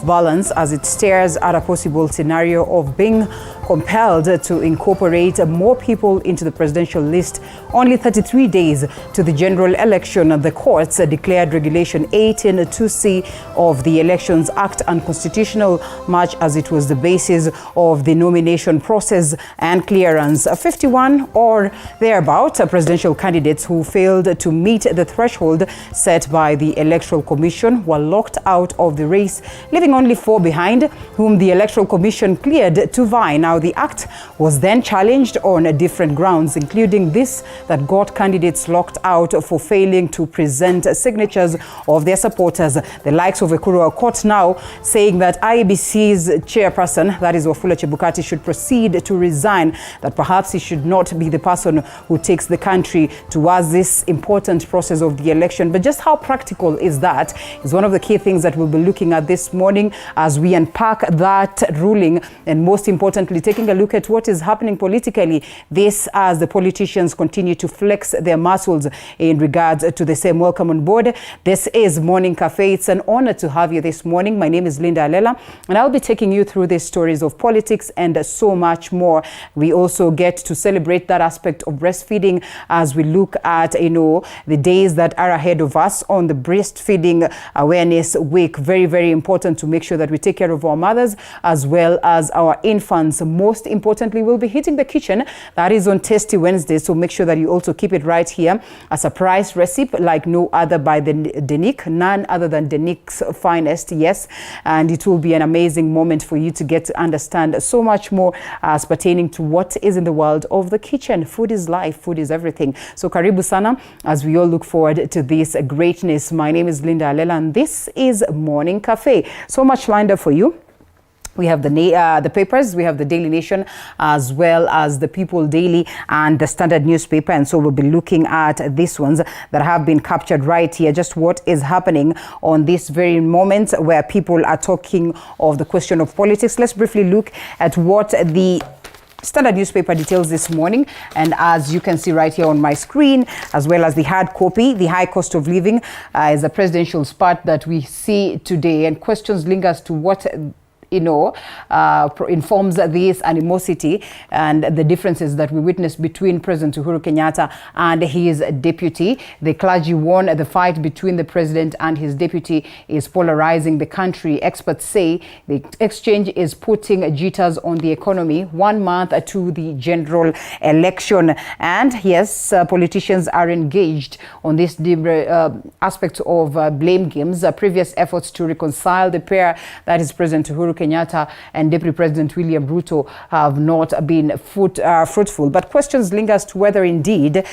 balance as it stares at a possible scenario of being compelled to incorporate more people into the presidential list. Only 33 days to the general election, the courts declared Regulation 18(2)(c) of the Elections Act unconstitutional, much as it was the basis of the nomination process and clearance. 51 or thereabout presidential candidates who failed to meet the threshold set by the Electoral Commission were locked out of the race, leaving only 4 behind, whom the Electoral Commission cleared to vie. Now, the act was then challenged on different grounds, including this, that got candidates locked out for failing to present signatures of their supporters. The likes of Ekuru Aukot now saying that IEBC's chairperson, that is Wafula Chebukati, should proceed to resign, that perhaps he should not be the person who takes the country towards this important process of the election. But just how practical is that is one of the key things that we'll be looking at this morning as we unpack that ruling, and most importantly, taking a look at what is happening politically. This as the politicians continue to flex their muscles in regards to the same. Welcome on board. This is Morning Cafe. It's an honor to have you this morning. My name is Linda Alela, and I'll be taking you through the stories of politics and so much more. We also get to celebrate that aspect of breastfeeding as we look at, the days that are ahead of us on the Breastfeeding Awareness Week. Very, very important to make sure that we take care of our mothers as well as our infants. Most importantly, we'll be hitting the kitchen. That is on Tasty Wednesday, so make sure that you also keep it right here. A surprise recipe like no other by the Denique, none other than Denique's finest, yes. And it will be an amazing moment for you to get to understand so much more as pertaining to what is in the world of the kitchen. Food is life, food is everything. So karibu sana as we all look forward to this greatness. My name is Linda Alela, and this is Morning Cafe. So much lined up for you. We have the papers, we have the Daily Nation, as well as the People Daily and the Standard newspaper. And so we'll be looking at these ones that have been captured right here, just what is happening on this very moment where people are talking of the question of politics. Let's briefly look at what the Standard newspaper details this morning, and as you can see right here on my screen, as well as the hard copy, the high cost of living is a presidential spot that we see today, and questions linger as to what informs this animosity and the differences that we witnessed between President Uhuru Kenyatta and his deputy. The clergy warn the fight between the president and his deputy is polarizing the country. Experts say the exchange is putting jitters on the economy 1 month to the general election. And yes, politicians are engaged on this aspect of blame games. Previous efforts to reconcile the pair, that is President Uhuru Kenyatta and Deputy President William Ruto, have not been fruitful. But questions linger as to whether indeed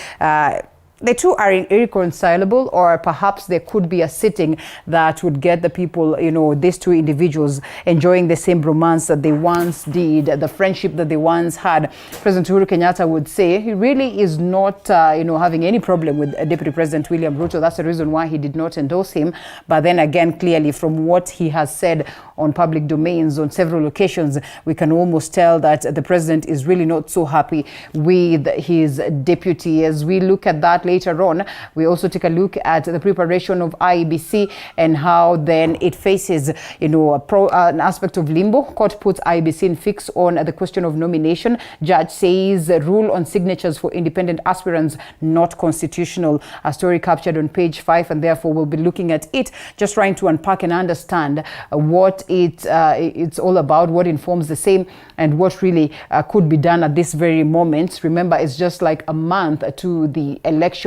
the two are irreconcilable, or perhaps there could be a sitting that would get the people, these two individuals enjoying the same romance that they once did, the friendship that they once had. President Uhuru Kenyatta would say he really is not, having any problem with Deputy President William Ruto. That's the reason why he did not endorse him. But then again, clearly from what he has said on public domains on several occasions, we can almost tell that the president is really not so happy with his deputy. As we look at that later on, we also take a look at the preparation of IEBC and how then it faces, an aspect of limbo. Court puts IEBC in fix on the question of nomination. Judge says rule on signatures for independent aspirants not constitutional. A story captured on page 5, and therefore we'll be looking at it, just trying to unpack and understand what it's all about, what informs the same, and what really could be done at this very moment. Remember, it's just like a month to the election.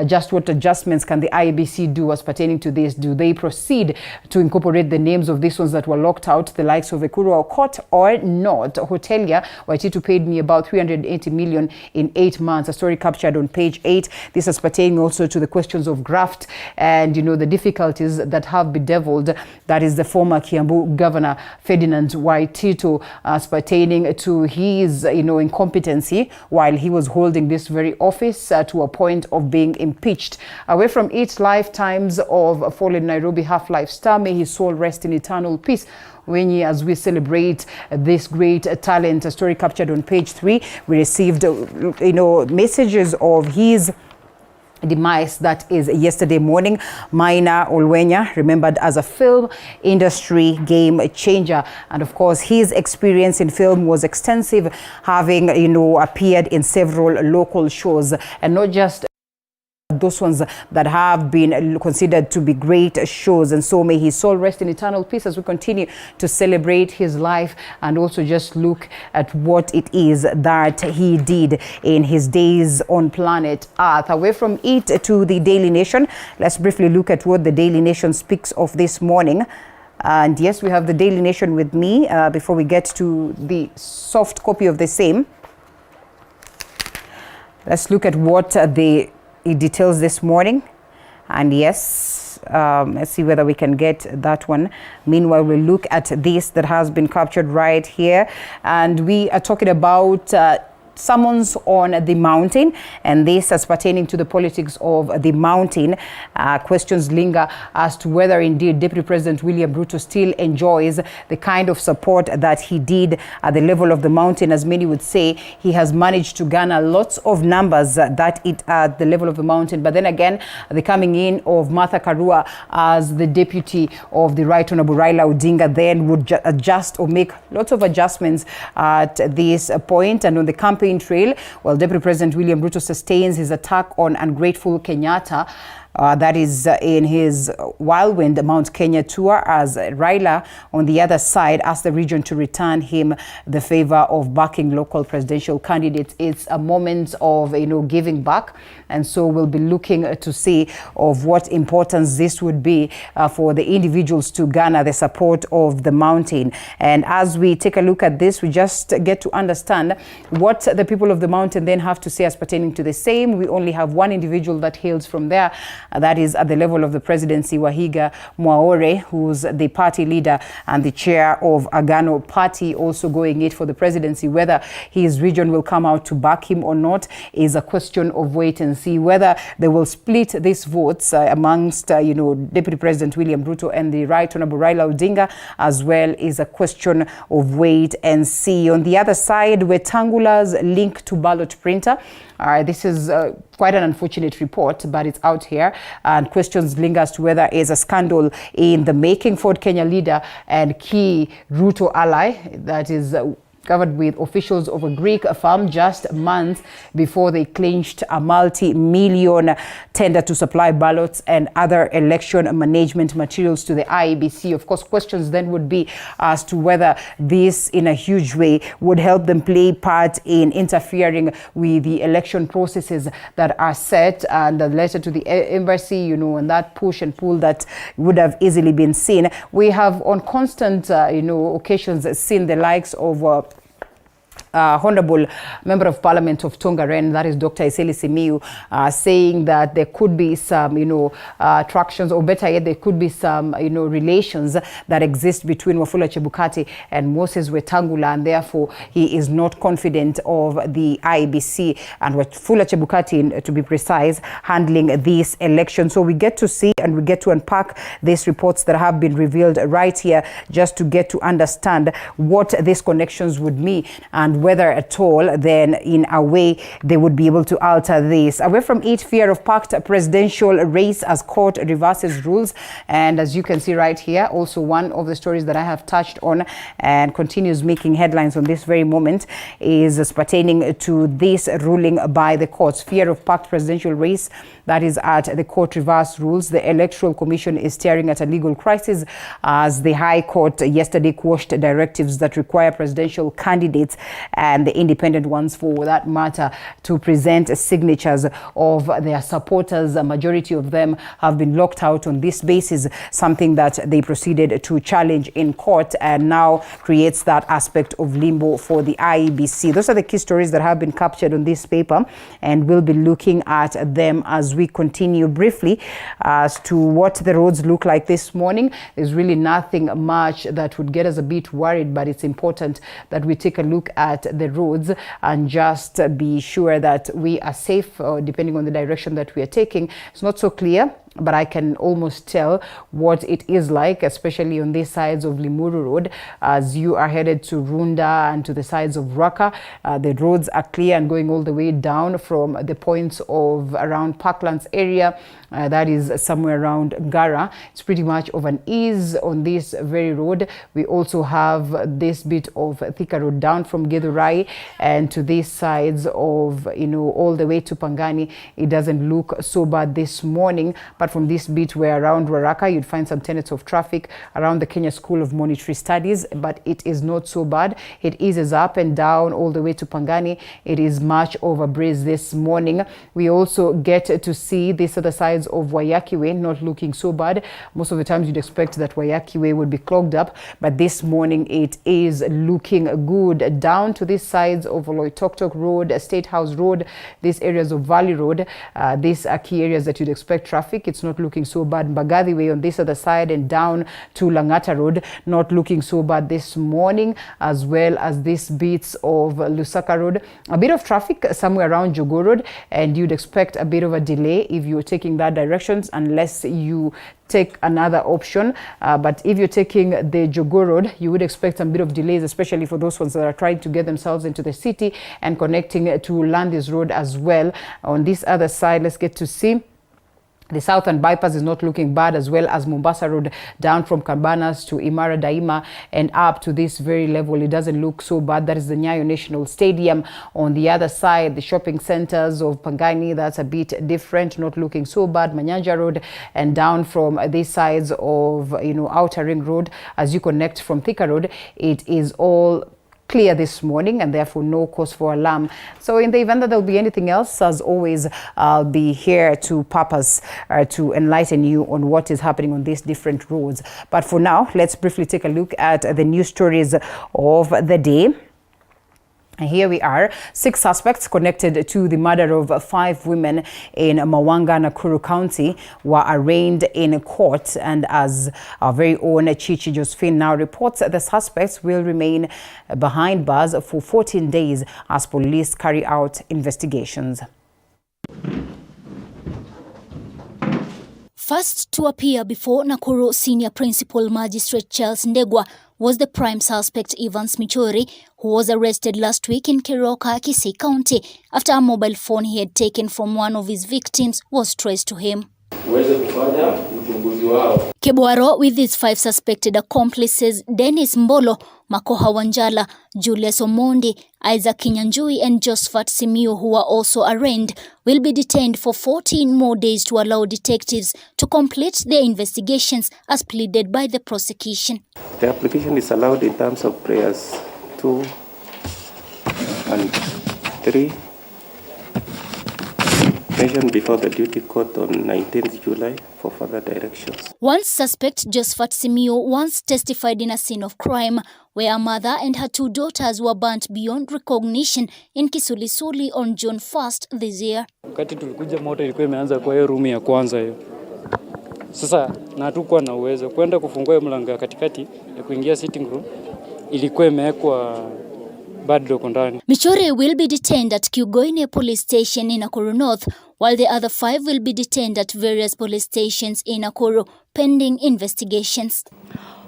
Just what adjustments can the IEBC do as pertaining to this? Do they proceed to incorporate the names of these ones that were locked out, the likes of Ekuru Aukot, or not? Hotelia Waititu paid me about 380 million in 8 months. A story captured on page 8. This is pertaining also to the questions of graft and, the difficulties that have bedeviled, that is the former Kiambu Governor Ferdinand Waititu, as pertaining to his, incompetency while he was holding this very office to a point of being impeached. Away from 8 lifetimes of fallen Nairobi half-life star, may his soul rest in eternal peace. As we celebrate this great talent, a story captured on page 3, we received, messages of his demise that is yesterday morning. Maina Olwenya, remembered as a film industry game changer, and of course his experience in film was extensive, having appeared in several local shows, and not just those ones that have been considered to be great shows. And so may his soul rest in eternal peace as we continue to celebrate his life and also just look at what it is that he did in his days on planet Earth. Away from it to the Daily Nation, let's briefly look at what the Daily Nation speaks of this morning. And yes, we have the Daily Nation with me before we get to the soft copy of the same. Let's look at what it details this morning. And yes, let's see whether we can get that one. Meanwhile, we'll look at this that has been captured right here, and we are talking about summons on the mountain, and this as pertaining to the politics of the mountain. Questions linger as to whether indeed Deputy President William Ruto still enjoys the kind of support that he did at the level of the mountain. As many would say, he has managed to garner lots of numbers at the level of the mountain. But then again, the coming in of Martha Karua as the deputy of the Right Honorable Raila Odinga then would adjust or make lots of adjustments at this point. And on the campaign trail, while Deputy President William Ruto sustains his attack on ungrateful Kenyatta, that is in his whirlwind Mount Kenya tour, as Raila on the other side asked the region to return him the favor of backing local presidential candidates. It's a moment of giving back, and so we'll be looking to see of what importance this would be for the individuals to garner the support of the mountain. And as we take a look at this, we just get to understand what the people of the mountain then have to say as pertaining to the same. We only have one individual that hails from there. That is at the level of the presidency, Wahiga Mwaore, who's the party leader and the chair of Agano Party, also going it for the presidency. Whether his region will come out to back him or not is a question of wait and see. Whether they will split these votes amongst, Deputy President William Ruto and the Right Honorable Raila Odinga as well is a question of wait and see. On the other side, Wetangula's link to ballot printer. This is quite an unfortunate report, but it's out here, and questions linger as to whether it's a scandal in the making. Ford Kenya leader and key Ruto ally, that is covered with officials of a Greek firm just months before they clinched a multi-million tender to supply ballots and other election management materials to the IEBC. Of course, questions then would be as to whether this in a huge way would help them play part in interfering with the election processes that are set, and a letter to the embassy, and that push and pull that would have easily been seen. We have on constant, occasions seen the likes of Honorable Member of Parliament of Tongaren, that is Dr. Eseli Simiyu, saying that there could be some, attractions, or better yet, there could be some, relations that exist between Wafula Chebukati and Moses Wetangula, and therefore he is not confident of the IEBC and Wafula Chebukati, to be precise, handling this election. So we get to see and we get to unpack these reports that have been revealed right here, just to get to understand what these connections would mean and whether at all then in a way they would be able to alter this. Away from it, fear of packed presidential race as court reverses rules. And as you can see right here, also one of the stories that I have touched on and continues making headlines on this very moment is pertaining to this ruling by the courts. Fear of packed presidential race, that is at the court reverse rules. The Electoral Commission is staring at a legal crisis as the High Court yesterday quashed directives that require presidential candidates and the independent ones for that matter to present signatures of their supporters. A majority of them have been locked out on this basis, something that they proceeded to challenge in court, and now creates that aspect of limbo for the IEBC. Those are the key stories that have been captured on this paper, and we'll be looking at them as we continue. Briefly as to what the roads look like this morning, there's really nothing much that would get us a bit worried, but it's important that we take a look at the roads and just be sure that we are safe, depending on the direction that we are taking. It's not so clear but I can almost tell what it is like, especially on these sides of Limuru Road. As you are headed to Runda and to the sides of Raka, the roads are clear and going all the way down from the points of around Parklands area. That is somewhere around Gara. It's pretty much of an ease on this very road. We also have this bit of Thika Road down from Githurai and to these sides of, all the way to Pangani. It doesn't look so bad this morning, but from this bit where around Waraka, you'd find some tenets of traffic around the Kenya School of Monetary Studies, but it is not so bad. It eases up and down all the way to Pangani. It is much of a breeze this morning. We also get to see this other sides of Wayaki Way not looking so bad. Most of the times you'd expect that Wayaki Way would be clogged up, but this morning it is looking good. Down to these sides of Oloitoktok Road, State House Road, these areas of Valley Road, these are key areas that you'd expect traffic. It's not looking so bad. Mbagathi Way on this other side and down to Langata Road, not looking so bad this morning, as well as these bits of Lusaka Road. A bit of traffic somewhere around Jogoo Road, and you'd expect a bit of a delay if you're taking that directions, unless you take another option. But if you're taking the Jogoo Road, you would expect a bit of delays, especially for those ones that are trying to get themselves into the city and connecting to Landis Road as well. On this other side, let's get to see. The Southern Bypass is not looking bad, as well as Mombasa Road down from Cabanas to Imara Daima and up to this very level. It doesn't look so bad. That is the Nyayo National Stadium. On the other side, the shopping centers of Pangani, that's a bit different, not looking so bad. Manyanja Road and down from these sides of, Outer Ring Road, as you connect from Thika Road, it is all clear this morning, and therefore no cause for alarm. So in the event that there'll be anything else, as always, I'll be here to to enlighten you on what is happening on these different roads. But for now, let's briefly take a look at the news stories of the day. And here we are. 6 suspects connected to the murder of 5 women in Mawanga, Nakuru County were arraigned in court. And as our very own Chichi Josephine now reports, the suspects will remain behind bars for 14 days as police carry out investigations. First to appear before Nakuru Senior Principal Magistrate Charles Ndegwa was the prime suspect Evans Michori, who was arrested last week in Keroka, Kisii County, after a mobile phone he had taken from one of his victims was traced to him. Kebwaro, with his 5 suspected accomplices, Dennis Mbolo, Makoha Wanjala, Julius Omondi, Isaac Kinyanjui and Josephat Simiyu, who are also arraigned, will be detained for 14 more days to allow detectives to complete their investigations as pleaded by the prosecution. The application is allowed in terms of prayers 2 and 3. Mentioned before the duty court on 19th July for further directions. One suspect, Josephat Simiyu, once testified in a scene of crime where a mother and her 2 daughters were burnt beyond recognition in Kisulisuli on June 1st this year. Wakati tulikuja moto ilikuwa imeanza kwa hiyo room ya kwanza hiyo. Sasa na hatukuwa na uwezo kwenda kufungua mlango ya katikati ya kuingia sitting room, ilikuwa imewekwa bado ndani. Michori will be detained at Kiugoine Police Station in Nakuru North, while the other 5 will be detained at various police stations in Nakuru pending investigations.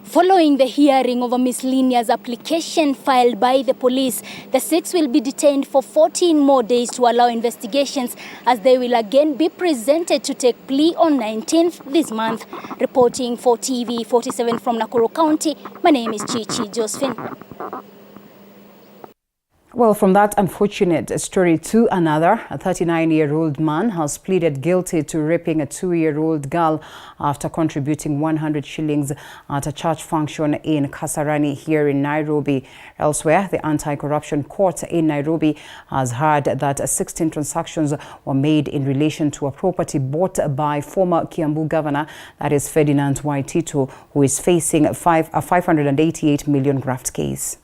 Following the hearing of a miscellaneous application filed by the police, the 6 will be detained for 14 more days to allow investigations, as they will again be presented to take plea on 19th this month. Reporting for TV47 from Nakuru County, my name is Chichi Josephine. Well, from that unfortunate story to another, a 39-year-old man has pleaded guilty to raping a 2-year-old girl after contributing 100 shillings at a church function in Kasarani here in Nairobi. Elsewhere, the Anti-Corruption Court in Nairobi has heard that 16 transactions were made in relation to a property bought by former Kiambu Governor, that is Ferdinand Waititu, who is facing a 588 million graft case.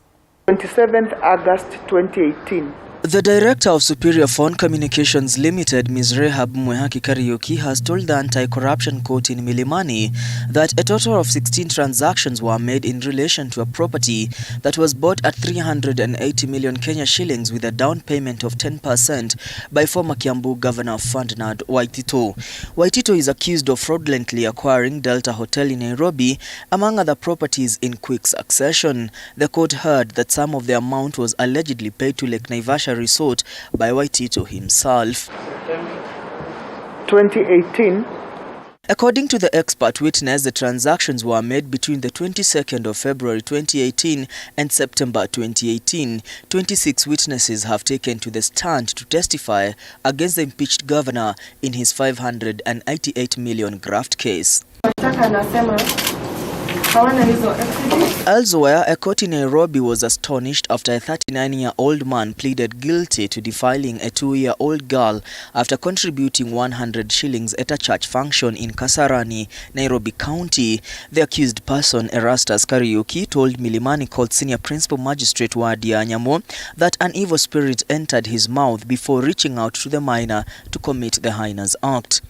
27th August 2018. The director of Superior Phone Communications Limited, Ms. Rehab Mwehaki Kariuki, has told the Anti-Corruption Court in Milimani that a total of 16 transactions were made in relation to a property that was bought at 380 million Kenya shillings with a down payment of 10% by former Kiambu Governor Ferdinand Waitito. Waitito is accused of fraudulently acquiring Delta Hotel in Nairobi, among other properties, in quick succession. The court heard that some of the amount was allegedly paid to Lake Naivasha Resort by Waitito himself. 2018. According to the expert witness, the transactions were made between the 22nd of February 2018 and September 2018. 26 witnesses have taken to the stand to testify against the impeached governor in his 588 million graft case. Elsewhere, a court in Nairobi was astonished after a 39-year-old man pleaded guilty to defiling a 2-year-old girl after contributing 100 shillings at a church function in Kasarani, Nairobi County. The accused person, Erastus Kariuki, told Milimani Court Senior Principal Magistrate Wadia Anyamo that an evil spirit entered his mouth before reaching out to the minor to commit the heinous act.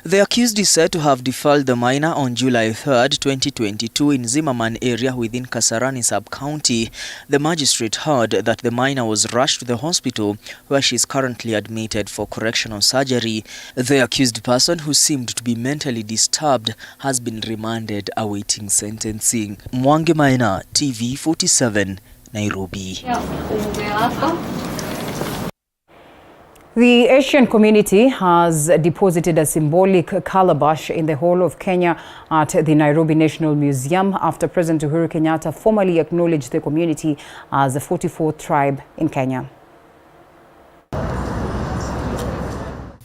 The accused is said to have defiled the minor on July 3rd, 2022 in Zimmerman area within Kasarani sub-county. The magistrate heard that the minor was rushed to the hospital where she is currently admitted for correctional surgery. The accused person, who seemed to be mentally disturbed, has been remanded awaiting sentencing. Mwangi Maina, TV47, Nairobi. The Asian community has deposited a symbolic calabash in the Hall of Kenya at the Nairobi National Museum after President Uhuru Kenyatta formally acknowledged the community as the 44th tribe in Kenya.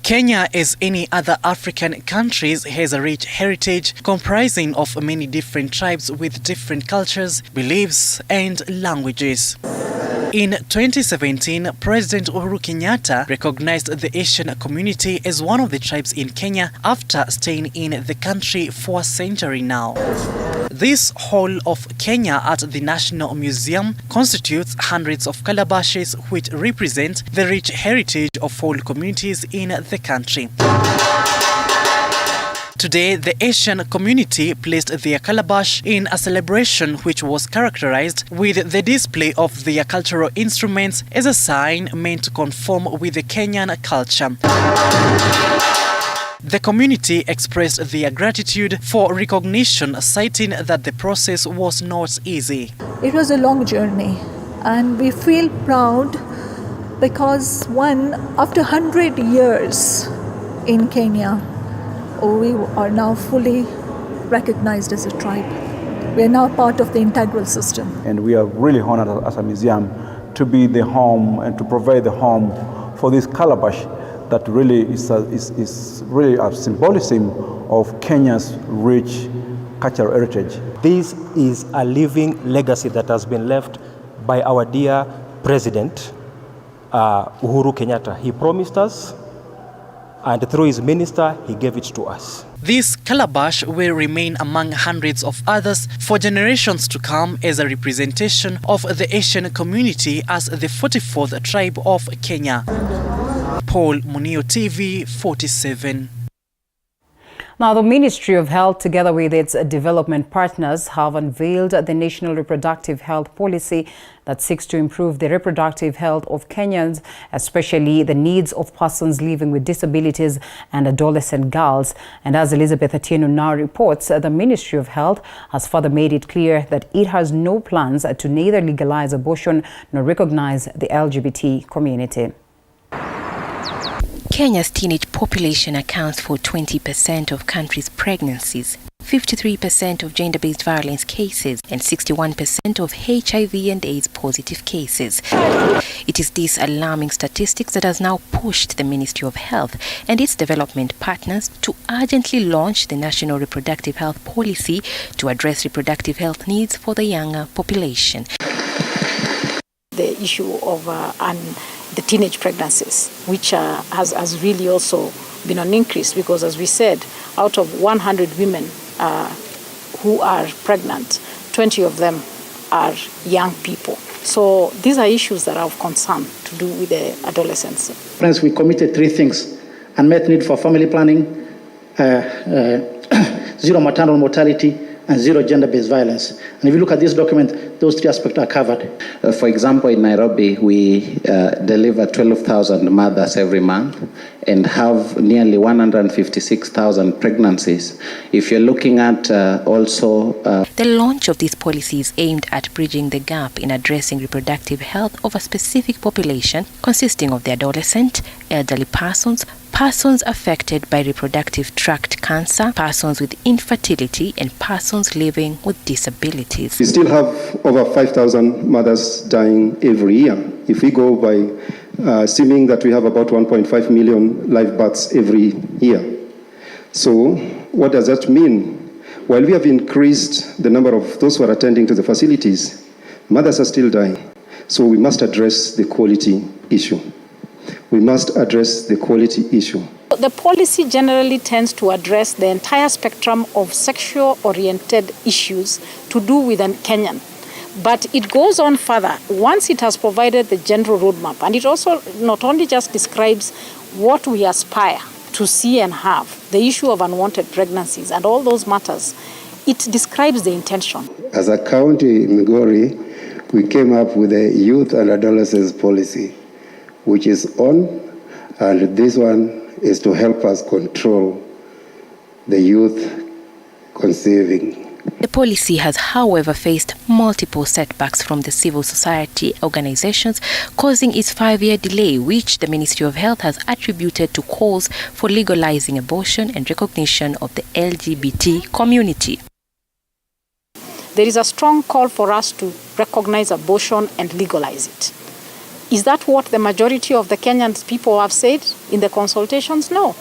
Kenya, as any other African countries, has a rich heritage comprising of many different tribes with different cultures, beliefs, and languages. In 2017, President Uhuru Kenyatta recognized the Asian community as one of the tribes in Kenya after staying in the country for a century now. This Hall of Kenya at the National Museum constitutes hundreds of calabashes which represent the rich heritage of all communities in the country. Today, the Asian community placed their calabash in a celebration which was characterized with the display of their cultural instruments as a sign meant to conform with the Kenyan culture. The community expressed their gratitude for recognition, citing that the process was not easy. It was a long journey, and we feel proud because, after 100 years in Kenya, we are now fully recognized as a tribe. We are now part of the integral system. And we are really honored as a museum to be the home and to provide the home for this calabash that really is really a symbolism of Kenya's rich cultural heritage. This is a living legacy that has been left by our dear President Uhuru Kenyatta. He promised us, and through his minister, he gave it to us. This calabash will remain among hundreds of others for generations to come as a representation of the Asian community as the 44th tribe of Kenya. Paul Munio, TV 47. Now, the Ministry of Health, together with its development partners, have unveiled the National Reproductive Health Policy that seeks to improve the reproductive health of Kenyans, especially the needs of persons living with disabilities and adolescent girls. And as Elizabeth Atieno now reports, the Ministry of Health has further made it clear that it has no plans to neither legalize abortion nor recognize the LGBT community. Kenya's teenage population accounts for 20% of country's pregnancies, 53% of gender-based violence cases, and 61% of HIV and AIDS positive cases. It is these alarming statistics that has now pushed the Ministry of Health and its development partners to urgently launch the National Reproductive Health Policy to address reproductive health needs for the younger population. The issue of the teenage pregnancies, which has really also been on increase, because, as we said, out of 100 women who are pregnant, 20 of them are young people. So these are issues that are of concern to do with the adolescents. Friends, we committed 3 things: unmet need for family planning, zero maternal mortality, and zero gender-based violence. And if you look at this document, those 3 aspects are covered. For example, in Nairobi, we deliver 12,000 mothers every month and have nearly 156,000 pregnancies. If you're looking at also... The launch of these policies aimed at bridging the gap in addressing reproductive health of a specific population consisting of the adolescent, elderly persons, persons affected by reproductive tract cancer, persons with infertility, and persons living with disabilities. We still have over 5,000 mothers dying every year. If we go by assuming that we have about 1.5 million live births every year. So what does that mean? While we have increased the number of those who are attending to the facilities, mothers are still dying. So we must address the quality issue. We must address the quality issue. The policy generally tends to address the entire spectrum of sexual-oriented issues to do with a Kenyan. But it goes on further once it has provided the general roadmap. And it also not only just describes what we aspire to see and have, the issue of unwanted pregnancies and all those matters, it describes the intention. As a county in Migori, we came up with a youth and adolescence policy, which is on, and this one is to help us control the youth conceiving. The policy has, however, faced multiple setbacks from the civil society organizations, causing its 5-year delay, which the Ministry of Health has attributed to calls for legalizing abortion and recognition of the LGBT community. There is a strong call for us to recognize abortion and legalize it. Is that what the majority of the Kenyan people have said in the consultations? No.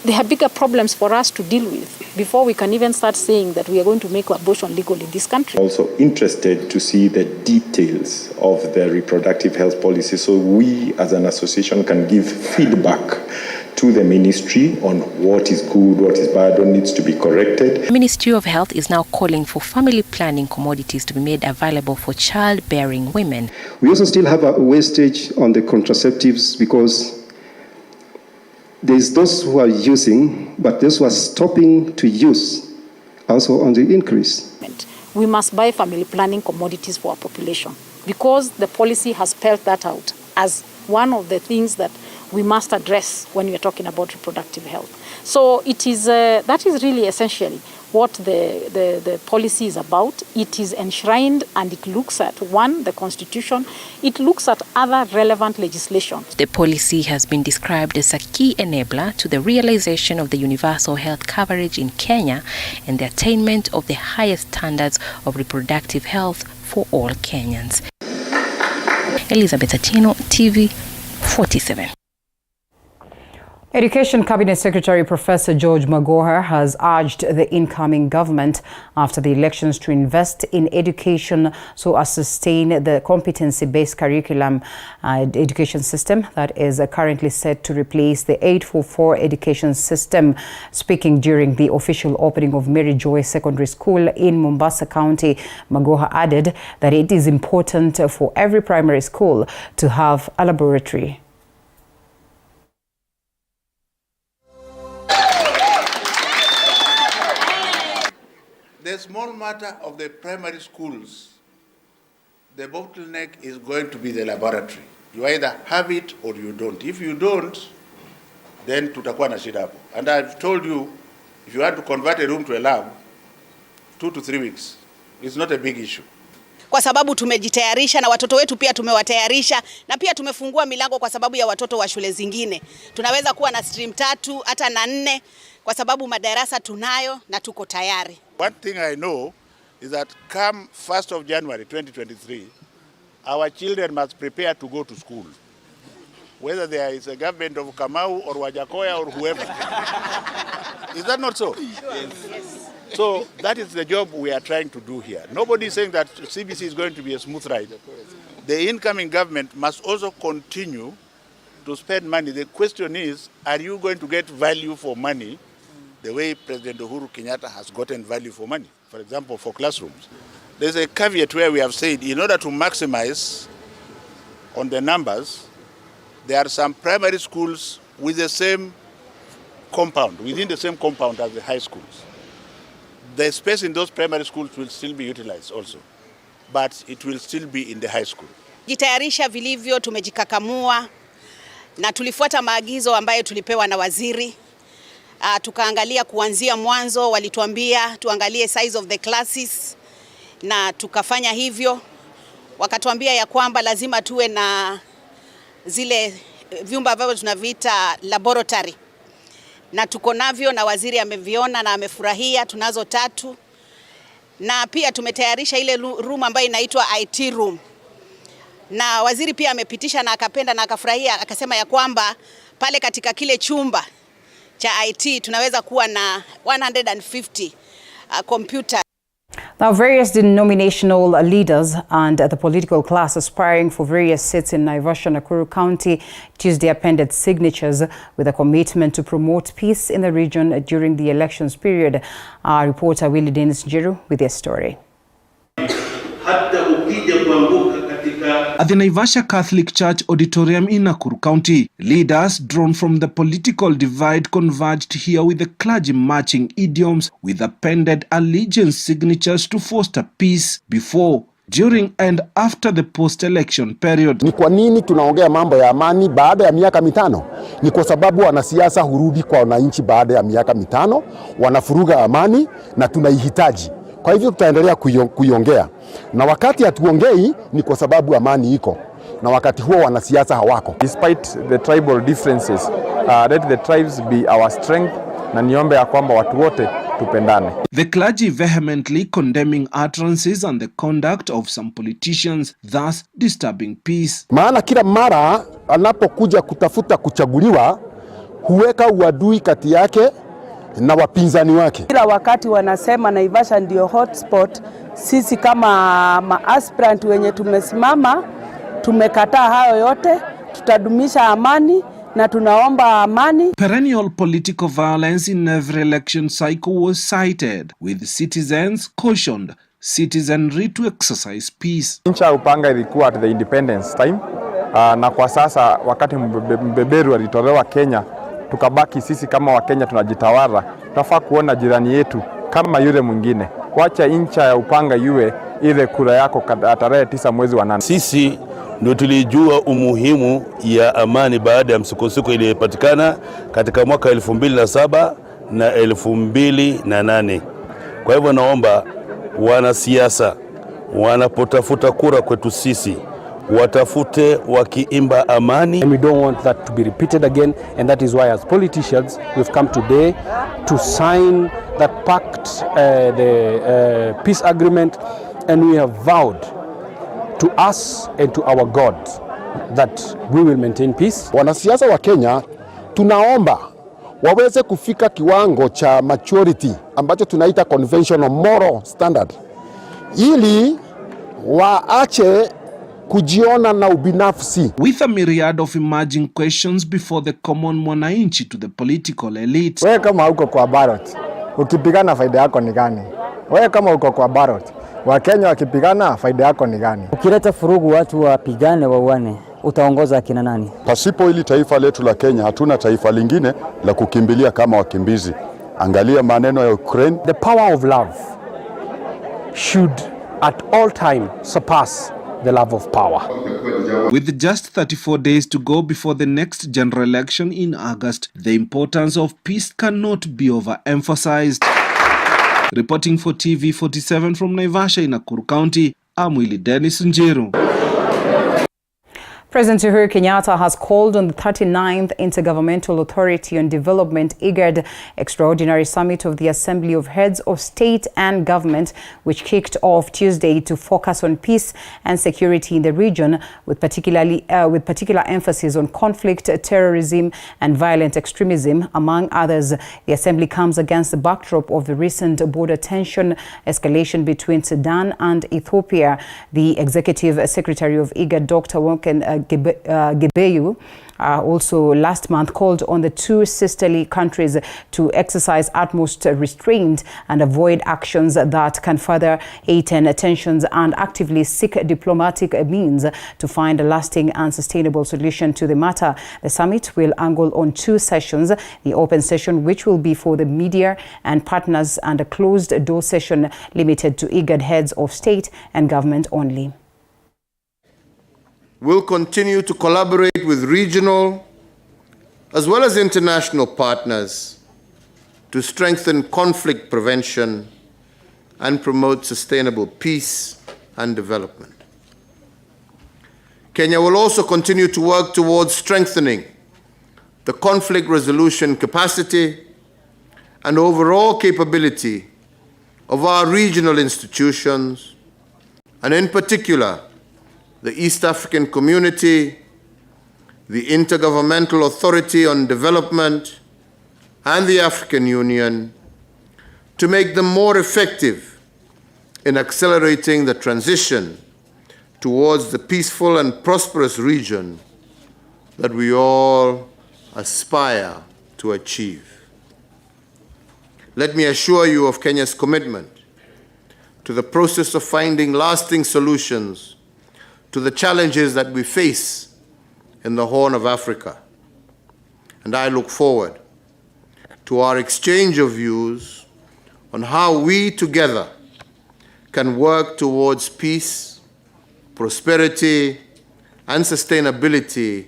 There are bigger problems for us to deal with before we can even start saying that we are going to make abortion legal in this country. Also interested to see the details of the reproductive health policy so we as an association can give feedback to the ministry on what is good, what is bad, what needs to be corrected. The Ministry of Health is now calling for family planning commodities to be made available for childbearing women. We also still have a wastage on the contraceptives because there's those who are using, but those who are stopping to use also on the increase. We must buy family planning commodities for our population because the policy has spelled that out as one of the things that we must address when we are talking about reproductive health. So it is that is really essentially what the policy is about. It is enshrined and it looks at, one, the Constitution. It looks at other relevant legislation. The policy has been described as a key enabler to the realization of the universal health coverage in Kenya and the attainment of the highest standards of reproductive health for all Kenyans. Elizabeth Atieno, TV 47. Education Cabinet Secretary Professor George Magoha has urged the incoming government after the elections to invest in education so as to sustain the competency-based curriculum education system that is currently set to replace the 844 education system. Speaking during the official opening of Mary Joy Secondary School in Mombasa County, Magoha added that it is important for every primary school to have a laboratory. The small matter of the primary schools, the bottleneck is going to be the laboratory. You either have it or you don't. If you don't, then tutakuwa na shida hapo. And I've told you, if you had to convert a room to a lab, 2 to 3 weeks, it's not a big issue. Kwa sababu tumejitayarisha na watoto wetu pia tumewatayarisha na pia tumefungua milango kwa sababu ya watoto wa shule zingine. Tunaweza kuwa na stream 3 hata na 4 kwa sababu madarasa tunayo na tuko tayari. One thing I know is that come 1st of January 2023, our children must prepare to go to school. Whether there is a government of Kamau or Wajakoya or whoever. Is that not so? Yes. So that is the job we are trying to do here. Nobody is saying that CBC is going to be a smooth ride. The incoming government must also continue to spend money. The question is, are you going to get value for money the way President Uhuru Kenyatta has gotten value for money? For example, for classrooms. there's a caveat where we have said in order to maximize on the numbers, there are some primary schools with the same compound, within the same compound as the high schools. The space in those primary schools will still be utilized also, but it will still be in the high school. Jitayarisha vilivyo, tumejikakamua na tulifuata maagizo ambayo tulipewa na waziri. Tukaangalia kuanzia mwanzo, walituambia tuangalie size of the classes na tukafanya hivyo. Wakatuambia ya kwamba lazima tuwe na zile vyumba ambavyo tunaviita laboratory. Na tuko navyo na waziri ameviona na amefurahia, tunazo 3. Na pia tumetayarisha ile room ambayo inaitwa IT room. Na waziri pia amepitisha na akapenda na akafurahia, akasema ya kwamba pale katika kile chumba cha IT tunaweza kuwa na 150 computers. Now, various denominational leaders and the political class aspiring for various seats in Naivasha, Nakuru County Tuesday appended signatures with a commitment to promote peace in the region during the elections period. Our reporter Willie Dennis Njiru with their story. At the Naivasha Catholic Church Auditorium in Nakuru County, leaders drawn from the political divide converged here with the clergy marching idioms with appended allegiance signatures to foster peace before, during and after the post-election period. Ni kwa nini tunaongea mambo ya amani baada ya miaka mitano? Ni kwa sababu wanasiasa hurudi kwa wananchi baada ya miaka mitano, wanafuruga amani na tunaihitaji. Kwa hivyo tutaendelea kuiongea. Na wakati hatuongei ni kwa sababu amani iko. Na wakati huo wanasiasa hawako. Despite the tribal differences, let the tribes be our strength, na niombe ya kwamba watu wote tupendane. The clergy vehemently condemning utterances and the conduct of some politicians, thus disturbing peace. Maana kila mara anapokuja kutafuta kuchaguliwa, huweka uadui kati yake na wapinzani wake. Kila wakati wanasema Naivasha ndio hotspot, sisi kama maaspirant wenye tumesimama, tumekataa hayo yote, tutadumisha amani na tunaomba amani. Perennial political violence in every election cycle was cited, with citizens cautioned citizenry to exercise peace. Nchi ya Upanga ilikuwa at the independence time, na kwa sasa wakati mbeberu alitolewa Kenya, tukabaki sisi kama Wakenya tunajitawala. Tunafaa kuona jirani yetu kama yule mwingine. Wacha nchi ya Upanga iwe ile kura yako tarehe 9 mwezi wa 8. Sisi ndio tulijua umuhimu ya amani baada ya msukosuko iliyopatikana katika mwaka 2007 na 2008. Kwa hivyo naomba wanasiasa wanapotafuta kura kwetu sisi watafute wakiimba amani. And we don't want that to be repeated again, and that is why as politicians we've come today to sign that pact, the peace agreement, and we have vowed to us and to our God that we will maintain peace. Wanasiasa wa Kenya tunaomba waweze kufika kiwango cha maturity ambacho tunaita conventional moral standard, ili waache kujiona na ubinafsi. With a myriad of emerging questions before the common mwananchi to the political elite. Wewe kama uko kwa ballot, ukipigana faida yako ni gani? Wewe kama uko kwa ballot, Wakenya wakipigana faida yako ni gani? Ukileta furugu watu wapigane wauane, utaongoza akina nani? Pasipo hili taifa letu la Kenya, hatuna taifa lingine la kukimbilia kama wakimbizi. Angalia maneno ya Ukraine. The power of love should at all time surpass the love of power. With just 34 days to go before the next general election in August, the importance of peace cannot be overemphasized. Reporting for TV47 from Naivasha in Nakuru County, I'm Willie Dennis Njiru. President Uhuru Kenyatta has called on the 39th Intergovernmental Authority on Development (IGAD) Extraordinary Summit of the Assembly of Heads of State and Government, which kicked off Tuesday, to focus on peace and security in the region, with particular emphasis on conflict, terrorism, and violent extremism, among others. The Assembly comes against the backdrop of the recent border tension escalation between Sudan and Ethiopia. The Executive Secretary of IGAD, Dr. Wonken Gebeyu also last month called on the two sisterly countries to exercise utmost restraint and avoid actions that can further heighten tensions and actively seek diplomatic means to find a lasting and sustainable solution to the matter. The summit will angle on two sessions: the open session, which will be for the media and partners, and a closed-door session limited to IGAD heads of state and government only. We'll continue to collaborate with regional as well as international partners to strengthen conflict prevention and promote sustainable peace and development. Kenya will also continue to work towards strengthening the conflict resolution capacity and overall capability of our regional institutions, and in particular, the East African Community, the Intergovernmental Authority on Development, and the African Union, to make them more effective in accelerating the transition towards the peaceful and prosperous region that we all aspire to achieve. Let me assure you of Kenya's commitment to the process of finding lasting solutions to the challenges that we face in the Horn of Africa. And I look forward to our exchange of views on how we together can work towards peace, prosperity, and sustainability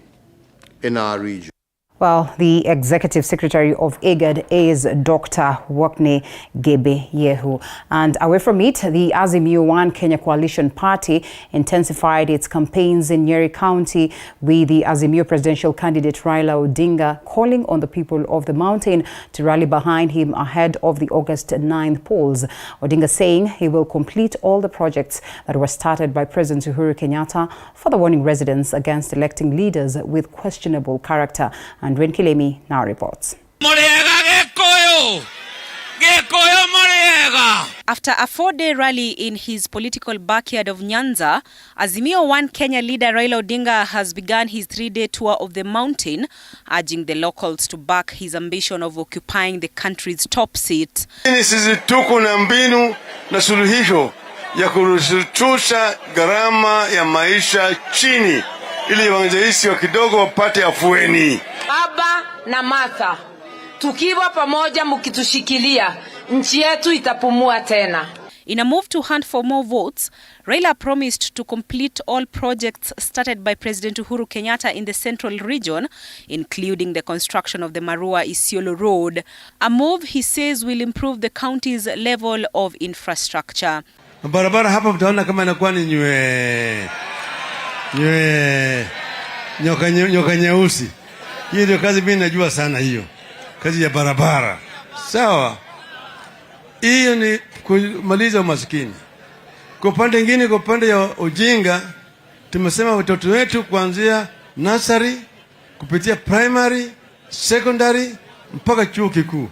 in our region. Well, the Executive Secretary of IGAD is Dr. Wokne Gebeyehu. And away from it, the Azimio One Kenya Coalition Party intensified its campaigns in Nyeri County, with the Azimio presidential candidate Raila Odinga calling on the people of the mountain to rally behind him ahead of the August 9th polls. Odinga saying he will complete all the projects that were started by President Uhuru Kenyatta, further warning residents against electing leaders with questionable character. And Ren Kilemi now reports. After a 4-day rally in his political backyard of Nyanza, Azimio One Kenya leader Raila Odinga has begun his 3-day tour of the mountain, urging the locals to back his ambition of occupying the country's top seat. Sisi tuko na mbinu na suluhisho ya kushusha gharama ya maisha chini ili wananchi wa kidogo wapate afueni. Baba na Martha, tukiwa pamoja mkitushikilia, nchi yetu itapumua tena. In a move to hunt for more votes, Raila promised to complete all projects started by President Uhuru Kenyatta in the central region, including the construction of the Marua-Isiolo Road, a move he says will improve the county's level of infrastructure. Barabara hapa mtaona kama inakuwa ni nyoka nyeusi. Hiyo ndio kazi mimi najua sana, hiyo kazi ya barabara. Sawa, hiyo ni kumaliza umaskini. Kwa upande mwingine, kwa upande ya ujinga, tumesema watoto wetu kuanzia nursery kupitia primary, secondary mpaka chuo kikuu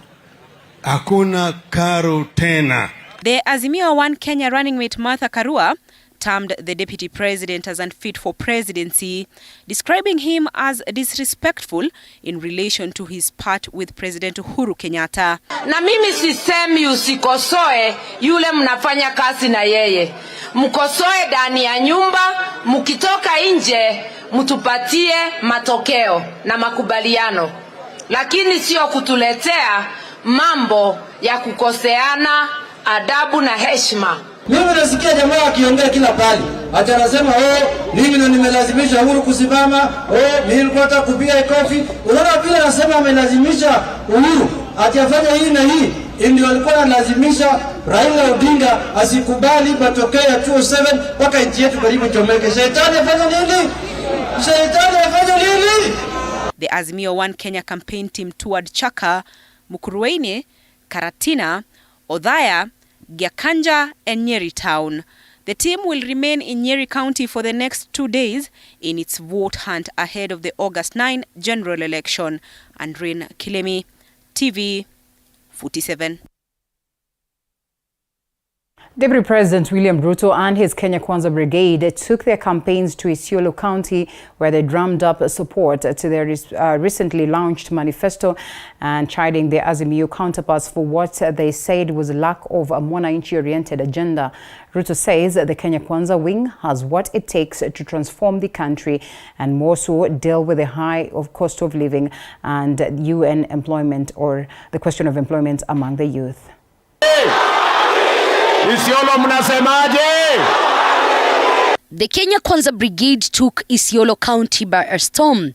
hakuna karo tena. The Azimio One Kenya running mate Martha Karua termed the deputy president as unfit for presidency, describing him as disrespectful in relation to his part with President Uhuru Kenyatta. Na mimi sisemi usikosoe yule mnafanya kazi na yeye. Mkosoe ndani ya nyumba, mkitoka nje mtupatie matokeo na makubaliano. Lakini sio kutuletea mambo ya kukoseana adabu na heshima. Mimi nasikia jamaa akiongea kila pali. Hata anasema mimi ndo nimelazimisha Uhuru kusimama, mimi nilikuwa nataka kupiga kofi. Unaona vile anasema amelazimisha Uhuru atafanya hii na hii. Ndio alikuwa analazimisha Raila Odinga asikubali matokeo ya 2007 mpaka nchi yetu karibu chomeke. Shetani afanye nini? Shetani afanye nini? The Azimio One Kenya campaign team toured Chaka, Mukurweini, Karatina, Othaya, Gyakanja and Nyeri town. The team will remain in Nyeri County for the next 2 days in its vote hunt ahead of the August 9 general election. Andrin Kilemi, TV 47. Deputy President William Ruto and his Kenya Kwanza Brigade took their campaigns to Isiolo County, where they drummed up support to their recently launched manifesto and chiding their Azimio counterparts for what they said was a lack of a Mwananchi-oriented agenda. Ruto says the Kenya Kwanza wing has what it takes to transform the country and more so deal with the high cost of living and UN employment, or the question of employment among the youth. The Kenya Kwanza Brigade took Isiolo County by a storm.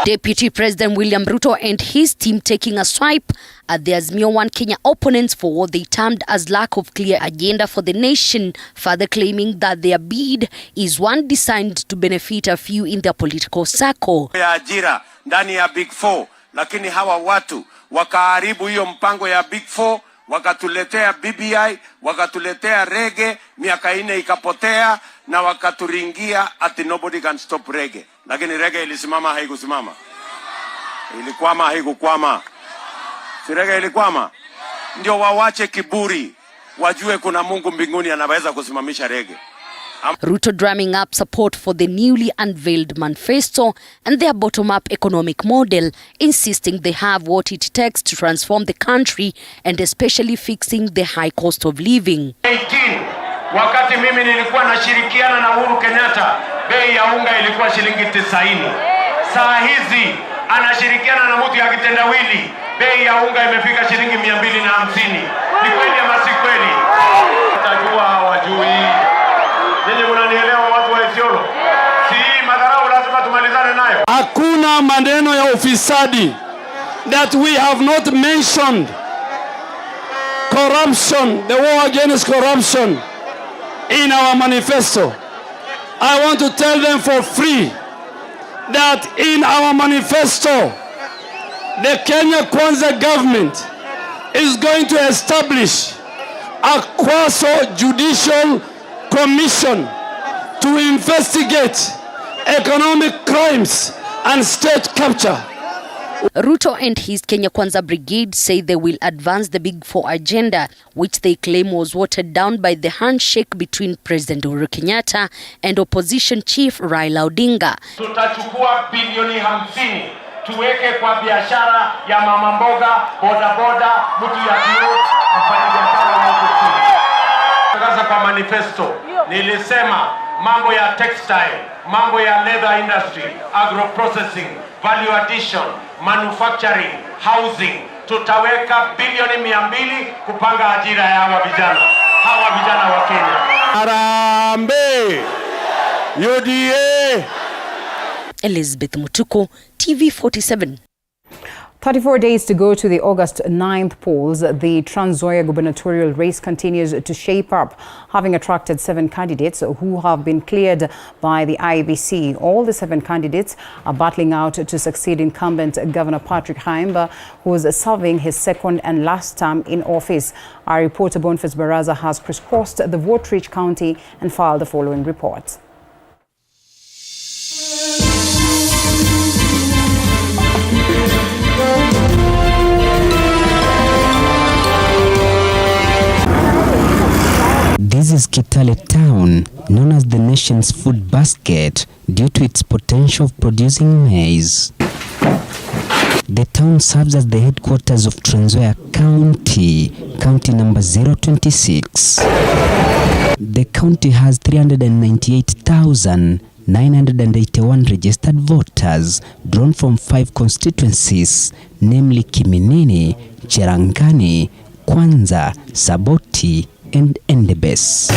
Deputy President William Ruto and his team taking a swipe at the Azimio One Kenya opponents for what they termed as lack of clear agenda for the nation, further claiming that their bid is one designed to benefit a few in their political circle. Ya ajira ndani ya Big Four, lakini hawa watu wakaharibu hiyo mpango ya Big Four, wakatuletea BBI, wakatuletea rege, miaka 4 ikapotea, na wakaturingia ati nobody can stop rege. Lakini rege ilisimama, haikusimama? Ilikwama, haikukwama? Si rege ilikwama? Ndio wawache kiburi, wajue kuna Mungu mbinguni anaweza kusimamisha rege. Ruto drumming up support for the newly unveiled manifesto and their bottom-up economic model, insisting they have what it takes to transform the country and especially fixing the high cost of living. 18, wakati mimi nilikuwa nashirikiana na Uhuru Kenyatta, bei ya unga ilikuwa shilingi 90. Saa hizi anashirikiana na mtu ya kitendawili, bei ya unga imefika shilingi 250. Ni kweli ama si kweli? Watajua hawajui. Hakuna maneno ya ufisadi, that we have not mentioned corruption, the war against corruption in our manifesto. I want to tell them for free that in our manifesto, the Kenya Kwanza government is going to establish a quasi-judicial commission to investigate economic crimes and state capture. Ruto and his Kenya Kwanza Brigade say they will advance the Big Four agenda, which they claim was watered down by the handshake between President Uhuru Kenyatta and opposition chief Raila Odinga. Tutachukua bilioni 50 tuweke kwa biashara ya mama mboga, boda boda, mtu ya bio, mfanyabiashara wa mtu. Kaza kwa manifesto nilisema mambo ya textile, mambo ya leather industry, agro processing, value addition, manufacturing, housing. Tutaweka bilioni 200 kupanga ajira ya hawa vijana wa Kenya. Harambee UDA. Elizabeth Mutuku, TV47. 34 days to go to the August 9th polls. The Trans Nzoia gubernatorial race continues to shape up, having attracted 7 candidates who have been cleared by the IEBC. All the 7 candidates are battling out to succeed incumbent Governor Patrick Khaemba, who is serving his second and last term in office. Our reporter Boniface Baraza has crisscrossed the vote-rich county and filed the following report. This is Kitale town, known as the nation's food basket due to its potential of producing maize. The town serves as the headquarters of Trans Nzoia County, county number 026. The county has 398,981 registered voters drawn from 5 constituencies, namely Kiminini, Cherangani, Kwanza, Saboti, and Endebess.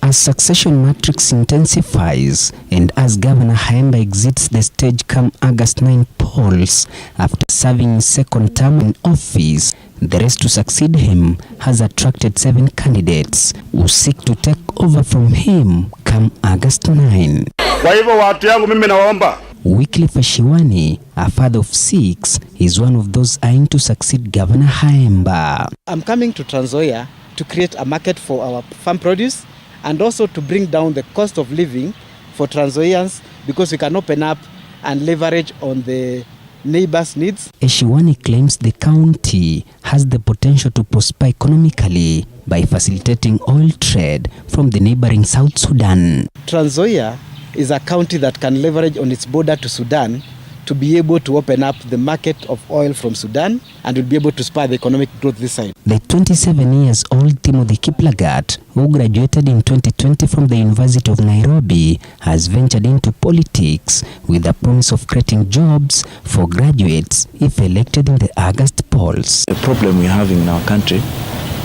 As succession matrix intensifies and as Governor Khaemba exits the stage come August 9 polls after serving his second term in office, the race to succeed him has attracted 7 candidates who seek to take over from him come August 9. Kwa hivyo watu yangu mimi nawaomba. Wycliffe Ashiwani, a father of 6, is one of those eyeing to succeed Governor Khaemba. I'm coming to Trans Nzoia to create a market for our farm produce and also to bring down the cost of living for Trans Nzoians, because we can open up and leverage on the neighbors' needs. Ashiwani claims the county has the potential to prosper economically by facilitating oil trade from the neighboring South Sudan. Trans Nzoia is a county that can leverage on its border to Sudan to be able to open up the market of oil from Sudan and will be able to spur the economic growth this side. The 27-year-old Timothy Kiplagat, who graduated in 2020 from the University of Nairobi, has ventured into politics with the promise of creating jobs for graduates if elected in the August polls. The problem we're having in our country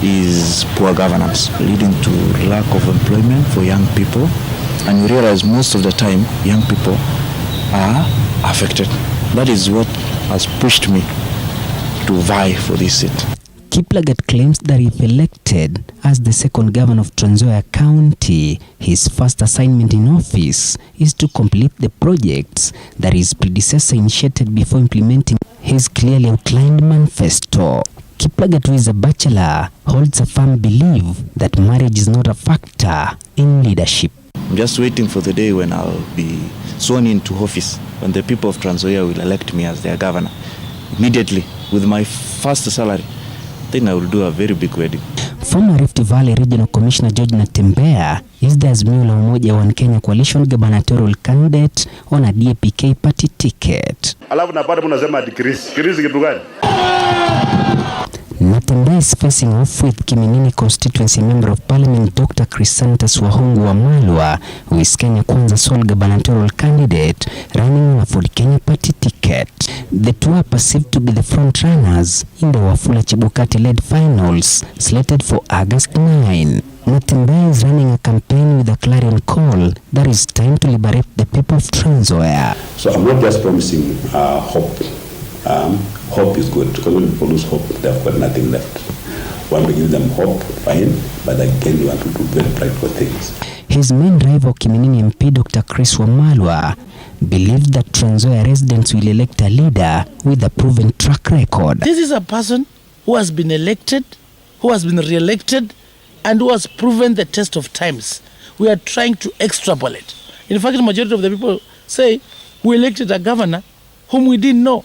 is poor governance, leading to lack of employment for young people. And you realize most of the time, young people are affected. That is what has pushed me to vie for this seat. Kiplagat claims that if elected as the second governor of Trans Nzoia County, his first assignment in office is to complete the projects that his predecessor initiated before implementing his clearly outlined manifesto. Kiplagat, who is a bachelor, holds a firm belief that marriage is not a factor in leadership. I'm just waiting for the day when I'll be sworn into office, when the people of Trans Nzoia will elect me as their governor. Immediately, with my first salary, then I will do a very big wedding. Former Rift Valley Regional Commissioner George Natembeya is the Azimio la Umoja One Kenya coalition gubernatorial candidate on a DAP-K party ticket. Alafu napata mnasema decrease kitu gani? Natembeya is facing off with Kiminini constituency member of parliament Dr. Chrysantas Wahungu Wamalwa, who is Kenya Kwanza sole gubernatorial candidate running on a Ford Kenya party ticket. The two are perceived to be the front runners in the Wafula Chebukati-led finals slated for August 9. Natembeya is running a campaign with a clarion call that is time to liberate the people of Trans Nzoia. So I'm not just promising hope. Hope is good, because when people lose hope, they've got nothing left. We want to give them hope, fine, but again, we want to do very practical things. His main rival, Kiminini MP Dr. Chris Wamalwa, believed that Trans Nzoia residents will elect a leader with a proven track record. This is a person who has been elected, who has been re-elected, and who has proven the test of times. We are trying to extrapolate. In fact, the majority of the people say we elected a governor whom we didn't know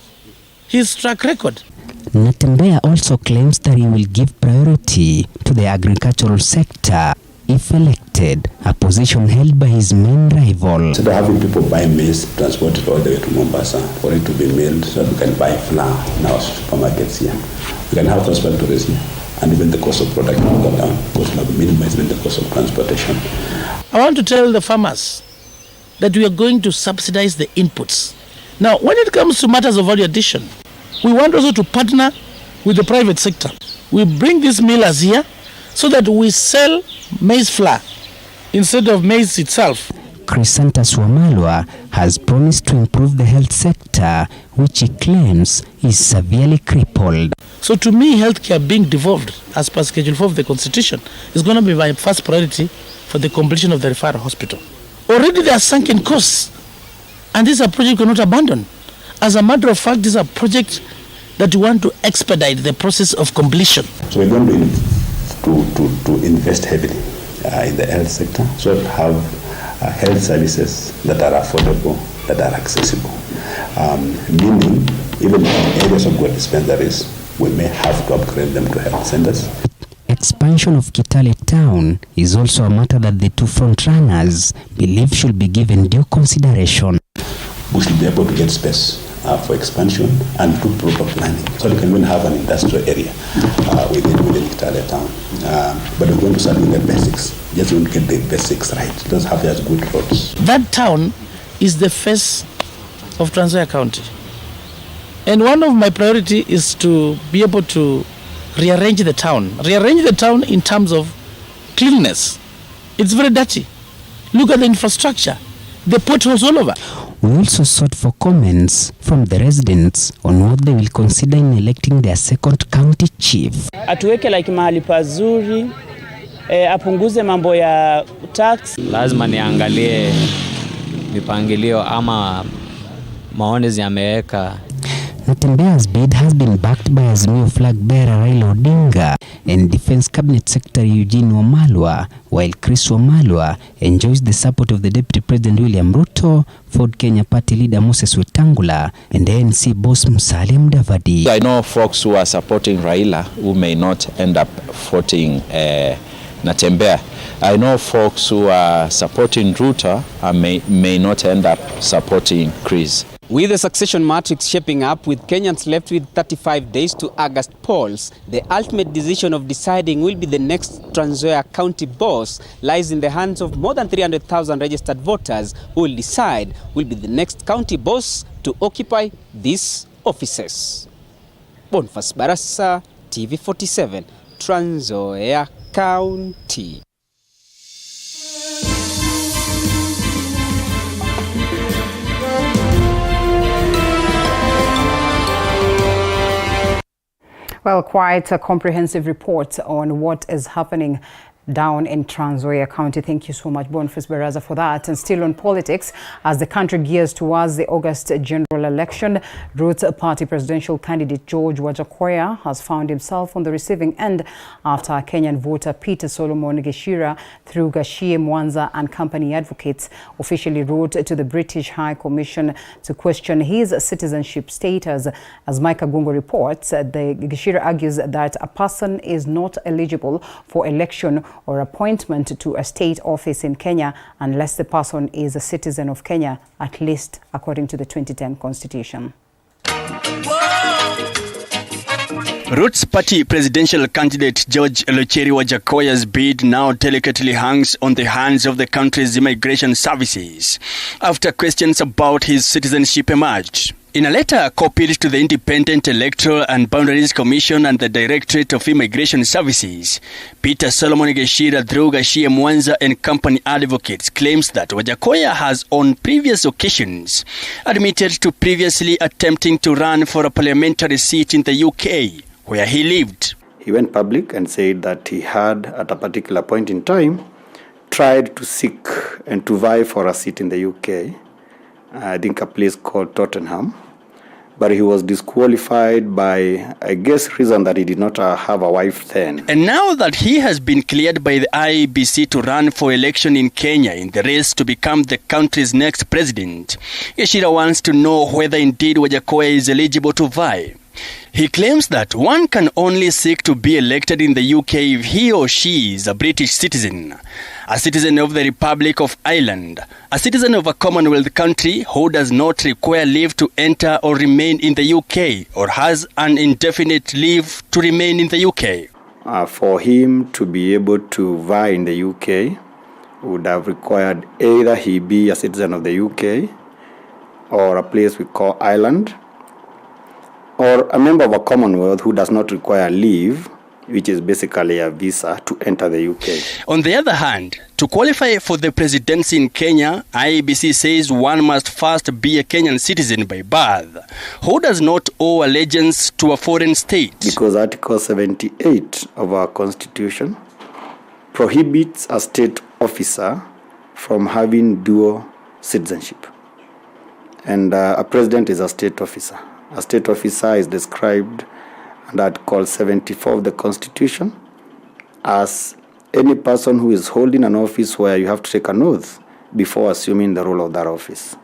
his track record. Natembeya also claims that he will give priority to the agricultural sector if elected, a position held by his main rival. Instead of having people buy maize, transport it all the way to Mombasa, for it to be milled so that we can buy flour in our supermarkets here. We can have transport tourism, and even the cost of product will go down, because we have minimized the cost of transportation. I want to tell the farmers that we are going to subsidize the inputs. Now, when it comes to matters of value addition, we want also to partner with the private sector. We bring these millers here so that we sell maize flour instead of maize itself. Chrysantas Wamalwa has promised to improve the health sector, which he claims is severely crippled. So to me, healthcare being devolved as per Schedule 4 of the Constitution is going to be my first priority for the completion of the referral hospital. Already there are sunken costs, and this is a project we cannot abandon. As a matter of fact, this is a project that we want to expedite the process of completion. So we're going to invest heavily in the health sector, so to have health services that are affordable, that are accessible. Meaning, even in areas of good dispensaries, we may have to upgrade them to health centers. Expansion of Kitale town is also a matter that the two front-runners believe should be given due consideration. We should be able to get space for expansion and do proper planning, so we can even have an industrial area within Kitale town. But we're going to start with the basics. Just want to get the basics right. It doesn't have just good roads. That town is the face of Trans Nzoia County. And one of my priority is to be able to rearrange the town. Rearrange the town in terms of cleanliness. It's very dirty. Look at the infrastructure. The potholes all over. We also sought for comments from the residents on what they will consider in electing their second county chief. Atuweke like mahali pazuri, apunguze mambo ya tax. Lazima niangalie mipangilio ama maonezi yameweka. Natembeya's bid has been backed by Azimio flag bearer Raila Odinga, and Defense Cabinet Secretary Eugene Wamalwa, while Chris Wamalwa enjoys the support of the Deputy President William Ruto, Ford Kenya Party leader Moses Wetangula, and ANC boss Musalia Mudavadi. I know folks who are supporting Raila who may not end up voting Natembeya. I know folks who are supporting Ruto may not end up supporting Chris. With the succession matrix shaping up, with Kenyans left with 35 days to August polls, the ultimate decision of deciding will be the next Trans Nzoia County boss lies in the hands of more than 300,000 registered voters who will decide will be the next county boss to occupy these offices. Boniface Barasa, TV47, Trans Nzoia County. Well, quite a comprehensive report on what is happening down in Trans Nzoia County. Thank you so much, Boniface Baraza, for that. And still on politics, as the country gears towards the August general election, Roots Party presidential candidate George Wajackoyah has found himself on the receiving end after Kenyan voter Peter Solomon Geshira, through Gashie Mwanza and company advocates, officially wrote to the British High Commission to question his citizenship status. As Micah Gungo reports, the Geshira argues that a person is not eligible for election or appointment to a state office in Kenya unless the person is a citizen of Kenya, at least according to the 2010 Constitution. Roots Party presidential candidate George Elocheri Wajackoyah's bid now delicately hangs on the hands of the country's immigration services after questions about his citizenship emerged. In a letter copied to the Independent Electoral and Boundaries Commission and the Directorate of Immigration Services, Peter Solomon Geshira, through Gashie Mwanza and company advocates, claims that Wajackoyah has on previous occasions admitted to previously attempting to run for a parliamentary seat in the UK, where he lived. He went public and said that he had, at a particular point in time, tried to seek and to vie for a seat in the UK, I think a place called Tottenham, but he was disqualified by, I guess, reason that he did not have a wife then. And now that he has been cleared by the IEBC to run for election in Kenya in the race to become the country's next president, Geshira wants to know whether indeed Wajackoyah is eligible to vie. He claims that one can only seek to be elected in the UK if he or she is a British citizen, a citizen of the Republic of Ireland, a citizen of a Commonwealth country who does not require leave to enter or remain in the UK, or has an indefinite leave to remain in the UK. For him to be able to vie in the UK would have required either he be a citizen of the UK or a place we call Ireland, or a member of a Commonwealth who does not require leave, which is basically a visa to enter the UK. On the other hand, to qualify for the presidency in Kenya, IEBC says one must first be a Kenyan citizen by birth, who does not owe allegiance to a foreign state. Because Article 78 of our Constitution prohibits a state officer from having dual citizenship. And a president is a state officer. A state officer is described under Article 74 of the Constitution as any person who is holding an office where you have to take an oath before assuming the role of that office.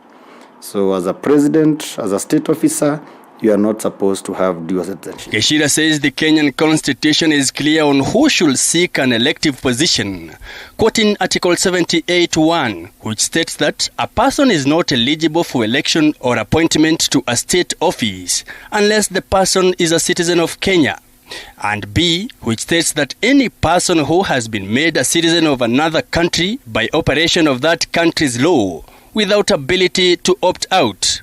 So as a president, as a state officer, you are not supposed to have dual citizenship. Geshira says the Kenyan Constitution is clear on who should seek an elective position, quoting Article 78(1), which states that a person is not eligible for election or appointment to a state office unless the person is a citizen of Kenya, and B, which states that any person who has been made a citizen of another country by operation of that country's law without ability to opt out.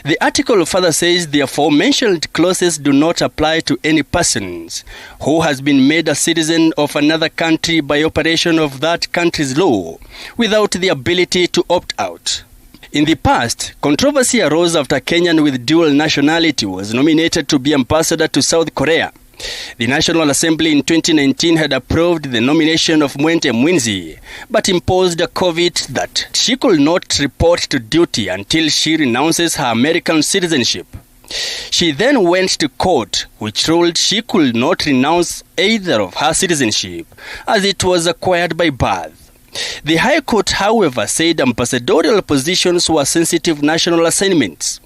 The article further says the aforementioned clauses do not apply to any persons who has been made a citizen of another country by operation of that country's law without the ability to opt out. In the past, controversy arose after a Kenyan with dual nationality was nominated to be ambassador to South Korea. The National Assembly in 2019 had approved the nomination of Mwente Mwinzi, but imposed a caveat that she could not report to duty until she renounces her American citizenship. She then went to court, which ruled she could not renounce either of her citizenship, as it was acquired by birth. The High Court, however, said ambassadorial positions were sensitive national assignments.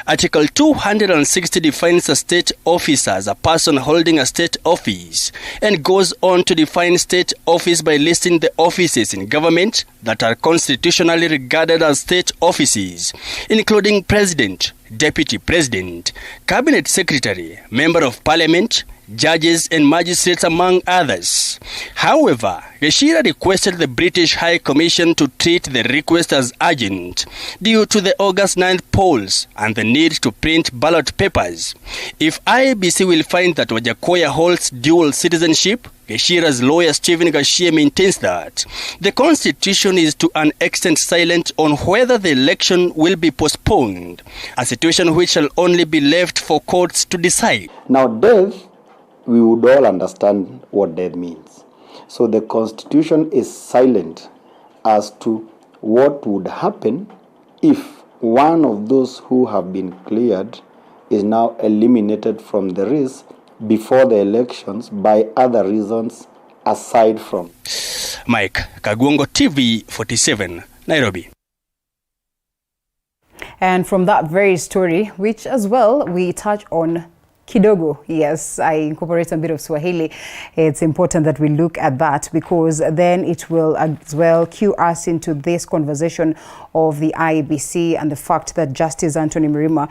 Article 260 defines a state officer as a person holding a state office, and goes on to define state office by listing the offices in government that are constitutionally regarded as state offices, including president, deputy president, cabinet secretary, member of parliament, judges and magistrates, among others. However, Gachira requested the British High Commission to treat the request as urgent due to the August 9th polls and the need to print ballot papers. If IEBC will find that Wajackoyah holds dual citizenship, Gachira's lawyer Stephen Gachie maintains that the Constitution is to an extent silent on whether the election will be postponed, a situation which shall only be left for courts to decide. Now, death, we would all understand what death means. So the Constitution is silent as to what would happen if one of those who have been cleared is now eliminated from the race before the elections by other reasons aside from. Mike Kagwongo, TV 47, Nairobi. And from that very story, which as well we touch on kidogo, yes, I incorporate a bit of Swahili. It's important that we look at that, because then it will as well cue us into this conversation of the IEBC and the fact that Justice Anthony Mrima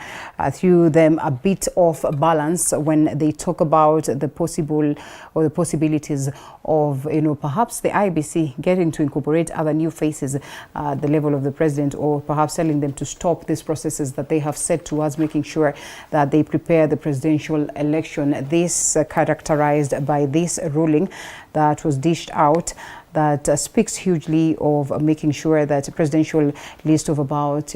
threw them a bit off balance when they talk about the possible or the possibilities of, perhaps the IEBC getting to incorporate other new faces at the level of the president, or perhaps telling them to stop these processes that they have set towards making sure that they prepare the presidential election. This characterized by this ruling that was dished out that speaks hugely of making sure that a presidential list of about,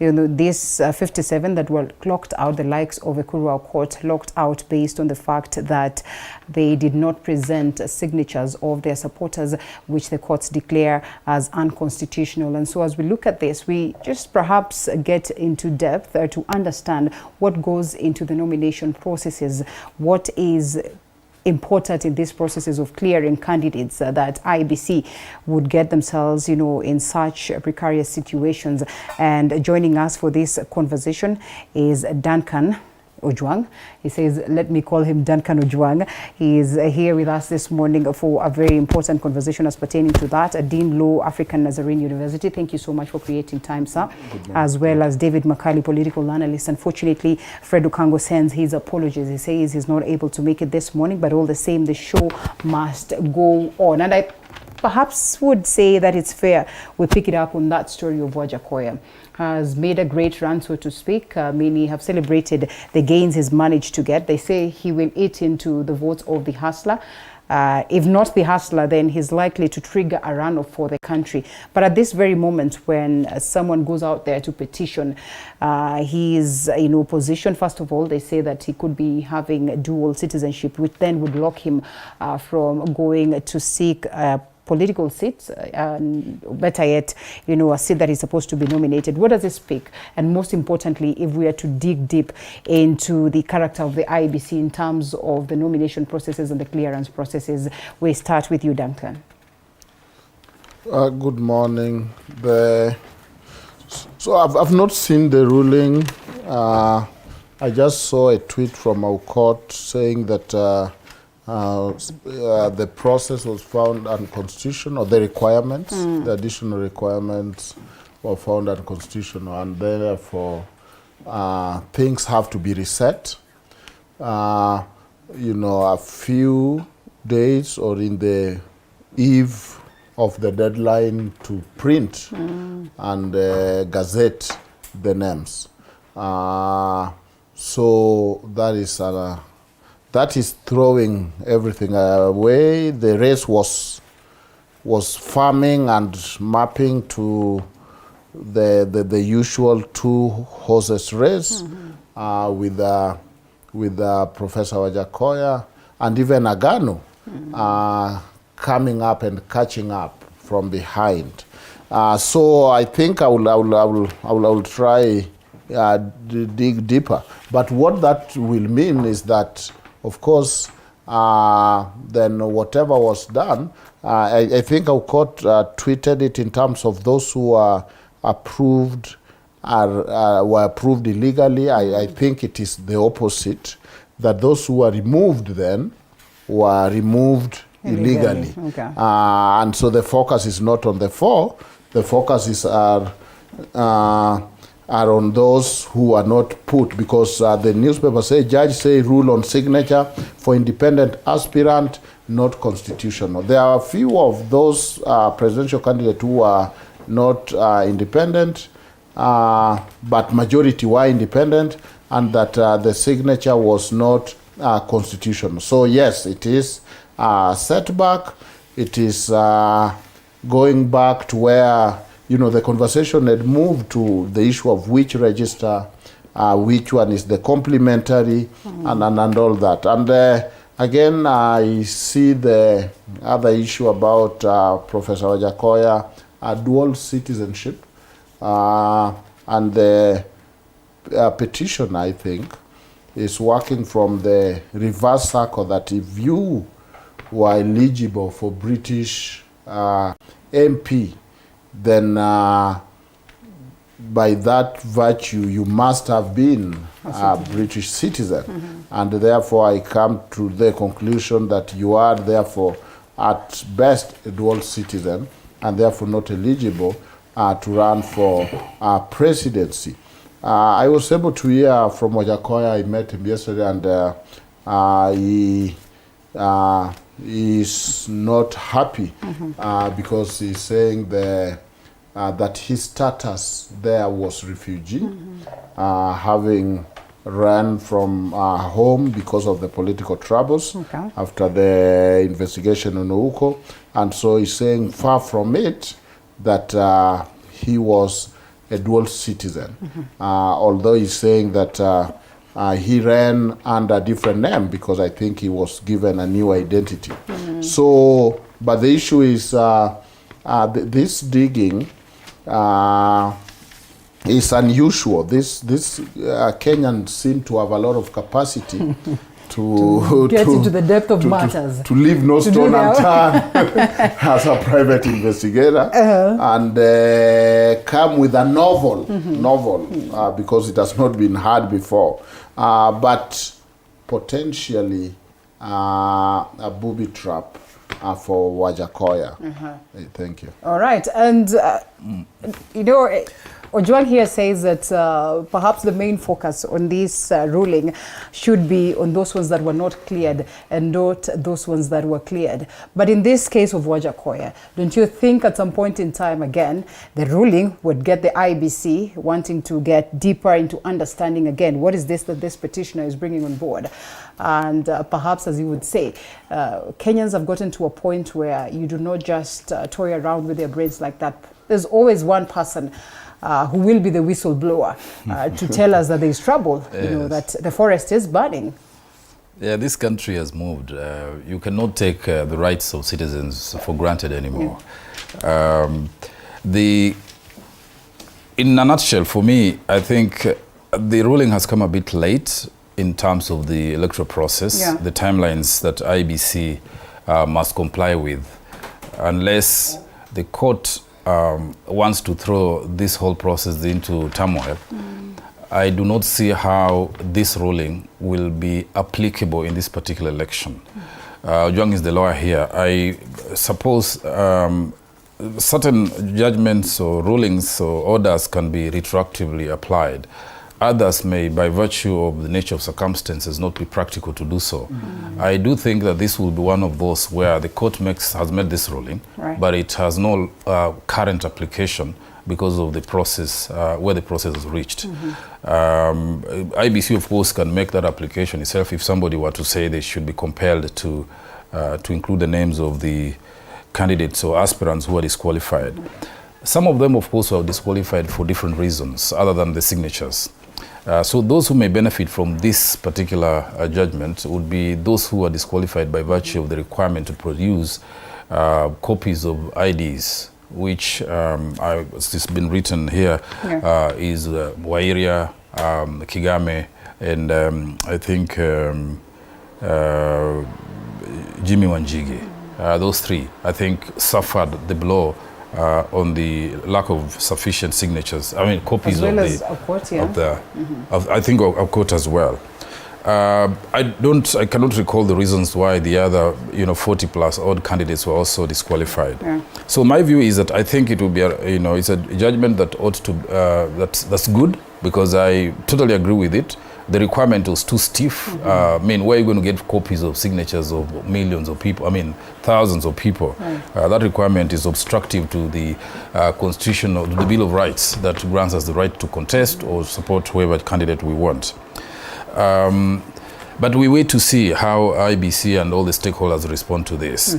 this 57 that were locked out, the likes of Ekuru Court, locked out based on the fact that they did not present signatures of their supporters, which the courts declare as unconstitutional. And so as we look at this, we just perhaps get into depth to understand what goes into the nomination processes, what is important in these processes of clearing candidates that IEBC would get themselves, in such precarious situations. And joining us for this conversation is Duncan Ojwang. He says, let me call him Duncan Ojwang. He is here with us this morning for a very important conversation as pertaining to that. Dean Law, African Nazarene University. Thank you so much for creating time, sir. As well as David Makali, political analyst. Unfortunately, Fred Okango sends his apologies. He says he's not able to make it this morning, but all the same, the show must go on. And I perhaps would say that it's fair we pick it up on that story of Wajackoyah. Has made a great run, so to speak. Many have celebrated the gains he's managed to get. They say he will eat into the votes of the hustler. If not the hustler, then he's likely to trigger a runoff for the country. But at this very moment, when someone goes out there to petition, he's in opposition. First of all, they say that he could be having dual citizenship, which then would lock him from going to seek political seats, better yet, a seat that is supposed to be nominated. What does it speak? And most importantly, if we are to dig deep into the character of the IEBC in terms of the nomination processes and the clearance processes, we start with you, Duncan. Good morning. So I've not seen the ruling. I just saw a tweet from our court saying that the process was found unconstitutional, the requirements, the additional requirements were found unconstitutional, and therefore things have to be reset. A few days or in the eve of the deadline to print and gazette the names. So that is throwing everything away. The race was farming and mapping to the usual two horses race with Professor Wajackoyah and even Agano coming up and catching up from behind. So I think I will try dig deeper. But what that will mean is that, of course, then whatever was done, I think our court tweeted it in terms of those who are approved, were approved illegally. I think it is the opposite, that those who were removed then were removed illegally. Okay. And so the focus is not on the 4, the focus is are on those who are not put, because the newspaper say, judge say rule on signature for independent aspirant, not constitutional. There are a few of those presidential candidates who are not independent, but majority were independent, and that the signature was not constitutional. So yes, it is a setback. It is going back to where, the conversation had moved to the issue of which register, which one is the complementary, and all that. And again, I see the other issue about Professor Wajakoya, dual citizenship, and the petition, I think, is working from the reverse circle, that if you were eligible for British MP, then by that virtue you must have been a British citizen. And therefore I come to the conclusion that you are therefore at best a dual citizen, and therefore not eligible to run for presidency. I was able to hear from Wajakoya. I met him yesterday, and he is not happy because he's saying that his status there was refugee, having ran from home because of the political troubles after the investigation on Ouko. And so he's saying, far from it, that he was a dual citizen, although he's saying that he ran under a different name because I think he was given a new identity. So, but the issue is this digging is unusual. This Kenyans seem to have a lot of capacity to get into the depth of matters, to leave no stone unturned as a private investigator, and come with a novel, because it has not been heard before, but potentially a booby trap for Wajakoya. Thank you. All right, and Ojwang here says that perhaps the main focus on this ruling should be on those ones that were not cleared and not those ones that were cleared. But in this case of Wajakoya, don't you think at some point in time, again, the ruling would get the IEBC wanting to get deeper into understanding again, what is this that this petitioner is bringing on board? And perhaps, as you would say, Kenyans have gotten to a point where you do not just toy around with their brains like that. There's always one person who will be the whistleblower to tell us that there is trouble, that the forest is burning. Yeah, this country has moved. You cannot take the rights of citizens for granted anymore. In a nutshell, for me, I think the ruling has come a bit late in terms of the electoral process, the timelines that IEBC must comply with, unless the court wants to throw this whole process into turmoil. I do not see how this ruling will be applicable in this particular election. Ojwang is the lawyer here. I suppose certain judgments or rulings or orders can be retroactively applied. Others may, by virtue of the nature of circumstances, not be practical to do so. I do think that this will be one of those where the court has made this ruling, but it has no current application because of the process, where the process is reached. IEBC, of course, can make that application itself if somebody were to say they should be compelled to include the names of the candidates or aspirants who are disqualified. Some of them, of course, are disqualified for different reasons other than the signatures. So those who may benefit from this particular judgment would be those who are disqualified by virtue of the requirement to produce copies of IDs, which it's been written here, is Wairia, Kigame, and I think Jimmy Wanjigi. Those three, I think, suffered the blow on the lack of sufficient signatures. I mean, copies as well of as the, I think Aukot as well. I cannot recall the reasons why the other, 40 plus odd candidates were also disqualified. Yeah. So my view is that I think it will be, it's a judgment that ought to, that's good, because I totally agree with it. The requirement was too stiff. I mean, where are you going to get copies of signatures of millions of people? I mean, thousands of people. Right. That requirement is obstructive to the Constitution, or the Bill of Rights that grants us the right to contest or support whoever candidate we want. But we wait to see how IBC and all the stakeholders respond to this.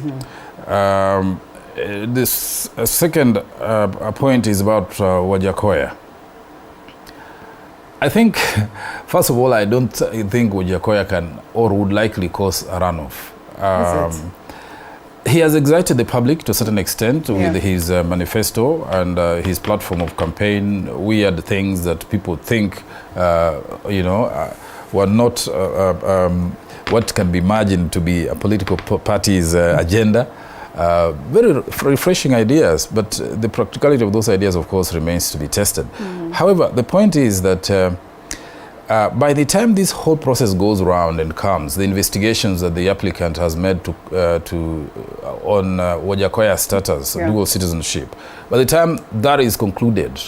This second point is about Wajackoyah. I think, first of all, I don't think Wajackoyah can or would likely cause a runoff. He has excited the public to a certain extent with his manifesto and his platform of campaign, weird things that people think, were not what can be imagined to be a political party's agenda. Very refreshing ideas, but the practicality of those ideas, of course, remains to be tested. However, the point is that by the time this whole process goes around and comes, the investigations that the applicant has made on Wajackoyah status, dual citizenship, by the time that is concluded,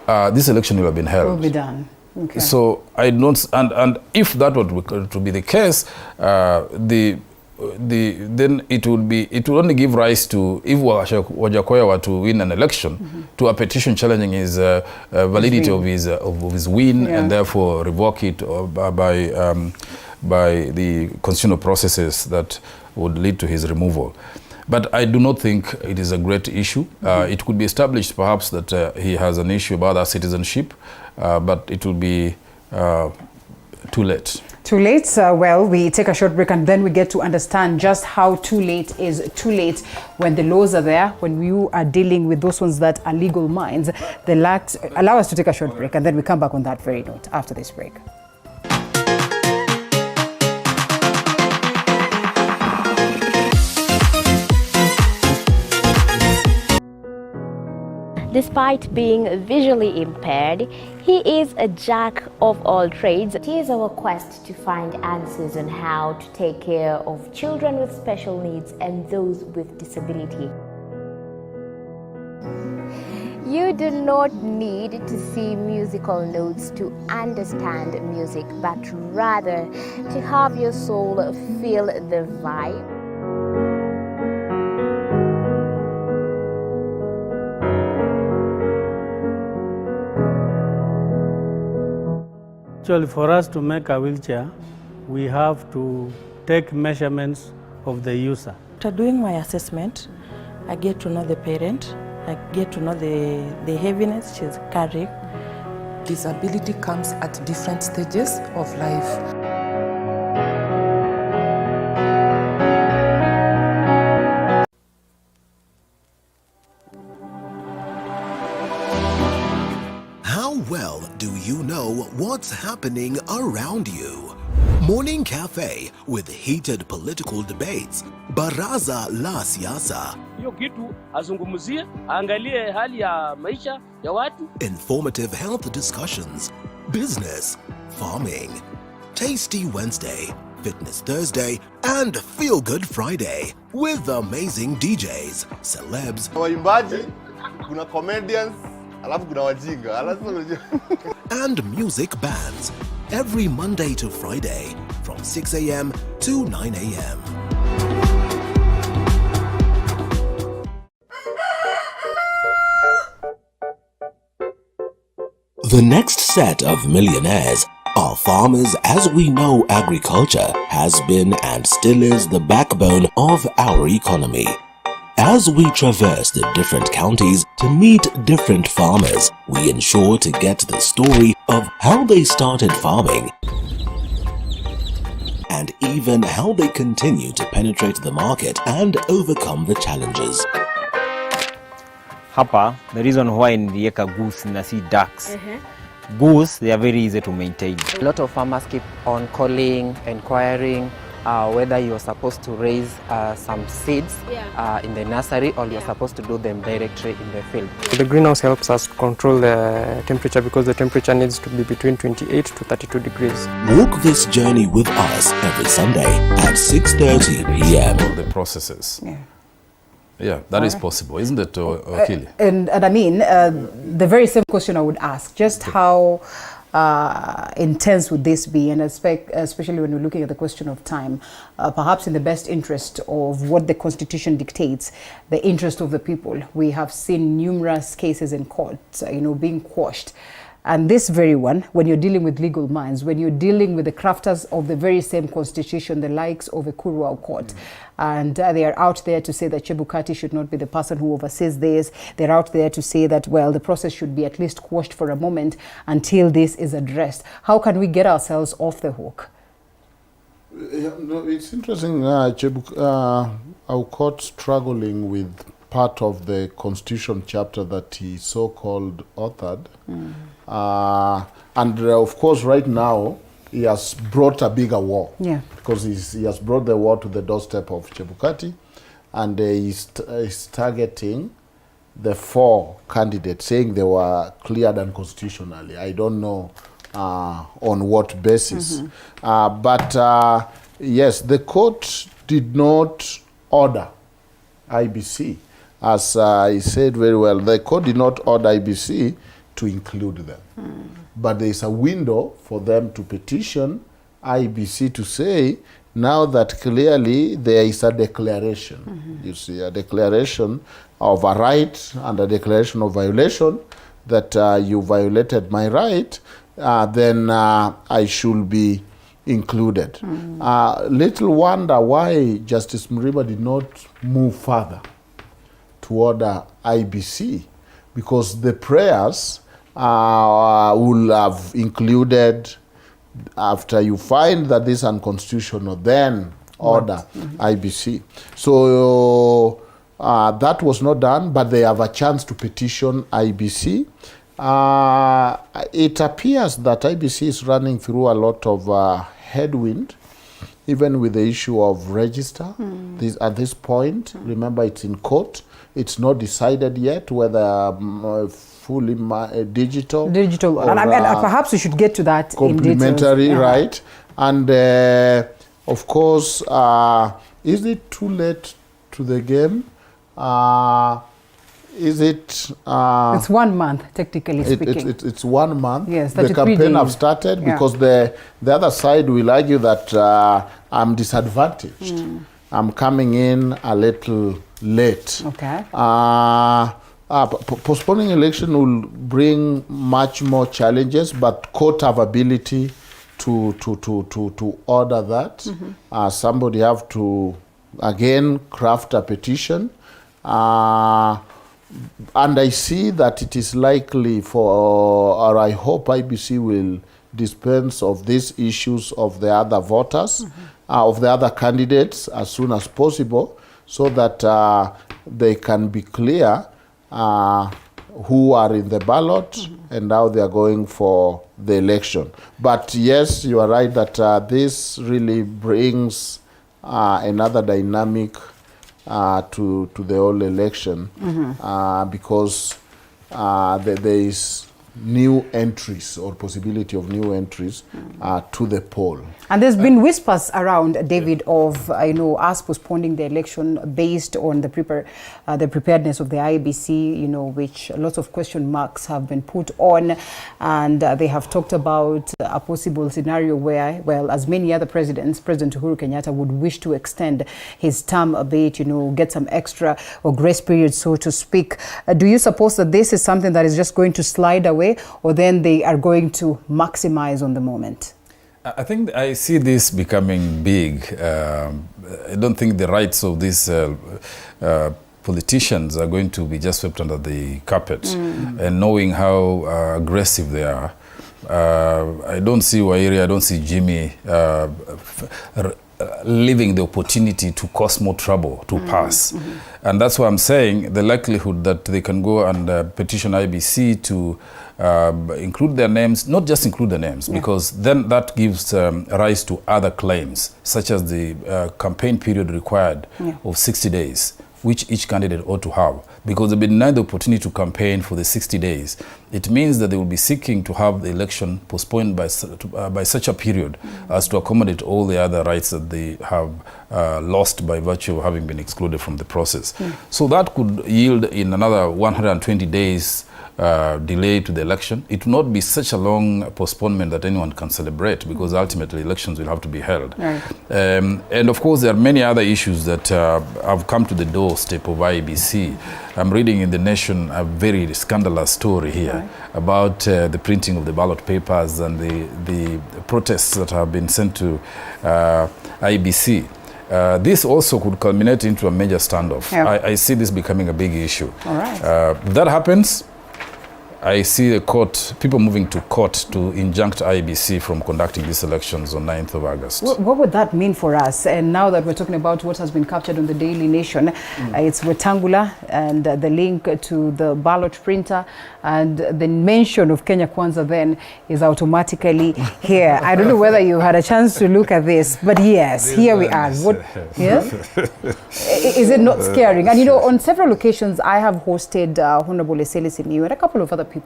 this election will have been held. Will be done. Okay. So I don't, and if that were to be the case, then it will only give rise to, if Wajackoyah were to win an election, to a petition challenging his validity of his win, and therefore revoke it by the constitutional processes that would lead to his removal. But I do not think it is a great issue. It could be established perhaps that he has an issue about that citizenship, but it will be too late. Too late? Well, we take a short break and then we get to understand just how too late is too late when the laws are there, when you are dealing with those ones that are legal minds. Allow us to take a short break and then we come back on that very note after this break. Despite being visually impaired, he is a jack of all trades. It is our quest to find answers on how to take care of children with special needs and those with disability. You do not need to see musical notes to understand music, but rather to have your soul feel the vibe. Actually, for us to make a wheelchair, we have to take measurements of the user. After doing my assessment, I get to know the parent, I get to know the heaviness she's carrying. Disability comes at different stages of life. Well, do you know what's happening around you? Morning Cafe with heated political debates. Baraza la Siasa. Hiyo kitu azungumzie, angalie hali ya maisha ya watu. Informative health discussions. Business, farming. Tasty Wednesday, Fitness Thursday, and Feel Good Friday with amazing DJs, celebs, waimbaji, kuna comedians, and music bands every Monday to Friday from 6 a.m. to 9 a.m. The next set of millionaires are farmers. As we know, agriculture has been and still is the backbone of our economy. As we traverse the different counties to meet different farmers, we ensure to get the story of how they started farming and even how they continue to penetrate the market and overcome the challenges. Hapa, the reason why niliweka goose na si ducks goose, they are very easy to maintain. A lot of farmers keep on calling, inquiring whether you're supposed to raise some seeds in the nursery or you're supposed to do them directly in the field. The greenhouse helps us control the temperature because the temperature needs to be between 28 to 32 degrees. Walk this journey with us every Sunday at 6:30 p.m. The processes. Yeah, that is possible, isn't it, Okili? And I mean, the very same question I would ask, just how intense would this be, and especially when we're looking at the question of time, perhaps in the best interest of what the Constitution dictates, the interest of the people. We have seen numerous cases in court, being quashed. And this very one, when you're dealing with legal minds, when you're dealing with the crafters of the very same Constitution, the likes of a Kurwa court, and they are out there to say that Chebukati should not be the person who oversees this. They're out there to say that, well, the process should be at least quashed for a moment until this is addressed. How can we get ourselves off the hook? It's interesting, our court struggling with part of the Constitution chapter that he so-called authored. And of course, right now, he has brought a bigger war. Yeah. Because he has brought the war to the doorstep of Chebukati, and he's targeting the 4 candidates, saying they were cleared unconstitutionally. I don't know on what basis. But yes, the court did not order IBC. As he said very well, the court did not order IBC to include them. But there is a window for them to petition IBC to say, now that clearly there is a declaration, you see, a declaration of a right and a declaration of violation, that you violated my right, then I should be included. Little wonder why Justice Mrima did not move further to order IBC, because the prayers will have included, after you find that this is unconstitutional, then order IBC. So that was not done, but they have a chance to petition IBC. It appears that IBC is running through a lot of headwind, even with the issue of register. At this point, remember, it's in court. It's not decided yet whether fully digital. Or, and perhaps we should get to that complementary, in details. Right? And of course, is it too late to the game? Is it? It's 1 month, technically speaking. It's 1 month. Yes, the campaign have started because the other side will argue that I'm disadvantaged. I'm coming in a little late. Okay. Postponing election will bring much more challenges, but court have ability to order that. Somebody have to again craft a petition, and I see that it is likely or I hope IBC will dispense of these issues of the other voters, of the other candidates as soon as possible, so that they can be clear who are in the ballot and how they are going for the election. But yes, you are right that this really brings another dynamic to the whole election, because there is new entries or possibility of new entries to the poll. And there's been whispers around, David, of us postponing the election based on the preparedness of the IEBC, which lots of question marks have been put on, and they have talked about a possible scenario where, well, as many other presidents, President Uhuru Kenyatta would wish to extend his term a bit, get some extra or grace period, so to speak. Do you suppose that this is something that is just going to slide away, or then they are going to maximize on the moment? I think I see this becoming big. I don't think the rights of these politicians are going to be just swept under the carpet. And knowing how aggressive they are, I don't see Wairi, I don't see Jimmy leaving the opportunity to cause more trouble to pass. And that's why I'm saying the likelihood that they can go and petition IBC to include their names, not just include the names, because then that gives rise to other claims, such as the campaign period required of 60 days, which each candidate ought to have, because they've been denied the opportunity to campaign for the 60 days. It means that they will be seeking to have the election postponed by such a period as to accommodate all the other rights that they have lost by virtue of having been excluded from the process. So that could yield in another 120 days delay to the election. It will not be such a long postponement that anyone can celebrate, because ultimately elections will have to be held. Right. And of course, there are many other issues that have come to the doorstep of IEBC. I'm reading in The Nation a very scandalous story here about the printing of the ballot papers and the protests that have been sent to IEBC. This also could culminate into a major standoff. I see this becoming a big issue. All right. If that happens, I see the court, people moving to court to injunct IEBC from conducting these elections on 9th of August. What would that mean for us? And now that we're talking about what has been captured on the Daily Nation, it's Wetangula and the link to the ballot printer, and the mention of Kenya Kwanza then is automatically here. I don't know whether you had a chance to look at this, but yes, here we are. What, yes? Is it not scaring? And you know, on several occasions, I have hosted Honorable Eseli Simiyu and a couple of other people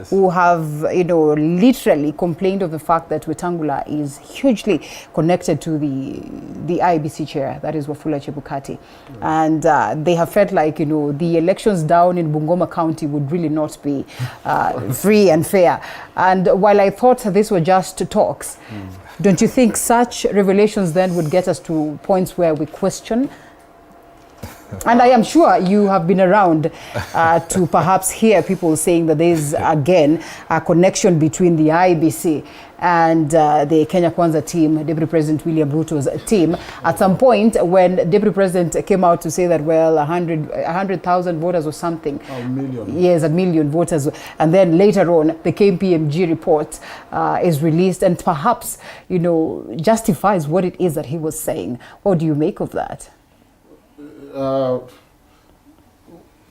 who have, you know, literally complained of the fact that Wetangula is hugely connected to the IEBC chair, that is Wafula Chebukati. And they have felt like, you know, the elections down in Bungoma County would really not be free and fair. And while I thought this were just talks, don't you think such revelations then would get us to points where we question? And I am sure you have been around to perhaps hear people saying that there is, again, a connection between the IEBC and the Kenya Kwanza team, Deputy President William Ruto's team. At some point, when Deputy President came out to say that, well, 100,000 voters or something. A million. Yes, 1 million voters. And then later on, the KPMG report is released and perhaps, you know, justifies what it is that he was saying. What do you make of that?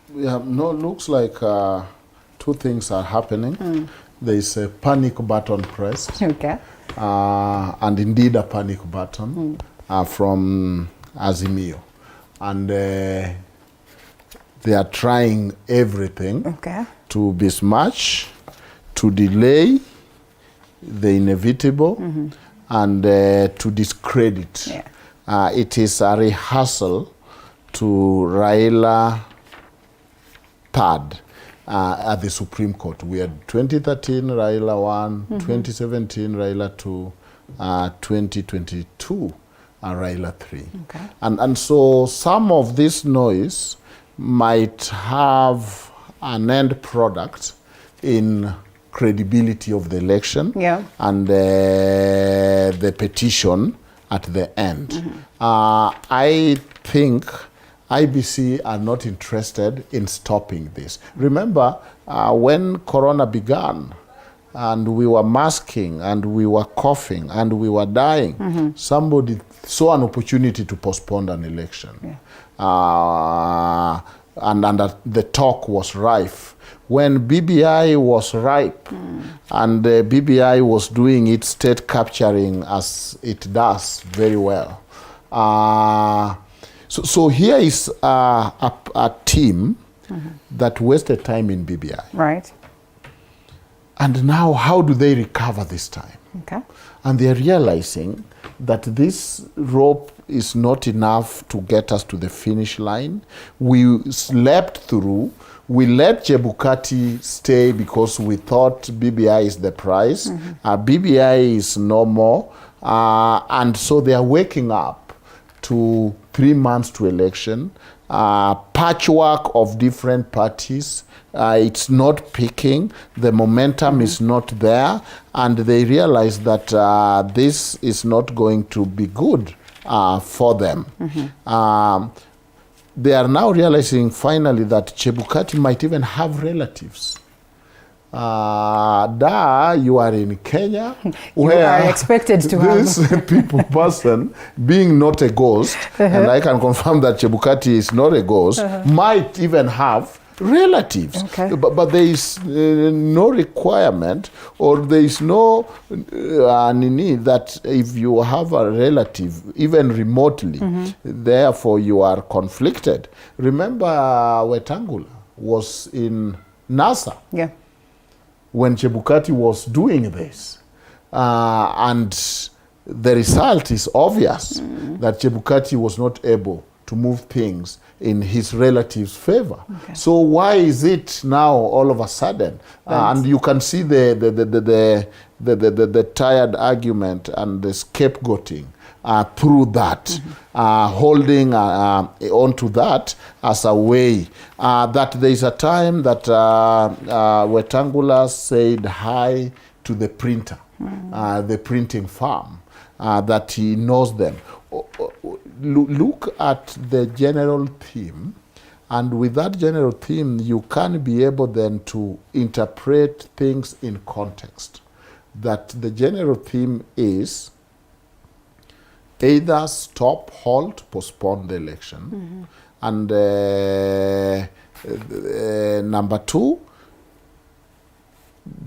Looks like two things are happening. There is a panic button pressed. Okay. And indeed a panic button from Azimio. And they are trying everything to besmirch, to delay the inevitable, and to discredit. It is a rehearsal to Raila third at the Supreme Court. We had 2013 Raila 1, 2017 Raila 2, 2022 Raila 3. And so some of this noise might have an end product in credibility of the election and the petition at the end. I think IBC are not interested in stopping this. Remember, when Corona began, and we were masking, and we were coughing, and we were dying, somebody saw an opportunity to postpone an election. And the talk was rife. When BBI was ripe, and BBI was doing its state capturing as it does very well, so here is a team that wasted time in BBI. Right. And now how do they recover this time? Okay. And they're realizing that this rope is not enough to get us to the finish line. We slept through. We let Chebukati stay because we thought BBI is the prize. BBI is no more. And so they are waking up to 3 months to election, patchwork of different parties. It's not picking, the momentum is not there, and they realize that this is not going to be good for them. They are now realizing finally that Chebukati might even have relatives you are in Kenya, You are expected to this have person being not a ghost, and I can confirm that Chebukati is not a ghost, might even have relatives. Okay. But there is no requirement, or there is no need that if you have a relative, even remotely, therefore you are conflicted. Remember, Wetangula was in NASA when Chebukati was doing this. And the result is obvious that Chebukati was not able to move things in his relative's favor. So why is it now all of a sudden? And you can see the tired argument and the scapegoating through that, holding on to that as a way that there is a time that Wetangula said hi to the printer, the printing firm, that he knows them. Look at the general theme, and with that general theme, you can be able then to interpret things in context. That the general theme is either stop, halt, postpone the election, and number two,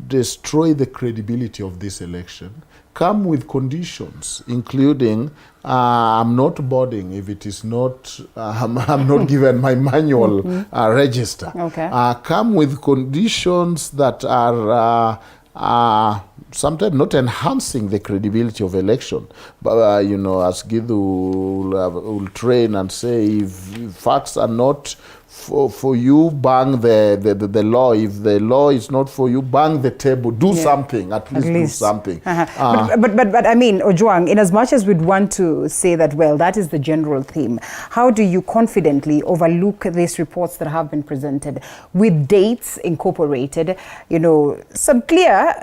destroy the credibility of this election. Come with conditions, including I'm not boarding if it is not, I'm not given my manual register. Come with conditions that are sometimes not enhancing the credibility of election. But, you know, as Githu will train and say, if facts are not for you, bang the law. If the law is not for you, bang the table. Do something, at least do something. But I mean, Ojwang, in as much as we'd want to say that, well, that is the general theme, how do you confidently overlook these reports that have been presented with dates incorporated, you know, some clear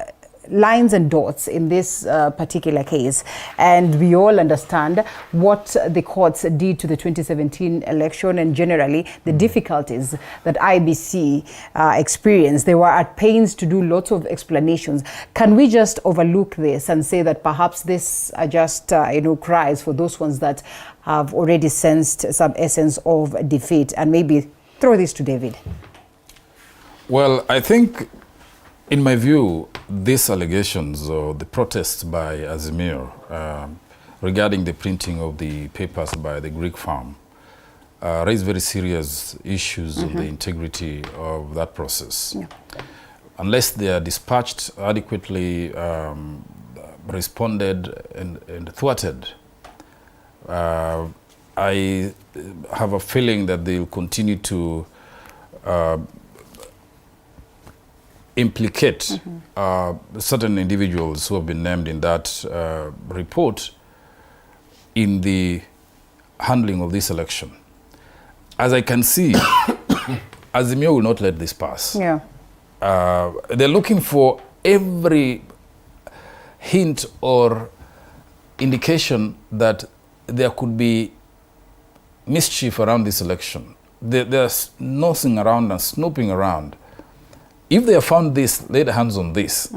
lines and dots in this particular case, and we all understand what the courts did to the 2017 election and generally the difficulties that IBC experienced. They were at pains to do lots of explanations. Can we just overlook this and say that perhaps this are just you know, cries for those ones that have already sensed some essence of defeat, and maybe throw this to David? Well, I think, in my view, these allegations or the protests by Azimio regarding the printing of the papers by the Greek firm raise very serious issues on the integrity of that process. Unless they are dispatched adequately, responded and thwarted, I have a feeling that they'll continue to implicate certain individuals who have been named in that report in the handling of this election. As I can see, Azimio will not let this pass. They're looking for every hint or indication that there could be mischief around this election. They're nosing around and snooping around. If they have found this, laid hands on this,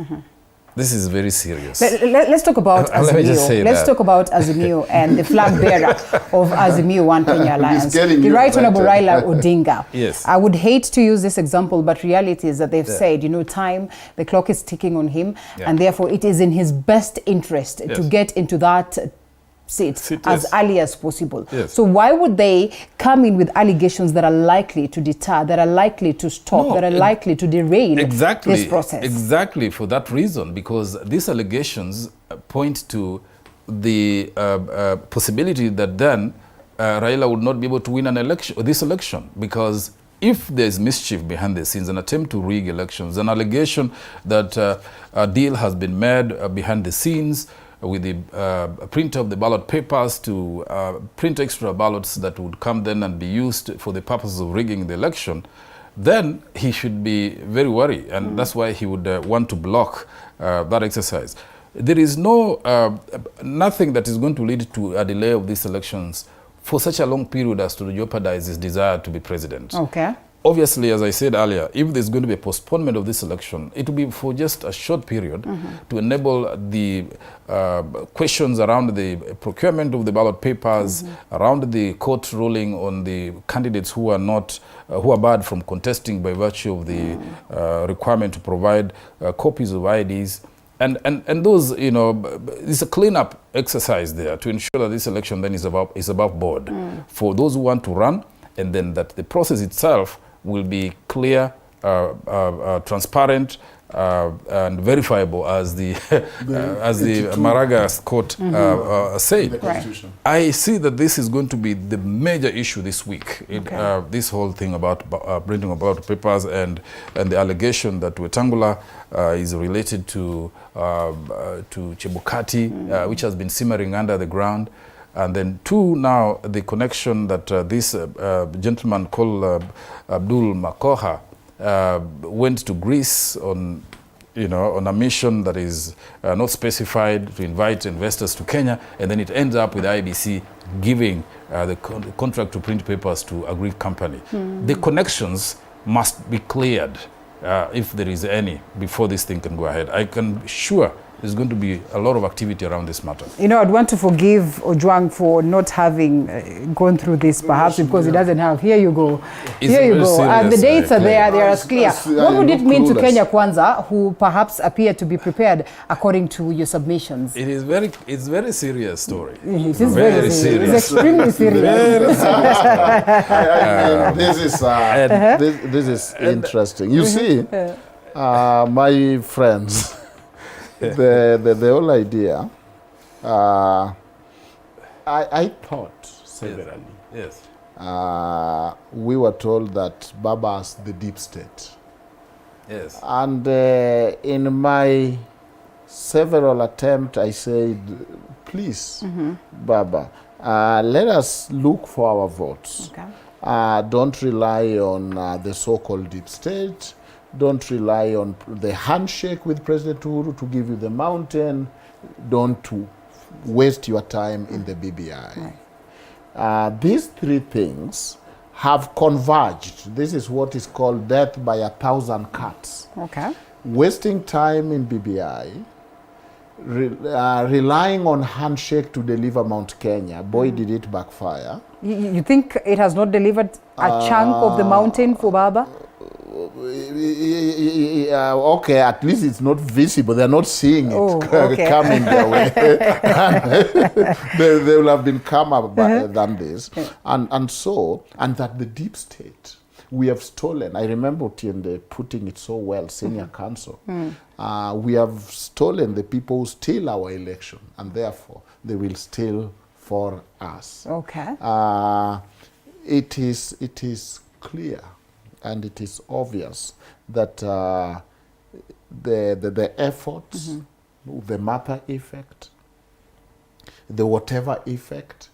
this is very serious. Let's talk about Azimio. Let's talk about Azimio and the flag bearer of Azimio One Kenya Alliance, the Right Honorable Raila Odinga. Yes. I would hate to use this example, but reality is that they've said, you know, the clock is ticking on him, and therefore it is in his best interest to get into that seat as early as possible. So why would they come in with allegations that are likely to deter, that are likely to stop, that are likely to derail this process? Exactly, for that reason, because these allegations point to the possibility that then Raila would not be able to win this election, because if there's mischief behind the scenes, an attempt to rig elections, an allegation that a deal has been made behind the scenes with the printer of the ballot papers to print extra ballots that would come then and be used for the purposes of rigging the election, then he should be very worried, and that's why he would want to block that exercise. There is nothing that is going to lead to a delay of these elections for such a long period as to jeopardize his desire to be president. obviously, as I said earlier, if there's going to be a postponement of this election, it will be for just a short period to enable the questions around the procurement of the ballot papers, around the court ruling on the candidates who are not, who are barred from contesting by virtue of the requirement to provide copies of IDs. And those, you know, it's a cleanup exercise there to ensure that this election then is above board for those who want to run, and then that the process itself will be clear, transparent, and verifiable, as the Maraga court said. I see that this is going to be the major issue this week. This whole thing about printing of ballot papers and the allegation that Wetangula is related to Chebukati, which has been simmering under the ground. And then two, now the connection that this gentleman called Abdul Makoha went to Greece on, you know, on a mission that is not specified, to invite investors to Kenya, and then it ends up with IBC giving the contract to print papers to a Greek company. The connections must be cleared, if there is any, before this thing can go ahead. I can sure there's going to be a lot of activity around this matter. You know, I'd want to forgive Ojwang for not having gone through this, perhaps because he doesn't have. Here you go. Here you go. The dates are there. They are as clear. What would it mean to Kenya Kwanza, who perhaps appear to be prepared according to your submissions? It is it's very serious story. It is very serious. It's extremely serious. Very serious. This is interesting. You see, my friends, the whole idea, I thought severally. Yes. We were told that Baba is the deep state. Yes. And in my several attempts, I said, please, Baba, let us look for our votes. Don't rely on the so-called deep state. Don't rely on the handshake with President Uhuru to give you the mountain. Don't waste your time in the BBI. These three things have converged. This is what is called death by 1,000 cuts. Wasting time in BBI, relying on handshake to deliver Mount Kenya. Boy, did it backfire. You think it has not delivered a chunk of the mountain for Baba? Okay, at least it's not visible. They're not seeing it coming their way. they will have been calmer than this. And that the deep state, we have stolen. I remember Tiende putting it so well, senior counsel. We have stolen the people who steal our election, and therefore they will steal for us. It is clear and it is obvious that the efforts, the Martha effect, the whatever effect,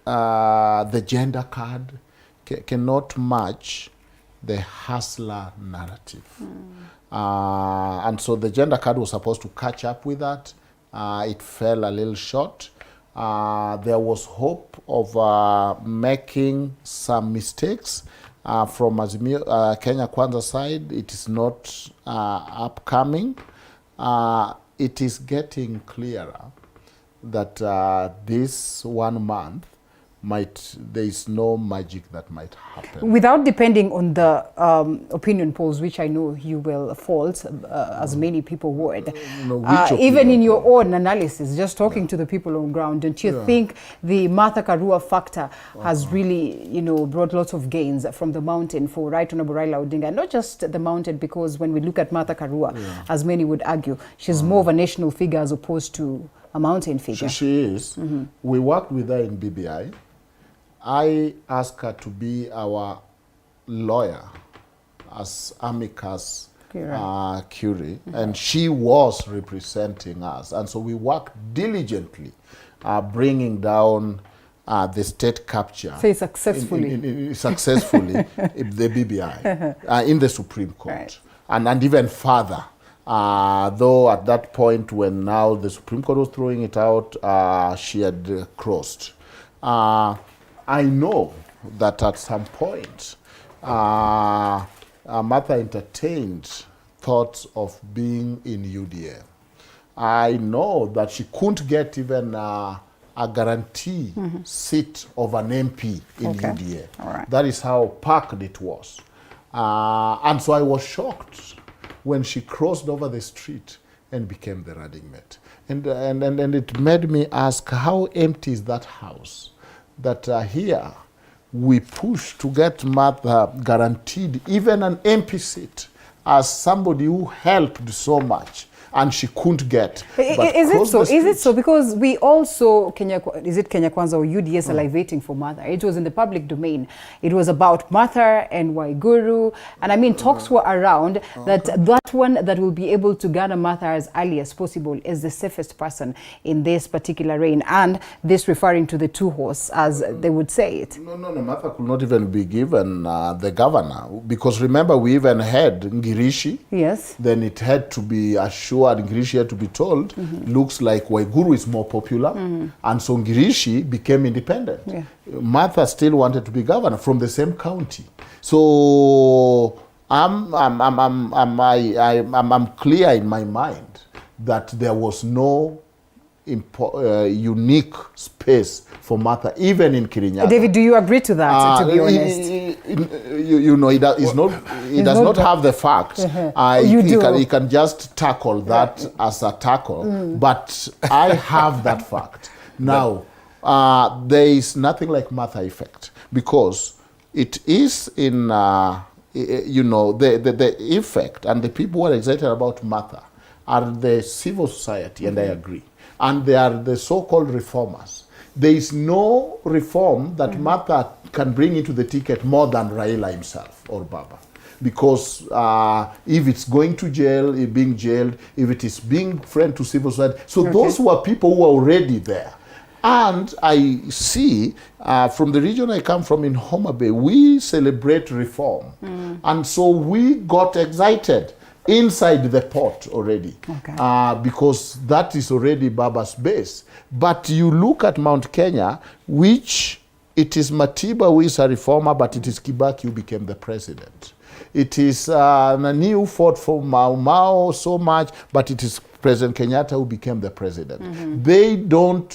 the gender card cannot match the hustler narrative. And so the gender card was supposed to catch up with that. It fell a little short. There was hope of making some mistakes from Kenya Kwanza side. It is not upcoming. It is getting clearer that this 1 month there is no magic that might happen. Without depending on the opinion polls, which I know you will fault, as many people would. Even in your own analysis, just talking to the people on ground, don't you think the Martha Karua factor has really, brought lots of gains from the mountain for Right Honorable Raila Odinga? Not just the mountain, because when we look at Martha Karua, as many would argue, she's more of a national figure as opposed to a mountain figure. She is. We worked with her in BBI. I asked her to be our lawyer as amicus curiae, and she was representing us. And so we worked diligently bringing down the state capture. Say successfully. Successfully, the BBI, in the Supreme Court. And even further. Though at that point when now the Supreme Court was throwing it out, she had crossed. I know that at some point Martha entertained thoughts of being in UDA. I know that she couldn't get even a guarantee seat of an MP in UDA. All right. That is how packed it was. And so I was shocked when she crossed over the street and became the running mate. And it made me ask, how empty is that house? That here we push to get Martha guaranteed even an MP seat as somebody who helped so much, and she couldn't get. Is it so? Is it so? Because we also, Kenya Kwanza or UDA salivating for Martha. It was in the public domain. It was about Martha and Waiguru. And I mean, talks were around that one that will be able to garner Martha as early as possible is the safest person in this particular reign. And this referring to the two-horse, as they would say it. No, Martha could not even be given the governor. Because remember, we even had Ngirishi. Yes. Then it had to be assured, Ngirishi had to be told, looks like Waiguru is more popular, and so Ngirishi became independent. Yeah. Martha still wanted to be governor from the same county. So I'm clear in my mind that there was no unique space for Martha, even in Kirinyaga. David, do you agree to that, to be honest? You know, it does not have the facts. He can just tackle that as a tackle, but I have that fact. Now, there is nothing like Martha effect, because it is in, you know, the effect, and the people who are excited about Martha are the civil society, and I agree. And they are the so-called reformers. There is no reform that Martha can bring into the ticket more than Raila himself or Baba. Because if it's going to jail, being jailed, if it is being friend to civil society. So those were people who are already there. And I see, from the region I come from in Homa Bay, we celebrate reform. And so we got excited inside the pot already, because that is already Baba's base. But you look at Mount Kenya, which it is Matiba who is a reformer, but it is Kibaki who became the president. It is Nani who fought for Mau Mau so much, but it is President Kenyatta who became the president. They don't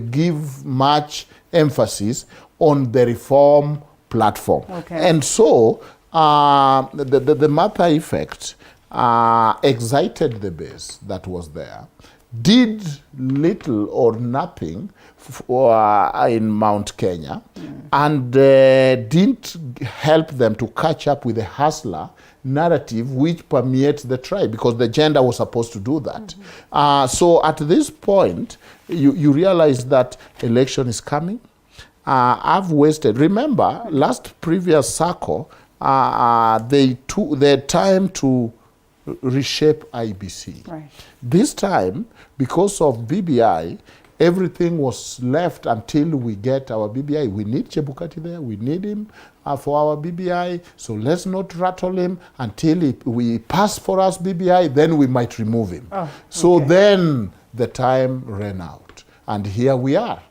give much emphasis on the reform platform. And so the Martha effect excited the base that was there, did little or nothing in Mount Kenya, and didn't help them to catch up with the hustler narrative which permeates the tribe, because the gender was supposed to do that. So at this point, you realize that election is coming. I've wasted, remember, previous circle, they took their time to reshape IBC. Right. This time, because of BBI, everything was left until we get our BBI. We need Chebukati there. We need him for our BBI. So let's not rattle him until we pass for us BBI. Then we might remove him. So then the time ran out. And here we are.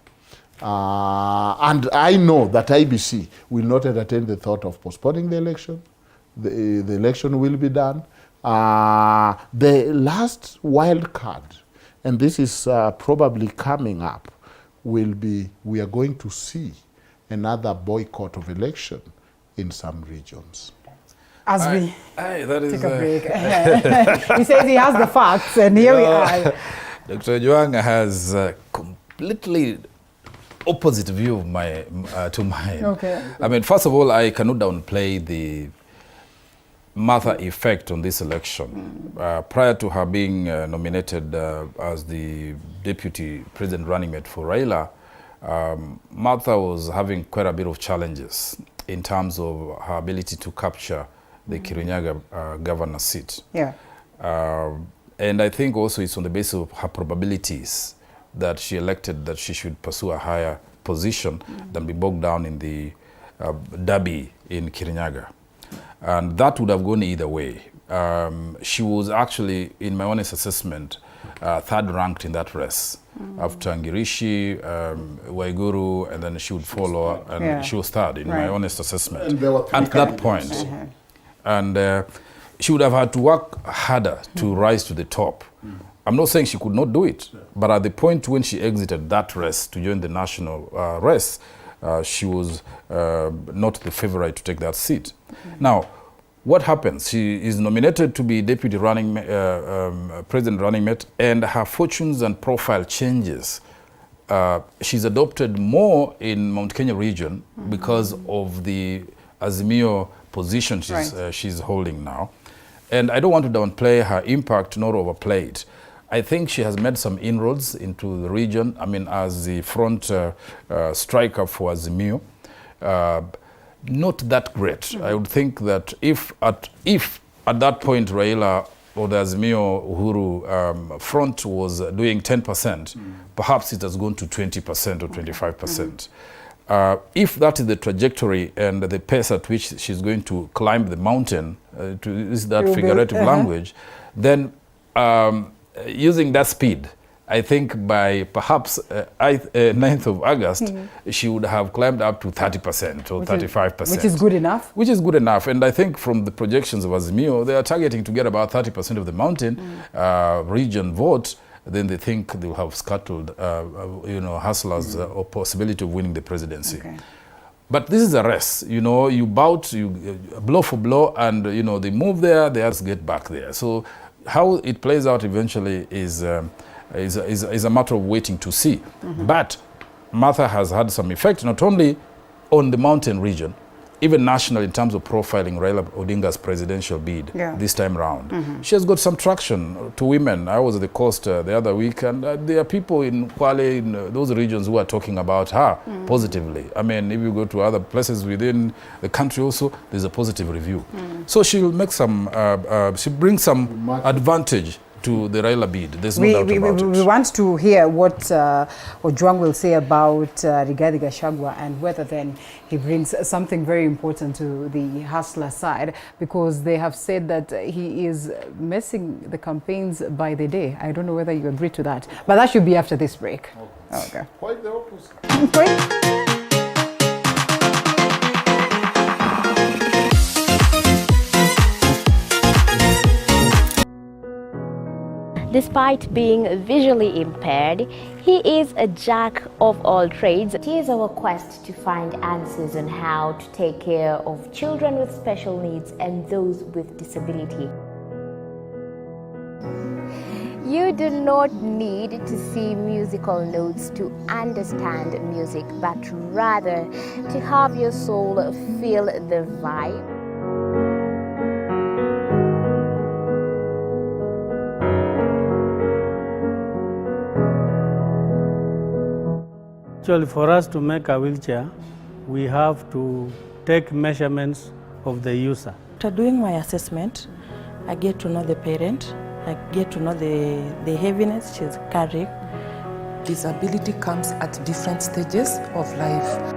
And I know that IBC will not entertain the thought of postponing the election. The election will be done. The last wild card, and this is probably coming up, will be we are going to see another boycott of election in some regions. As we that is take a break. He says he has the facts, and here we are. Dr. Ojwang has completely opposite view of to mine. I mean, first of all, I cannot downplay the Martha effect on this election. Prior to her being nominated as the deputy president running mate for Raila, Martha was having quite a bit of challenges in terms of her ability to capture the Kirinyaga governor seat. And I think also it's on the basis of her probabilities that she elected that she should pursue a higher position than be bogged down in the derby in Kirinyaga. And that would have gone either way. She was actually, in my honest assessment, third ranked in that race. After Ngirishi, Waiguru, and then she would follow, and she was third in my honest assessment at that point. And she would have had to work harder to rise to the top. I'm not saying she could not do it, but at the point when she exited that race to join the national race, she was not the favorite to take that seat. Now, what happens? She is nominated to be deputy president running mate, and her fortunes and profile changes. She's adopted more in Mount Kenya region because of the Azimio position she's holding now. And I don't want to downplay her impact nor overplay it. I think she has made some inroads into the region. I mean, as the front striker for Azimio, not that great. I would think that if at that point Raila or the Azimio Uhuru front was doing 10%, perhaps it has gone to 20% or 25%. If that is the trajectory and the pace at which she's going to climb the mountain, to use that figurative language, then using that speed, I think by perhaps 9th of August, she would have climbed up to 30% or 35%. Which is good enough? Which is good enough. And I think from the projections of Azimio, they are targeting to get about 30% of the mountain region vote. Then they think they'll have scuttled, hustlers or possibility of winning the presidency. Okay. But this is a race. You bout, blow for blow, and they move there, they have to get back there. So how it plays out eventually is a matter of waiting to see. But Martha has had some effect, not only on the mountain region, even national in terms of profiling Raila Odinga's presidential bid this time round. She has got some traction to women. I was at the coast the other week, and there are people in Kwale, in those regions, who are talking about her positively. I mean, if you go to other places within the country also, there's a positive review. So she'll make some, she brings some advantage to the Raila bid. There's no doubt about it. We want to hear what Ojwang will say about Rigathi Gachagua and whether then he brings something very important to the hustler side, because they have said that he is messing the campaigns by the day. I don't know whether you agree to that, but that should be after this break. Okay. Quite the opposite. Despite being visually impaired, he is a jack of all trades. Here's our quest to find answers on how to take care of children with special needs and those with disability. You do not need to see musical notes to understand music, but rather to have your soul feel the vibe. Actually, for us to make a wheelchair, we have to take measurements of the user. After doing my assessment, I get to know the parent, I get to know the heaviness she's carrying. Disability comes at different stages of life.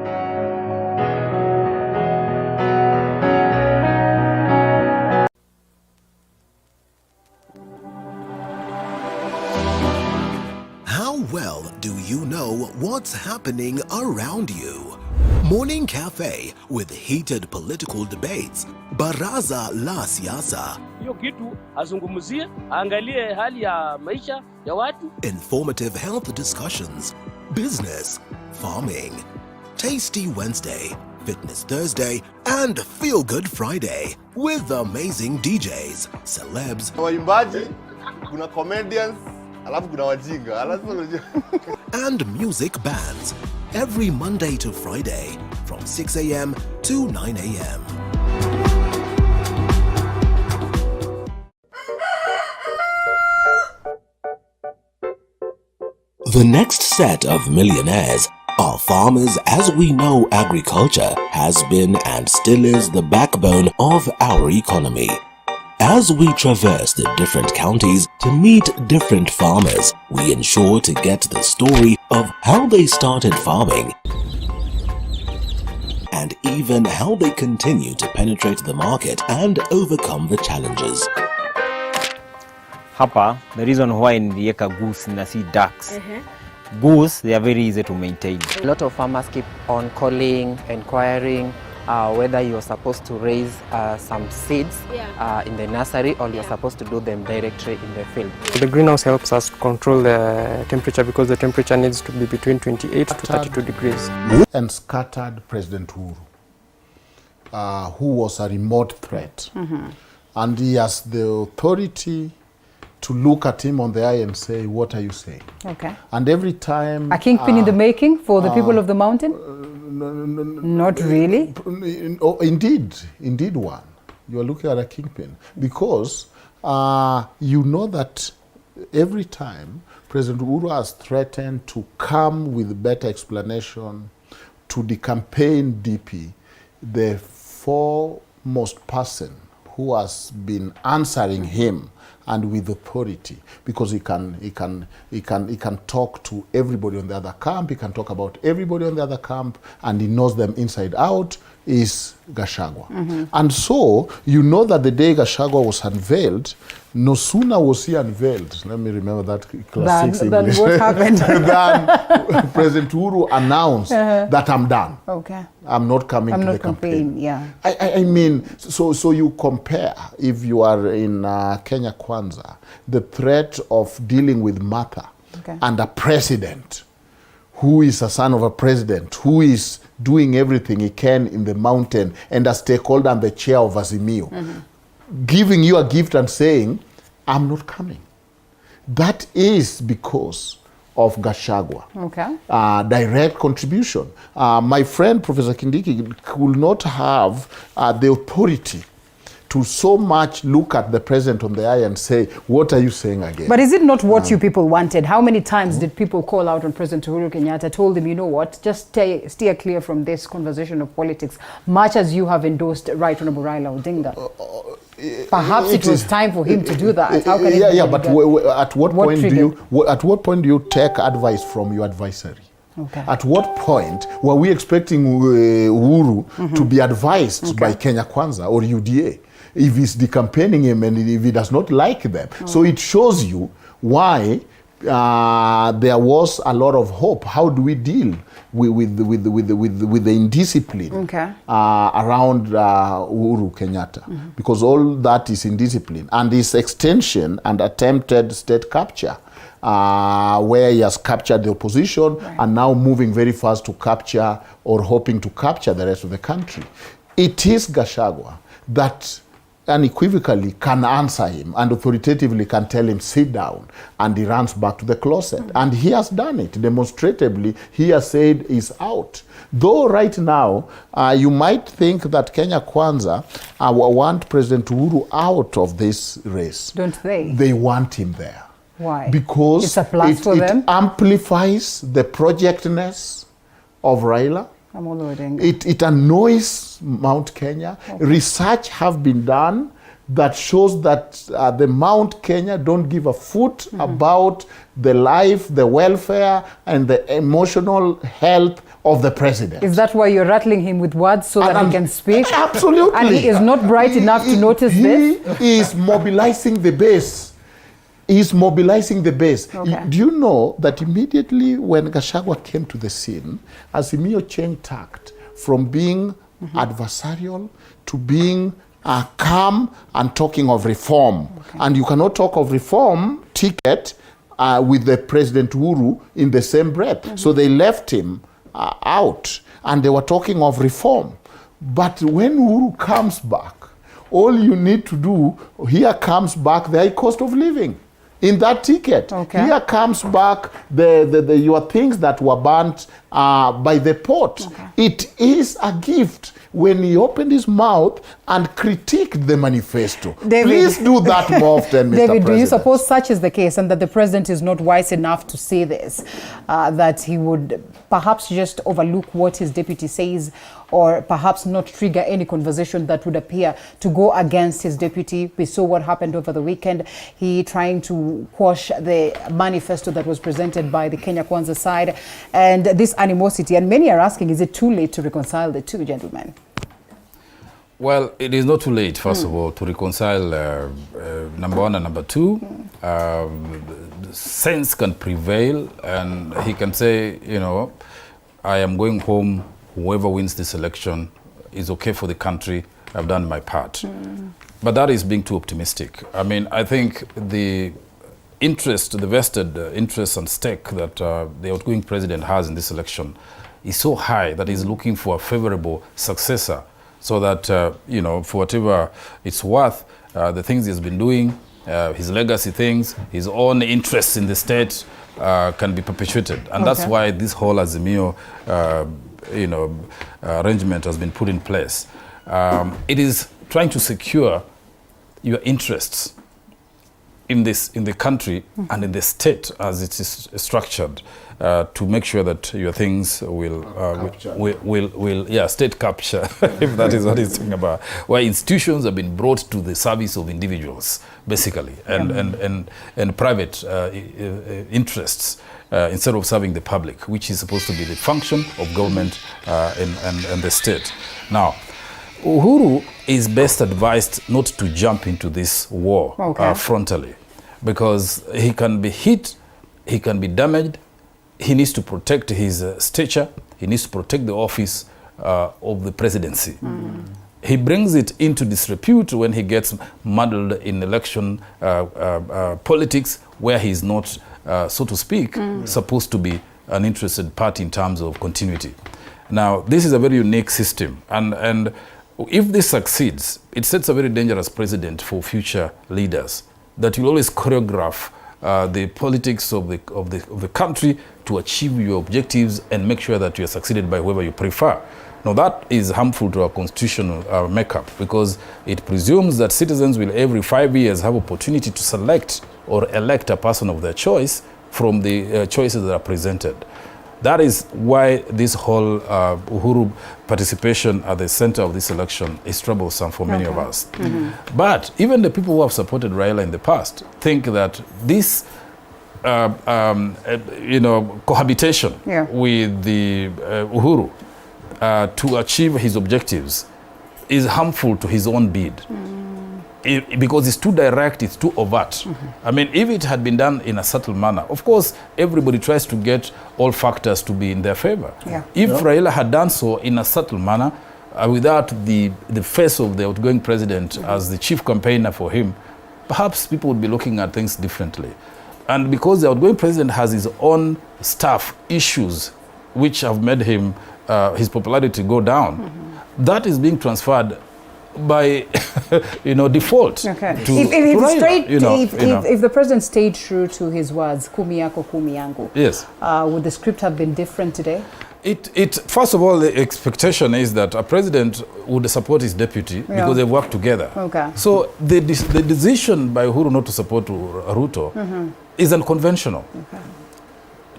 Well, do you know what's happening around you? Morning Cafe with heated political debates. Baraza la Siasa. Hiyo kitu azungumzie, angalie hali ya maisha ya watu. Informative health discussions. Business, farming. Tasty Wednesday, Fitness Thursday, and Feel Good Friday with amazing DJs, celebs, waimbaji, kuna comedians, alafu kuna wajinga, and music bands every Monday to Friday from 6 a.m. to 9 a.m. The next set of millionaires are farmers. As we know, agriculture has been and still is the backbone of our economy. As we traverse the different counties to meet different farmers, we ensure to get the story of how they started farming and even how they continue to penetrate the market and overcome the challenges. Hapa, the reason why nilieka goose na si ducks. Goose, they are very easy to maintain. A lot of farmers keep on calling, inquiring whether you're supposed to raise some seeds in the nursery or you're supposed to do them directly in the field. The greenhouse helps us to control the temperature because the temperature needs to be between 28 to 32 degrees. And scattered President Uhuru, who was a remote threat. And he has the authority to look at him on the eye and say, what are you saying? Okay. And every time... A kingpin in the making for the people of the mountain? Not really? Indeed one. You are looking at a kingpin. Because you know that every time President Uhuru has threatened to come with better explanation to the campaign DP, the foremost person who has been answering him and with authority, because he can talk to everybody on the other camp, he can talk about everybody on the other camp, and he knows them inside out, is Gachagua. And so, you know that the day Gachagua was unveiled, no sooner was he unveiled, let me remember that classic English, what happened? than President Uhuru announced that I'm done. Okay. I'm not coming to the campaign. Yeah. I mean, so you compare, if you are in Kenya Kwanza, the threat of dealing with Martha and a president who is a son of a president, who is doing everything he can in the mountain and a stakeholder and the chair of Azimio, giving you a gift and saying, I'm not coming. That is because of Gachagua. Okay. Direct contribution. My friend, Professor Kindiki, could not have the authority to so much look at the president on the eye and say, what are you saying again? But is it not what you people wanted? How many times did people call out on President Uhuru Kenyatta, told him, you know what, just steer clear from this conversation of politics, much as you have endorsed Right Honorable Raila Odinga? Perhaps it was time for him to do that. How can but at what point do you take advice from your advisory? Okay. At what point were we expecting Uhuru to be advised by Kenya Kwanza or UDA if he's decampaigning him and if he does not like them? So it shows you why there was a lot of hope. How do we deal with the indiscipline around Uhuru Kenyatta? Because all that is indiscipline. And this extension and attempted state capture, where he has captured the opposition and now moving very fast to capture or hoping to capture the rest of the country. It is Gachagua that unequivocally can answer him and authoritatively can tell him, sit down, and he runs back to the closet. And he has done it demonstratively. He has said he's out. Though right now, you might think that Kenya Kwanza want President Uhuru out of this race. Don't they? They want him there. Why? Because it's a plus for them? It amplifies the projectness of Raila. It annoys Mount Kenya. Research have been done that shows that the Mount Kenya don't give a foot about the life, the welfare, and the emotional health of the president. Is that why you're rattling him with words so that he can speak? Absolutely. And he is not bright enough to notice this? He is mobilizing the base. He's mobilizing the base. Do you know that immediately when Gachagua came to the scene, Azimio changed tact from being adversarial to being calm and talking of reform. And you cannot talk of reform ticket with the President Uhuru in the same breath. So they left him out and they were talking of reform. But when Uhuru comes back, all you need to do, here comes back the high cost of living. In that ticket, here comes back your things that were burnt by the port. It is a gift when he opened his mouth and critiqued the manifesto. David, please do that more often, Mr. David, President. do you suppose such is the case and that the president is not wise enough to say this, that he would perhaps just overlook what his deputy says or perhaps not trigger any conversation that would appear to go against his deputy? We saw what happened over the weekend. He trying to quash the manifesto that was presented by the Kenya Kwanza side and this animosity. And many are asking, is it too late to reconcile the two, gentlemen? Well, it is not too late, first of all, to reconcile number one and number two. Sense can prevail and he can say, you know, I am going home, whoever wins this election, is okay for the country, I've done my part. But that is being too optimistic. I mean, I think the vested interest and stake that the outgoing president has in this election is so high that he's looking for a favorable successor so that, for whatever it's worth, the things he's been doing, his legacy things, his own interests in the state can be perpetuated. And that's why this whole Azimio, arrangement has been put in place. It is trying to secure your interests in the country and in the state as it is structured, to make sure that your things will state capture, if that is what he's talking about, where institutions have been brought to the service of individuals, basically, and private interests, instead of serving the public, which is supposed to be the function of government and the state. Now, Uhuru is best advised not to jump into this war frontally, because he can be hit, he can be damaged. He needs to protect his stature. He needs to protect the office of the presidency. He brings it into disrepute when he gets muddled in election politics, where he's not, so to speak, supposed to be an interested party in terms of continuity. Now, this is a very unique system, and if this succeeds, it sets a very dangerous precedent for future leaders, that will always choreograph the politics of the country to achieve your objectives and make sure that you are succeeded by whoever you prefer. Now, that is harmful to our constitutional makeup, because it presumes that citizens will every 5 years have opportunity to select or elect a person of their choice from the choices that are presented. That is why this whole Uhuru participation at the center of this election is troublesome for many of us. But even the people who have supported Raila in the past think that this cohabitation with the Uhuru to achieve his objectives is harmful to his own bid. Because it's too direct, it's too overt. I mean, if it had been done in a subtle manner, of course, everybody tries to get all factors to be in their favor. If Raila had done so in a subtle manner, without the face of the outgoing president as the chief campaigner for him, perhaps people would be looking at things differently. And because the outgoing president has his own staff issues, which have made him, his popularity go down, that is being transferred by default. If the president stayed true to his words, kumi yako kumi yangu, yes, would the script have been different today? First of all, the expectation is that a president would support his deputy because they've worked together. So the decision by Uhuru not to support Ruto is unconventional.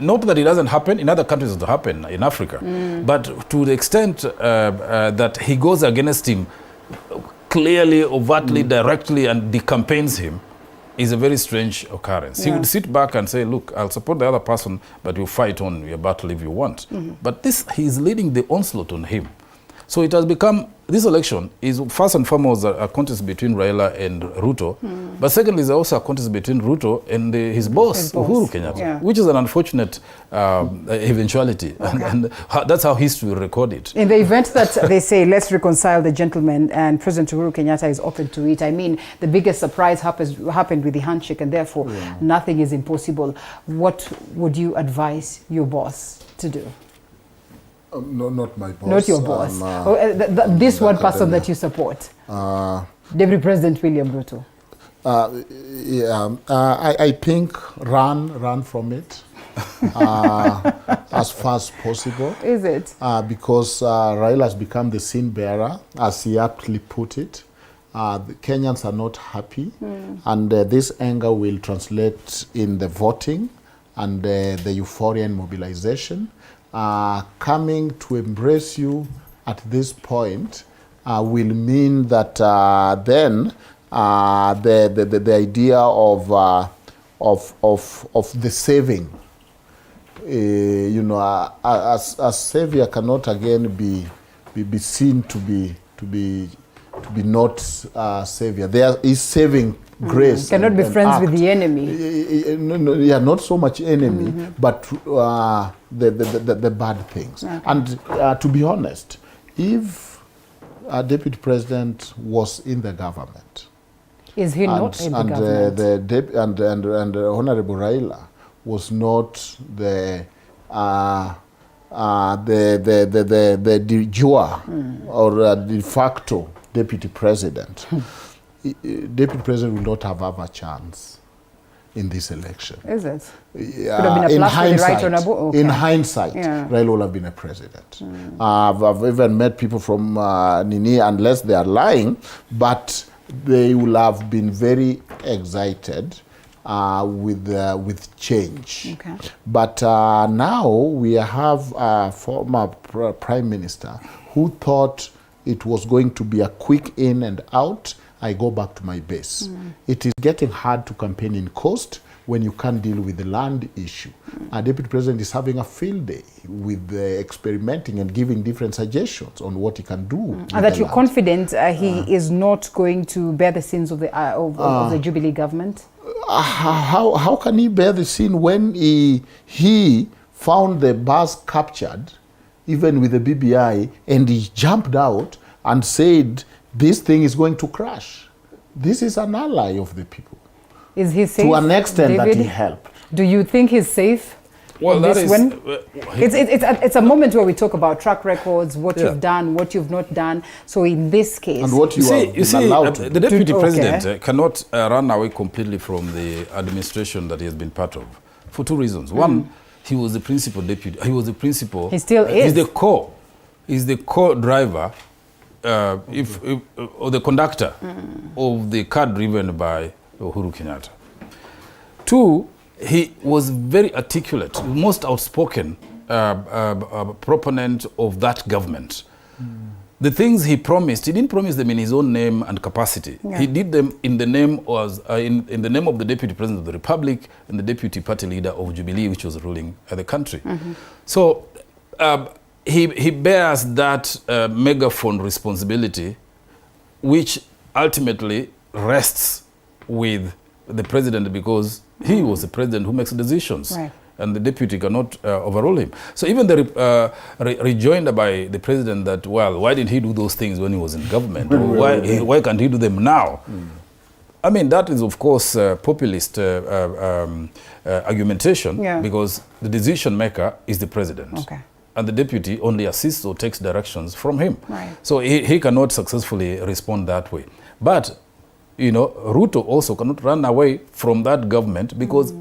Not that it doesn't happen, in other countries it doesn't happen, in Africa, but to the extent that he goes against him clearly, overtly, directly, and decampaigns him, is a very strange occurrence. He would sit back and say, look, I'll support the other person, but you fight on your battle if you want. But he's leading the onslaught on him. So it has become, this election is first and foremost a contest between Raila and Ruto, but secondly is also a contest between Ruto and his boss, Uhuru Kenyatta, which is an unfortunate eventuality, and that's how history will record it. In the event that they say, let's reconcile the gentlemen, and President Uhuru Kenyatta is open to it, I mean, the biggest surprise happened with the handshake, and therefore nothing is impossible. What would you advise your boss to do? No, not my boss. Not your boss. This one person that you support. Deputy President William Ruto. I think run from it as far as possible. Is it? Because Raila has become the sin bearer, as he aptly put it. The Kenyans are not happy, and this anger will translate in the voting and the euphoria and mobilization. Coming to embrace you at this point will mean that then the idea of the saving, as savior cannot again be seen to be not savior. There is saving grace. Cannot be friends with the enemy. Not so much enemy, but the bad things. And to be honest, if our deputy president was in the government. Is he not in the government? And Honorable Raila was not the de jure or de facto deputy president. Deputy president will not have a chance in this election. Is it? Could have been a plus for the right honorable? Okay. In hindsight, Raila will have been a president. I've even met people from Nini, unless they are lying, but they will have been very excited with change. Okay. But now we have a former prime minister who thought it was going to be a quick in and out. I go back to my base. It is getting hard to campaign in coast when you can't deal with the land issue. Our deputy president is having a field day with experimenting and giving different suggestions on what he can do. And that you're confident he is not going to bear the sins of the Jubilee government? How can he bear the sin when he found the bus captured, even with the BBI, and he jumped out and said, this thing is going to crash? This is an ally of the people. Is he safe? To an extent David, that he helped. Do you think he's safe? Well, that is... It's a moment where we talk about track records, what you've done, what you've not done. So in this case... And what you are allowed to do. The deputy president cannot run away completely from the administration that he has been part of, for two reasons. One, he was the principal deputy. He was the principal... He still is. He's the core driver, or the conductor of the car driven by Uhuru Kenyatta. Two, he was very articulate, most outspoken proponent of that government. The things he promised, he didn't promise them in his own name and capacity. Yeah. He did them in the name in the name of the deputy president of the republic and the deputy party leader of Jubilee, which was ruling the country. So he bears that megaphone responsibility, which ultimately rests with the president, because he was the president who makes decisions. Right. And the deputy cannot overrule him. So even the rejoinder by the president that, well, why didn't he do those things when he was in government? Or why can't he do them now? I mean, that is, of course, populist argumentation, because the decision maker is the president. Okay. And the deputy only assists or takes directions from him. Right. So he cannot successfully respond that way. But, you know, Ruto also cannot run away from that government, because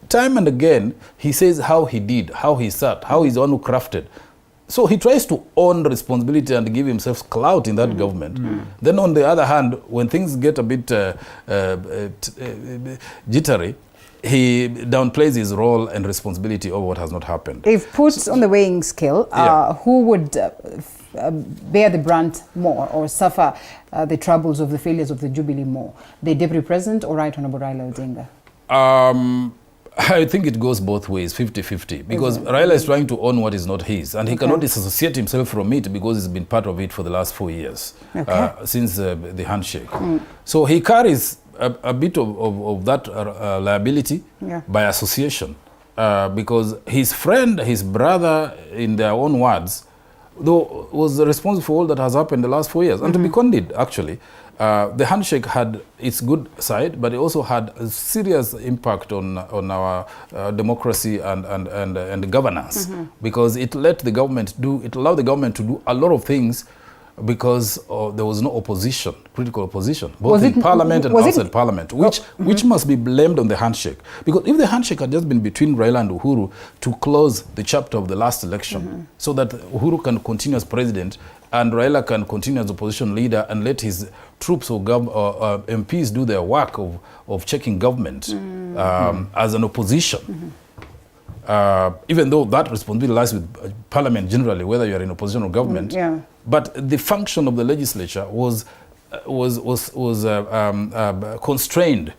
time and again, he says how he did, how he sat, how he's the one who crafted. So he tries to own responsibility and give himself clout in that government. Then on the other hand, when things get a bit jittery, he downplays his role and responsibility over what has not happened. If put on the weighing scale, who would bear the brunt more or suffer the troubles of the failures of the Jubilee more? The Deputy President or Right Honorable Raila Odinga? I think it goes both ways, 50-50, because Raila is trying to own what is not his, and he cannot disassociate himself from it because he's been part of it for the last 4 years, since the handshake. So he carries a bit of that liability by association, because his friend, his brother, in their own words, though was responsible for all that has happened in the last 4 years. And to be candid, actually, the handshake had its good side, but it also had a serious impact on our democracy and governance, because it allowed the government to do a lot of things, because there was no opposition, critical opposition, both in parliament and outside parliament, which must be blamed on the handshake. Because if the handshake had just been between Raila and Uhuru to close the chapter of the last election, so that Uhuru can continue as president and Raila can continue as opposition leader and let his troops or MPs do their work of checking government as an opposition. Even though that responsibility lies with parliament generally, whether you are in opposition or government, but the function of the legislature was constrained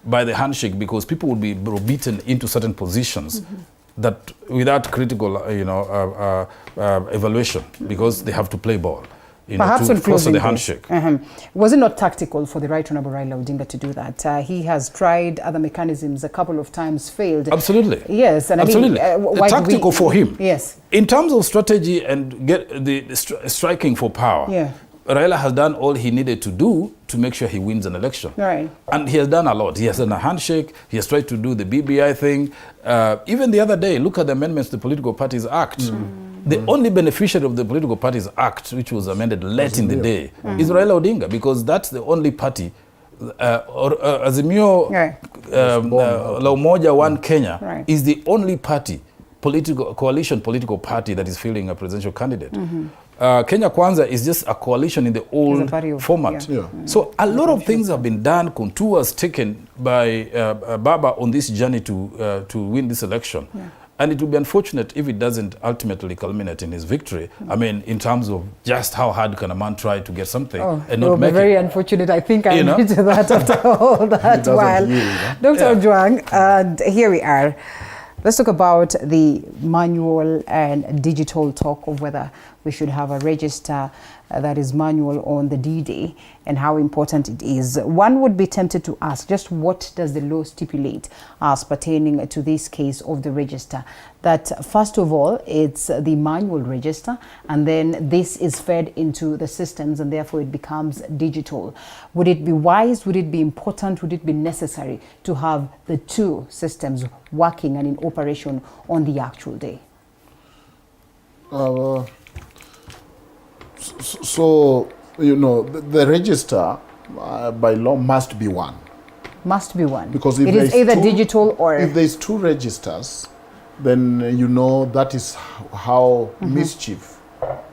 by the handshake, because people would be beaten into certain positions that without critical, evaluation, because they have to play ball. Perhaps to on closing the handshake. Was it not tactical for the Right Honorable Raila Odinga to do that? He has tried other mechanisms a couple of times, failed. Absolutely. Yes, and absolutely. I mean, tactical for him. Yes. In terms of strategy and get the striking for power. Raila has done all he needed to do to make sure he wins an election. Right. And he has done a lot. He has done a handshake. He has tried to do the BBI thing. Even the other day, look at the amendments to the Political Parties Act. The only beneficiary of the Political Parties Act, which was amended late in the day, is Raila Odinga, because that's the only party, Azimio La Umoja One Kenya is the only party, coalition political party that is fielding a presidential candidate. Kenya Kwanza is just a coalition in the old format. So a lot of things have been done, contours taken by Baba on this journey to win this election. And it would be unfortunate if it doesn't ultimately culminate in his victory. I mean, in terms of just how hard can a man try to get something and not make it. Very unfortunate. I think I agree to that after all that while. Dr. Ojwang, and here we are. Let's talk about the manual and digital talk of whether we should have a register that is manual on the D-Day and how important it is. One would be tempted to ask, just what does the law stipulate as pertaining to this case of the register? That first of all, it's the manual register, and then this is fed into the systems and therefore it becomes digital. Would it be wise, would it be important, would it be necessary to have the two systems working and in operation on the actual day? So, you know, the register by law must be one. Must be one. Because if it is either digital or... If there's two registers, then you know that is how mischief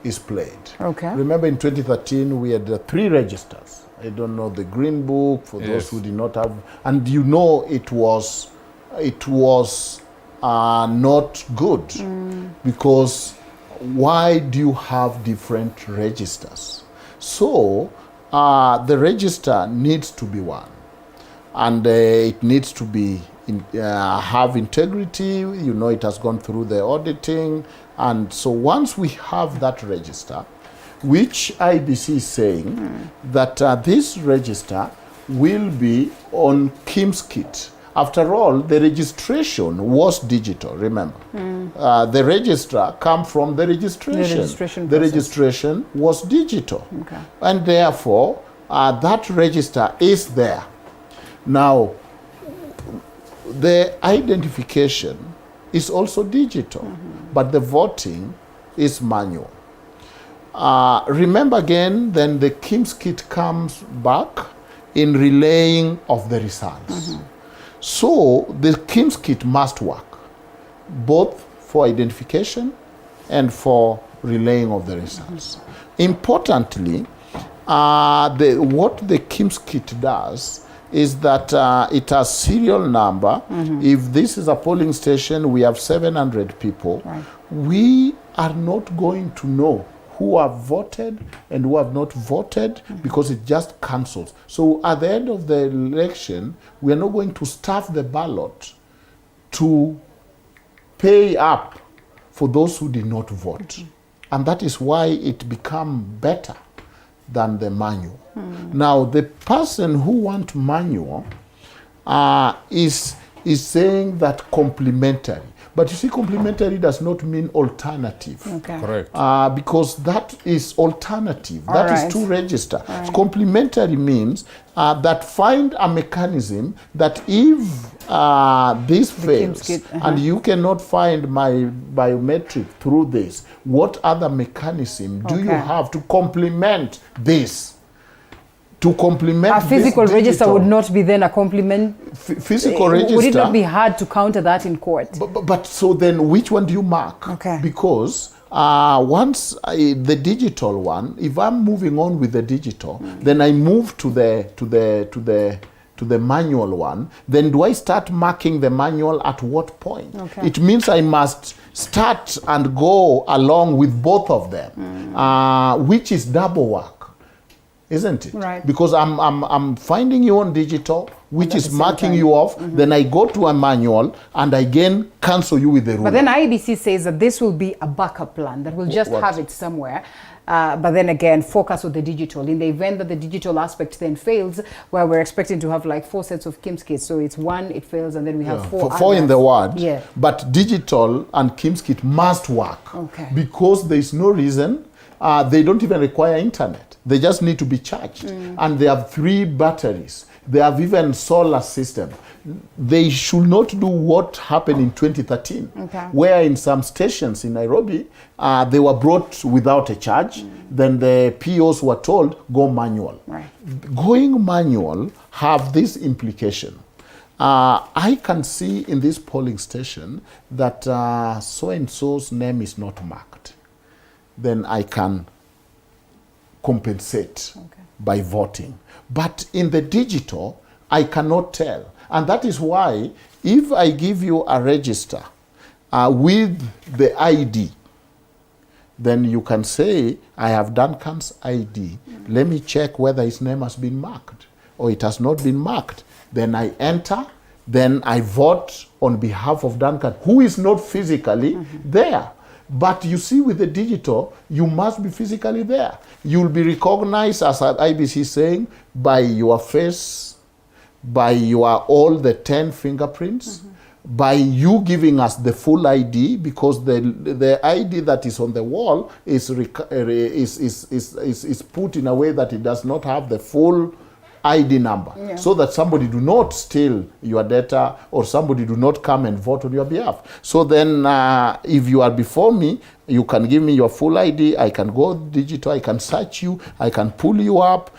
is played. Okay. Remember in 2013 we had 3 registers. I don't know, the Green Book, for those who did not have... And you know it was not good because why do you have different registers? So the register needs to be one, and it needs to be have integrity. You know, it has gone through the auditing, and so once we have that register, which IBC is saying that this register will be on KIMS kit. After all, the registration was digital, remember. The registrar come from the registration. The registration was digital. Okay. And therefore, that register is there. Now, the identification is also digital, but the voting is manual. Remember again, then the KIMS kit comes back in relaying of the results. So the KIMS kit must work, both for identification and for relaying of the results. Importantly, what the KIMS kit does is that it has serial number. If this is a polling station, we have 700 people. We are not going to know who have voted and who have not voted because it just cancels. So at the end of the election, we are not going to staff the ballot to pay up for those who did not vote. And that is why it becomes better than the manual. Now, the person who wants manual is saying that complementary. But you see, complementary does not mean alternative. Correct. Because that is alternative. That is to register. So complementary means that find a mechanism that if this fails and you cannot find my biometric through this, what other mechanism do you have to complement this? To complement a physical register would not be then a complement. Physical register. Would it not be hard to counter that in court? But so then, which one do you mark? Because once the digital one, if I'm moving on with the digital, then I move to the manual one. Then do I start marking the manual at what point? It means I must start and go along with both of them, which is double work. Isn't it? Right. Because I'm finding you on digital, which is marking you off, then I go to a manual and I again cancel you with the rule. But then IEBC says that this will be a backup plan, that we'll just have it somewhere. But then again, focus on the digital. In the event that the digital aspect then fails, where we're expecting to have like 4 sets of KIMS kits. So it's 1, it fails, and then we have 4 4 in the ward. Yeah. But digital and KIMS kit must work. Because there is no reason they don't even require internet. They just need to be charged. And they have 3 batteries. They have even solar system. They should not do what happened in 2013, where in some stations in Nairobi, they were brought without a charge. Then the POs were told, go manual. Going manual have this implication. I can see in this polling station that so-and-so's name is not marked. Then I can compensate by voting. But in the digital, I cannot tell. And that is why if I give you a register with the ID, then you can say, I have Duncan's ID. Let me check whether his name has been marked or it has not been marked. Then I enter, then I vote on behalf of Duncan, who is not physically there. But you see, with the digital, you must be physically there. You'll be recognized, as IBC is saying, by your face, by your all the 10 fingerprints, by you giving us the full ID, because the ID that is on the wall is put in a way that it does not have the full ID number, so that somebody do not steal your data or somebody do not come and vote on your behalf. So then if you are before me, you can give me your full ID, I can go digital, I can search you, I can pull you up,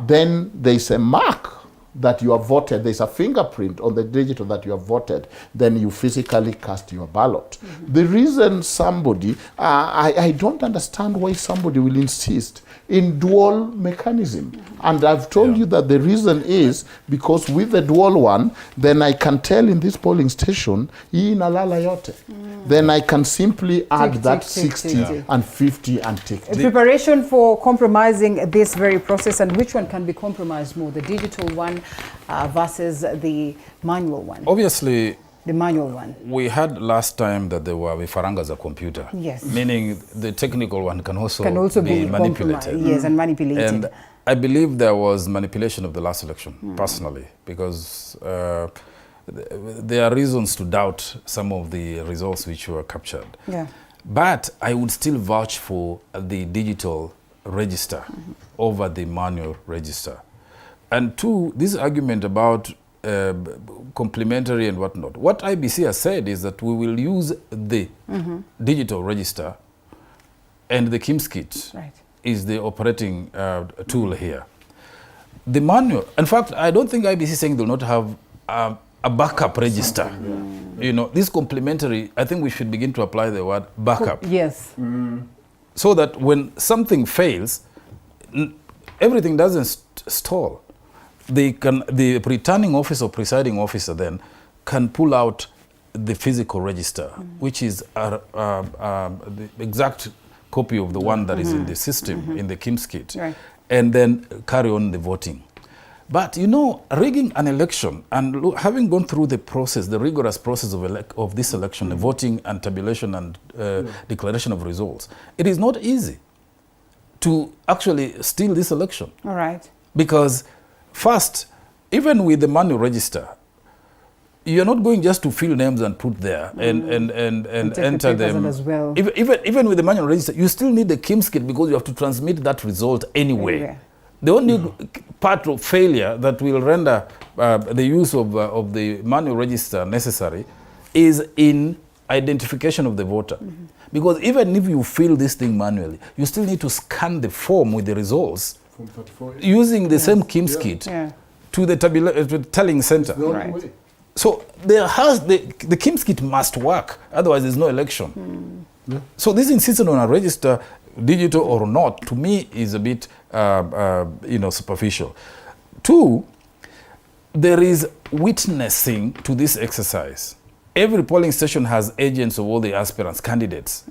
then there is a mark that you have voted, there's a fingerprint on the digital that you have voted, then you physically cast your ballot. The reason somebody, I don't understand why somebody will insist in dual mechanism. And I've told you that the reason is because with the dual one, then I can tell in this polling station, hii inalala yote. Then I can simply add that 60 and 50 and take. In preparation for compromising this very process, and which one can be compromised more, the digital one versus the manual one? Obviously, the manual one. We had last time that there were vifarangas a computer. Yes. Meaning the technical one can also be manipulated. Yes, and manipulated. And I believe there was manipulation of the last election, personally, because there are reasons to doubt some of the results which were captured. Yeah. But I would still vouch for the digital register over the manual register. And two, this argument about complementary and whatnot. What IBC has said is that we will use the digital register, and the KIMS kit is the operating tool here. The manual, in fact, I don't think IBC is saying they will not have a backup register. You know, this complementary, I think we should begin to apply the word backup. Yes. So that when something fails, everything doesn't stall. The returning officer or presiding officer then can pull out the physical register, which is the exact copy of the one that is in the system, in the KIMS kit, and then carry on the voting. But you know, rigging an election and having gone through the process, the rigorous process of this election, the voting and tabulation and declaration of results, it is not easy to actually steal this election. All right. Because first, even with the manual register, you're not going just to fill names and put there and enter them. As well. Even with the manual register, you still need the KIMS kit because you have to transmit that result anyway. The only part of failure that will render the use of the manual register necessary is in identification of the voter. Because even if you fill this thing manually, you still need to scan the form with the results using the same KIMS kit to the tallying center. So the KIMS kit must work, otherwise there's no election. So this insistence on a register, digital or not, to me is a bit superficial. Two, there is witnessing to this exercise. Every polling station has agents of all the aspirants, candidates.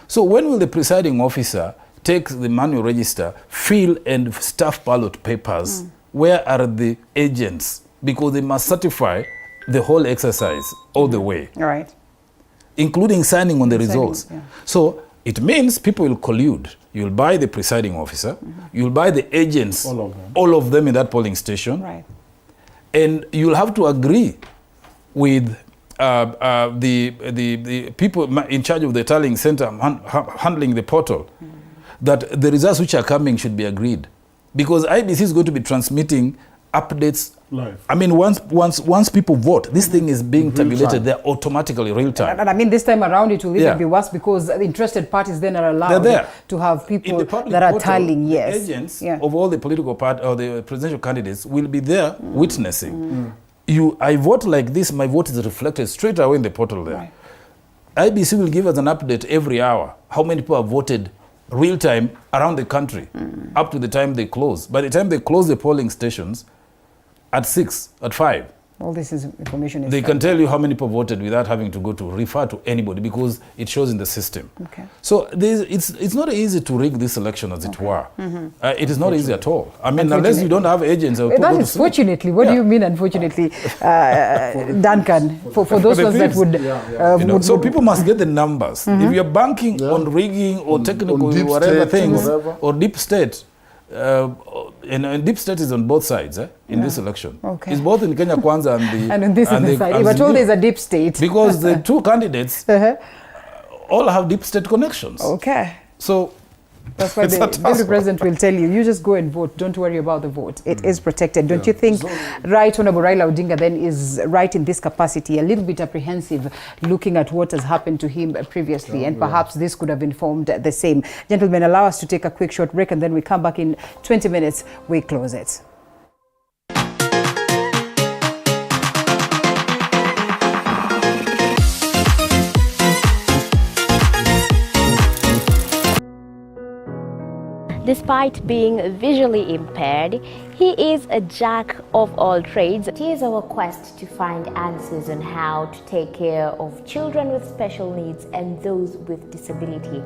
So when will the presiding officer take the manual register, fill and stuff ballot papers? Where are the agents? Because they must certify the whole exercise all the way. All right. Including signing on the results. So it means people will collude. You'll buy the presiding officer, you'll buy the agents, all of them in that polling station, and you'll have to agree with the people in charge of the tallying center handling the portal that the results which are coming should be agreed. Because IBC is going to be transmitting updates live. I mean, once people vote, this thing is being tabulated. They're automatically real time. And I mean, this time around it will even be worse because the interested parties then are allowed to have people that are tallying. Yes, the agents of all the political party or the presidential candidates will be there witnessing. I vote like this. My vote is reflected straight away in the portal there. Right. IBC will give us an update every hour. How many people have voted real time around the country up to the time they close. By the time they close the polling stations, at 6, at 5. All this is information. They can tell you how many people voted without having to go to refer to anybody because it shows in the system. Okay. So it's not easy to rig this election, as it were. It is not easy at all. I mean, unless you don't have agents. That is fortunately. What do you mean, unfortunately, Duncan? For those ones that would, so people must get the numbers. If you're banking on rigging or technical or whatever things or deep state. And deep state is on both sides in this election. Okay. It's both in Kenya Kwanza and on this side. But all there's a deep state. Because the two candidates all have deep state connections. Okay. So that's why the deputy president will tell you, you just go and vote. Don't worry about the vote. It is protected. Don't you think Right Honorable Raila Odinga then is right in this capacity, a little bit apprehensive looking at what has happened to him previously, and perhaps this could have informed the same. Gentlemen, allow us to take a quick short break and then we come back in 20 minutes. We close it. Despite being visually impaired, he is a jack of all trades. It is our quest to find answers on how to take care of children with special needs and those with disability.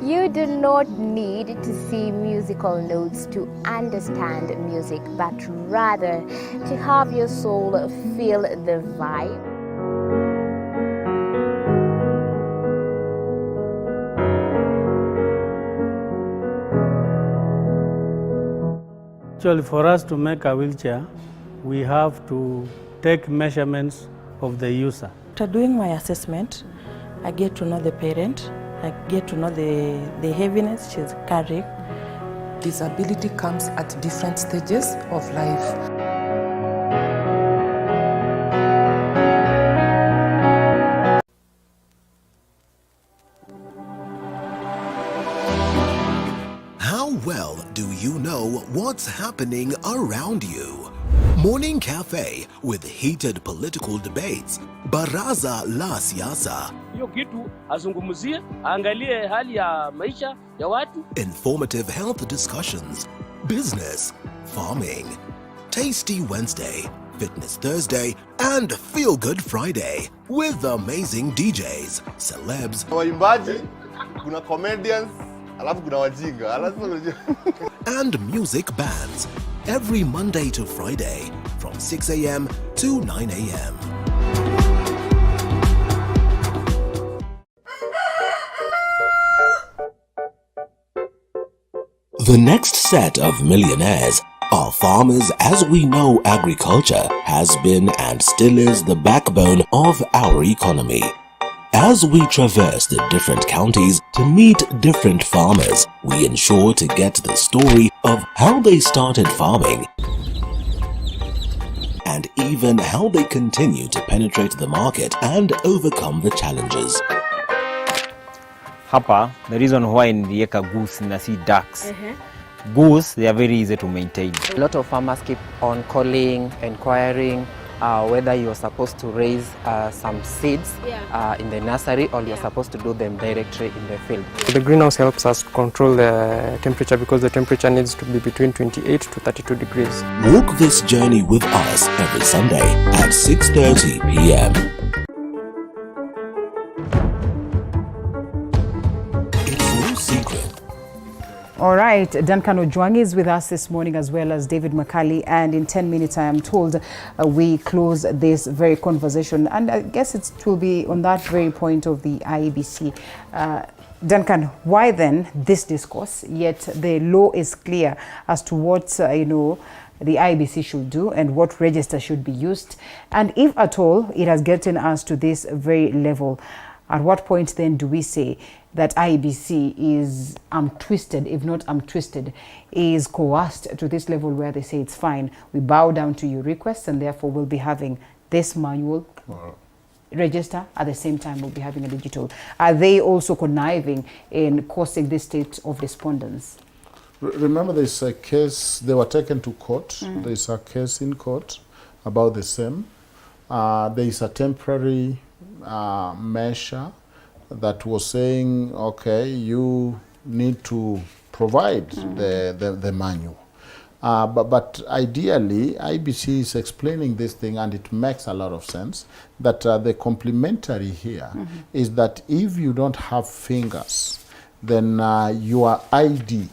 You do not need to see musical notes to understand music, but rather to have your soul feel the vibe. Actually, for us to make a wheelchair, we have to take measurements of the user. After doing my assessment, I get to know the parent, I get to know the heaviness she's carrying. Disability comes at different stages of life. Well, do you know what's happening around you? Morning Cafe with heated political debates. Baraza la Siasa. Hiyo kitu azungumzie, angalie hali ya maisha ya watu. Informative health discussions. Business, farming. Tasty Wednesday, Fitness Thursday, and Feel Good Friday with amazing DJs, celebs, waimbaji, kuna comedians, alafu kuna wajinga, and music bands every Monday to Friday from 6 a.m. to 9 a.m. The next set of millionaires are farmers. As we know, agriculture has been and still is the backbone of our economy. As we traverse the different counties to meet different farmers, we ensure to get the story of how they started farming and even how they continue to penetrate the market and overcome the challenges. Hapa, the reason why nilieka goose na si ducks. Goose, they are very easy to maintain. A lot of farmers keep on calling, inquiring whether you're supposed to raise some seeds in the nursery or you're supposed to do them directly in the field. The greenhouse helps us control the temperature because the temperature needs to be between 28 to 32 degrees. Walk this journey with us every Sunday at 6:30 p.m. It's no secret. All right, Duncan Ojwang is with us this morning as well as David Makali, and in 10 minutes I am told we close this very conversation, and I guess it will be on that very point of the IEBC. Duncan, why then this discourse, yet the law is clear as to what the IEBC should do and what register should be used, and if at all it has gotten us to this very level, at what point then do we say that IEBC is twisted, if not twisted, is coerced to this level where they say it's fine, we bow down to your requests, and therefore we'll be having this manual register at the same time we'll be having a digital. Are they also conniving in causing this state of despondence? Remember, there's a case, they were taken to court. There's a case in court about the same. There is a temporary measure that was saying, okay, you need to provide the manual. But ideally, IBC is explaining this thing, and it makes a lot of sense, that the complementary here is that if you don't have fingers, then your ID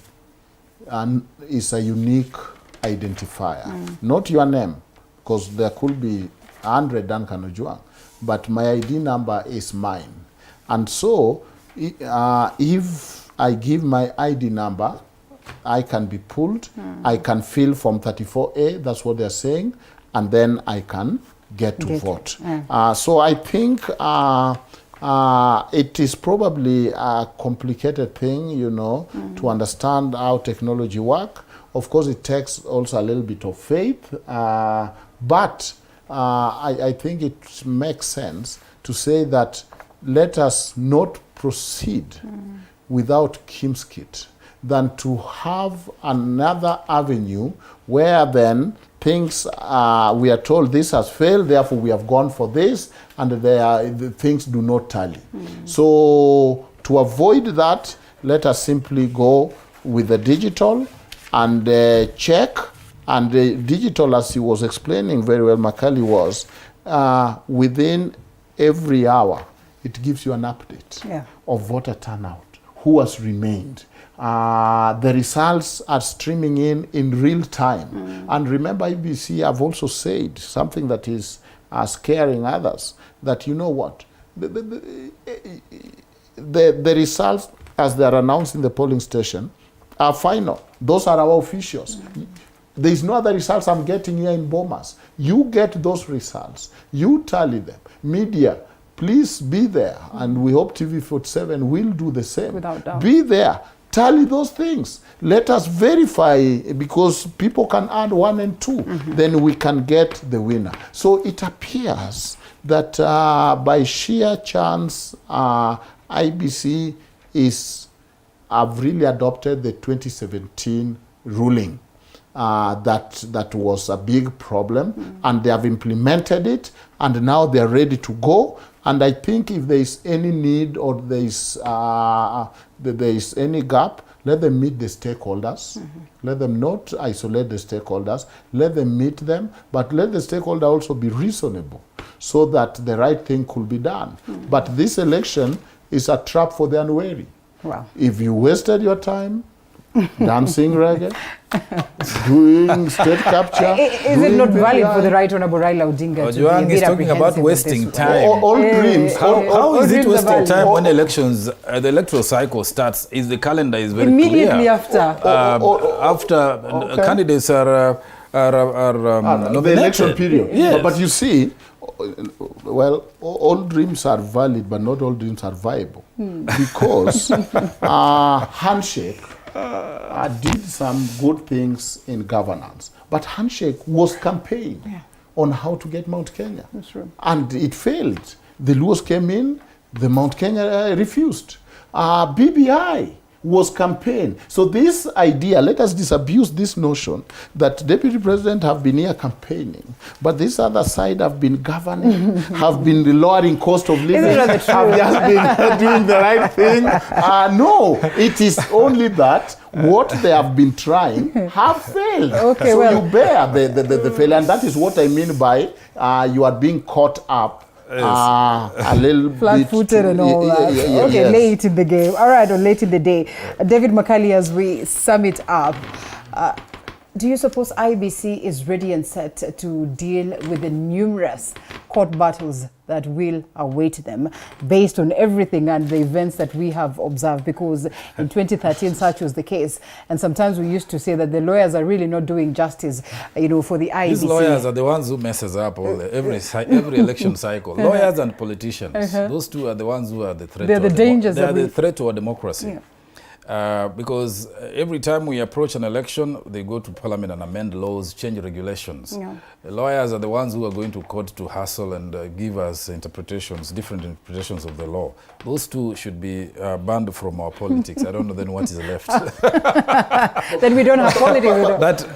is a unique identifier, not your name, because there could be 100 Duncan Ojwang, but my ID number is mine. And so, if I give my ID number, I can be pulled, I can fill Form 34A, that's what they're saying, and then I can get to vote. So I think it is probably a complicated thing, you know, to understand how technology works. Of course, it takes also a little bit of faith, but I think it makes sense to say that let us not proceed without Kim's kit than to have another avenue where then things, we are told this has failed, therefore we have gone for this, and the things do not tally. So to avoid that, let us simply go with the digital and check. And the digital, as he was explaining very well, Makali was, within every hour, it gives you an update of voter turnout, who has remained. The results are streaming in real time. And remember, IBC have also said something that is scaring others, that you know what, the results as they are announced in the polling station are final. Those are our officials. There is no other results I'm getting here in Bomas. You get those results. You tally them. Media, please be there. And we hope TV47 will do the same. Without doubt. Be there. Tally those things. Let us verify, because people can add 1 and 2. Then we can get the winner. So it appears that by sheer chance, IBC have really adopted the 2017 ruling. That was a big problem, and they have implemented it, and now they are ready to go. And I think if there is any need or there is any gap, let them meet the stakeholders. Let them not isolate the stakeholders. Let them meet them, but let the stakeholder also be reasonable so that the right thing could be done. But this election is a trap for the unwary. Wow. If you wasted your time dancing reggae, doing state capture. Is it not valid for the Right Honorable Raila Odinga to Ojwang be is talking about wasting time. All dreams. How is it wasting time when elections, the electoral cycle starts? The calendar is very immediately clear. after. Candidates are nominated. The election period. Yes. But you see, well, all dreams are valid, but not all dreams are viable. Because Handshake did some good things in governance, but Handshake was campaign on how to get Mount Kenya. That's true. And it failed. The Luos came in, the Mount Kenya refused. BBI was campaign. So this idea, let us disabuse this notion that Deputy President have been here campaigning, but this other side have been governing, have been lowering cost of living, have just been doing the right thing. No, it is only that what they have been trying have failed. Okay, so well, you bear the failure, and that is what I mean by you are being caught up. A little flat-footed and all that. Okay, late in the game. All right, or late in the day. David Makali, as we sum it up, do you suppose IBC is ready and set to deal with the numerous court battles that will await them based on everything and the events that we have observed, because in 2013 such was the case. And sometimes we used to say that the lawyers are really not doing justice, for the IEBC. These lawyers are the ones who messes up every election cycle. Lawyers and politicians, those two are the ones who are the threat. They're the dangers. They are the threat to our democracy. Because every time we approach an election, they go to parliament and amend laws, change regulations. The lawyers are the ones who are going to court to hassle and give us different interpretations of the law. Those two should be banned from our politics. I don't know then what is left. Then we don't have politics. But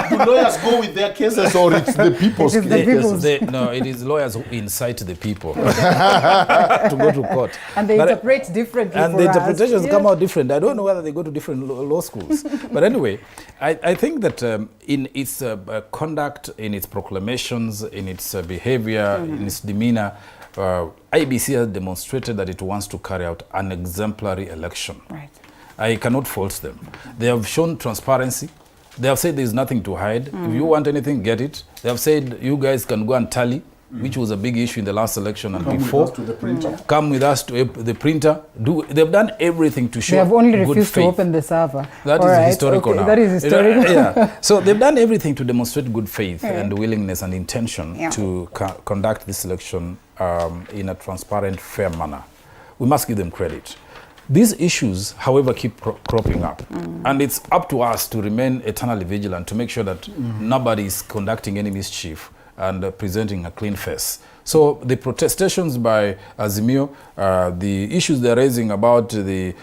do lawyers go with their cases, or it's the people's cases? No, it is lawyers who incite the people to go to court. And they interpret differently. And the interpretations come out different. I don't know whether they go to different law schools. But anyway, I think that in its conduct, in its proclamations, in its behavior, in its demeanor, IEBC has demonstrated that it wants to carry out an exemplary election. Right. I cannot fault them. They have shown transparency. They have said there is nothing to hide. If you want anything, get it. They have said you guys can go and tally, which was a big issue in the last election and before. With us to the printer. Come with us to the printer. They've done everything to show They have only good refused faith. to open the server. That is historical now. That is historical. So they've done everything to demonstrate good faith and willingness and intention to conduct this election in a transparent, fair manner. We must give them credit. These issues, however, keep cropping up. And it's up to us to remain eternally vigilant to make sure that nobody is conducting any mischief and presenting a clean face. So the protestations by Azimio, the issues they're raising about the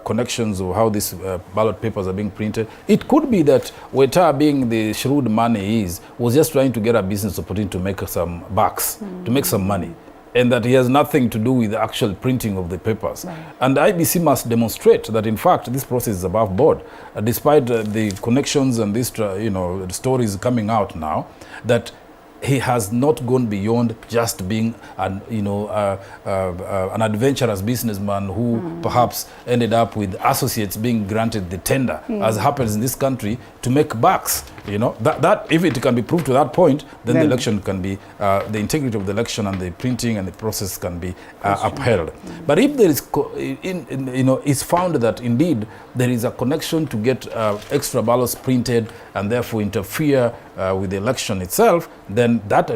connections of how these ballot papers are being printed, it could be that Weta, being the shrewd man he is, was just trying to get a business opportunity to make some bucks, to make some money, and that he has nothing to do with the actual printing of the papers. Right. And the IEBC must demonstrate that, in fact, this process is above board, despite the connections and these stories coming out now, that he has not gone beyond just being an adventurous businessman who perhaps ended up with associates being granted the tender, as happens in this country, to make bucks. That if it can be proved to that point, then the election can be, the integrity of the election and the printing and the process can be upheld. But if there is, it's found that indeed there is a connection to get extra ballots printed and therefore interfere with the election itself, then that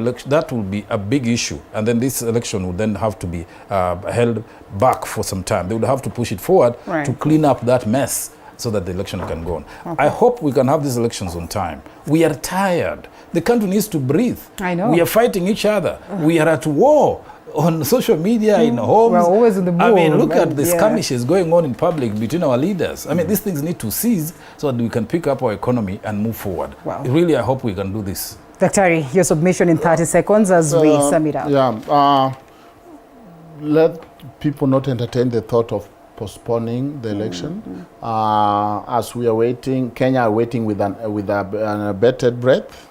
will be a big issue. And then this election would then have to be held back for some time. They would have to push it forward to clean up that mess so that the election can go on. Okay. I hope we can have these elections on time. We are tired. The country needs to breathe. I know. We are fighting each other. We are at war on social media, in homes. We're always in the mood. I mean, look at the skirmishes going on in public between our leaders. I mean, these things need to cease so that we can pick up our economy and move forward. Wow. Really, I hope we can do this. Daktari, your submission in 30 seconds as we sum it up. Let people not entertain the thought of postponing the election. As we are waiting, Kenya are waiting with an bated breath.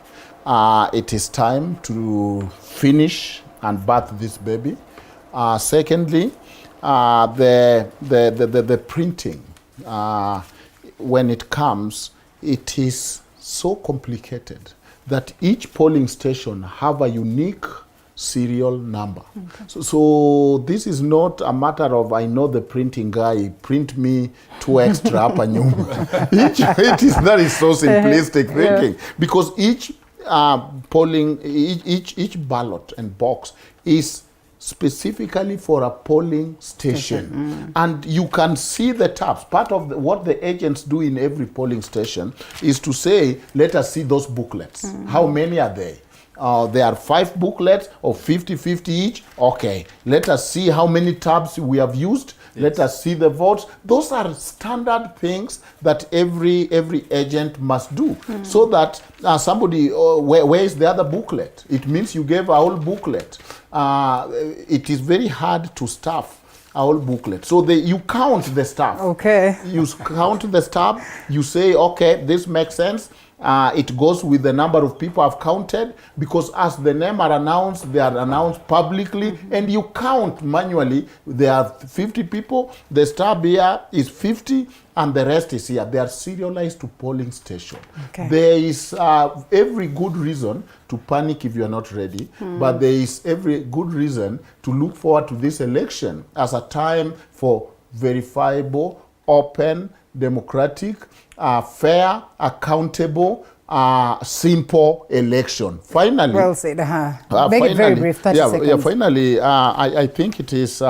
It is time to finish and birth this baby. Secondly, the printing, when it comes, it is so complicated that each polling station have a unique serial number. Okay. So this is not a matter of, I know the printing guy, print me 2 extra up and that is so simplistic thinking, because each polling, each ballot and box is specifically for a polling station. And you can see the tabs. Part of what the agents do in every polling station is to say, let us see those booklets. How many are there? There are 5 booklets of 50-50 each. Okay, let us see how many tabs we have used. Yes. Let us see the votes. Those are standard things that every agent must do. So that somebody, where is the other booklet? It means you gave a whole booklet. It is very hard to staff a whole booklet. So you count the staff. Okay. You count the staff. You say, okay, this makes sense. It goes with the number of people I've counted, because as the name are announced, they are announced publicly, and you count manually. There are 50 people, the star here is 50, and the rest is here. They are serialized to polling station. Okay. There is every good reason to panic if you are not ready, but there is every good reason to look forward to this election as a time for verifiable, open, democratic, fair, accountable, simple election. Finally, well said. Make it very brief. 30 seconds. Finally, I think it is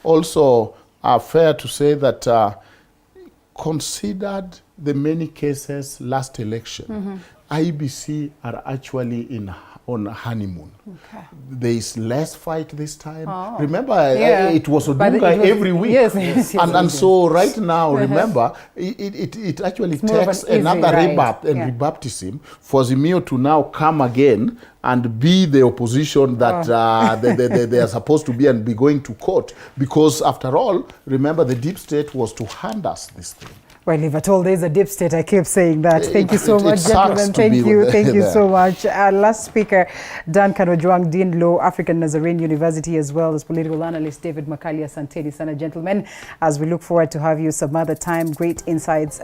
also fair to say that considered the many cases last election, IBC are actually on honeymoon. Okay. There is less fight this time. Oh. Remember, it was Odunga every week. Yes, and so right now, remember, it actually takes another rebaptism for Azimio to now come again and be the opposition that they are supposed to be, and be going to court. Because after all, remember, the deep state was to hand us this thing. Well, if at all there's a deep state, I keep saying that. Thank you so much, gentlemen. Thank you so much. Our last speaker, Duncan Ojwang, Dean Law, African Nazarene University, as well as political analyst David Makali. Asanteni sana, gentlemen, as we look forward to have you some other time. Great insights.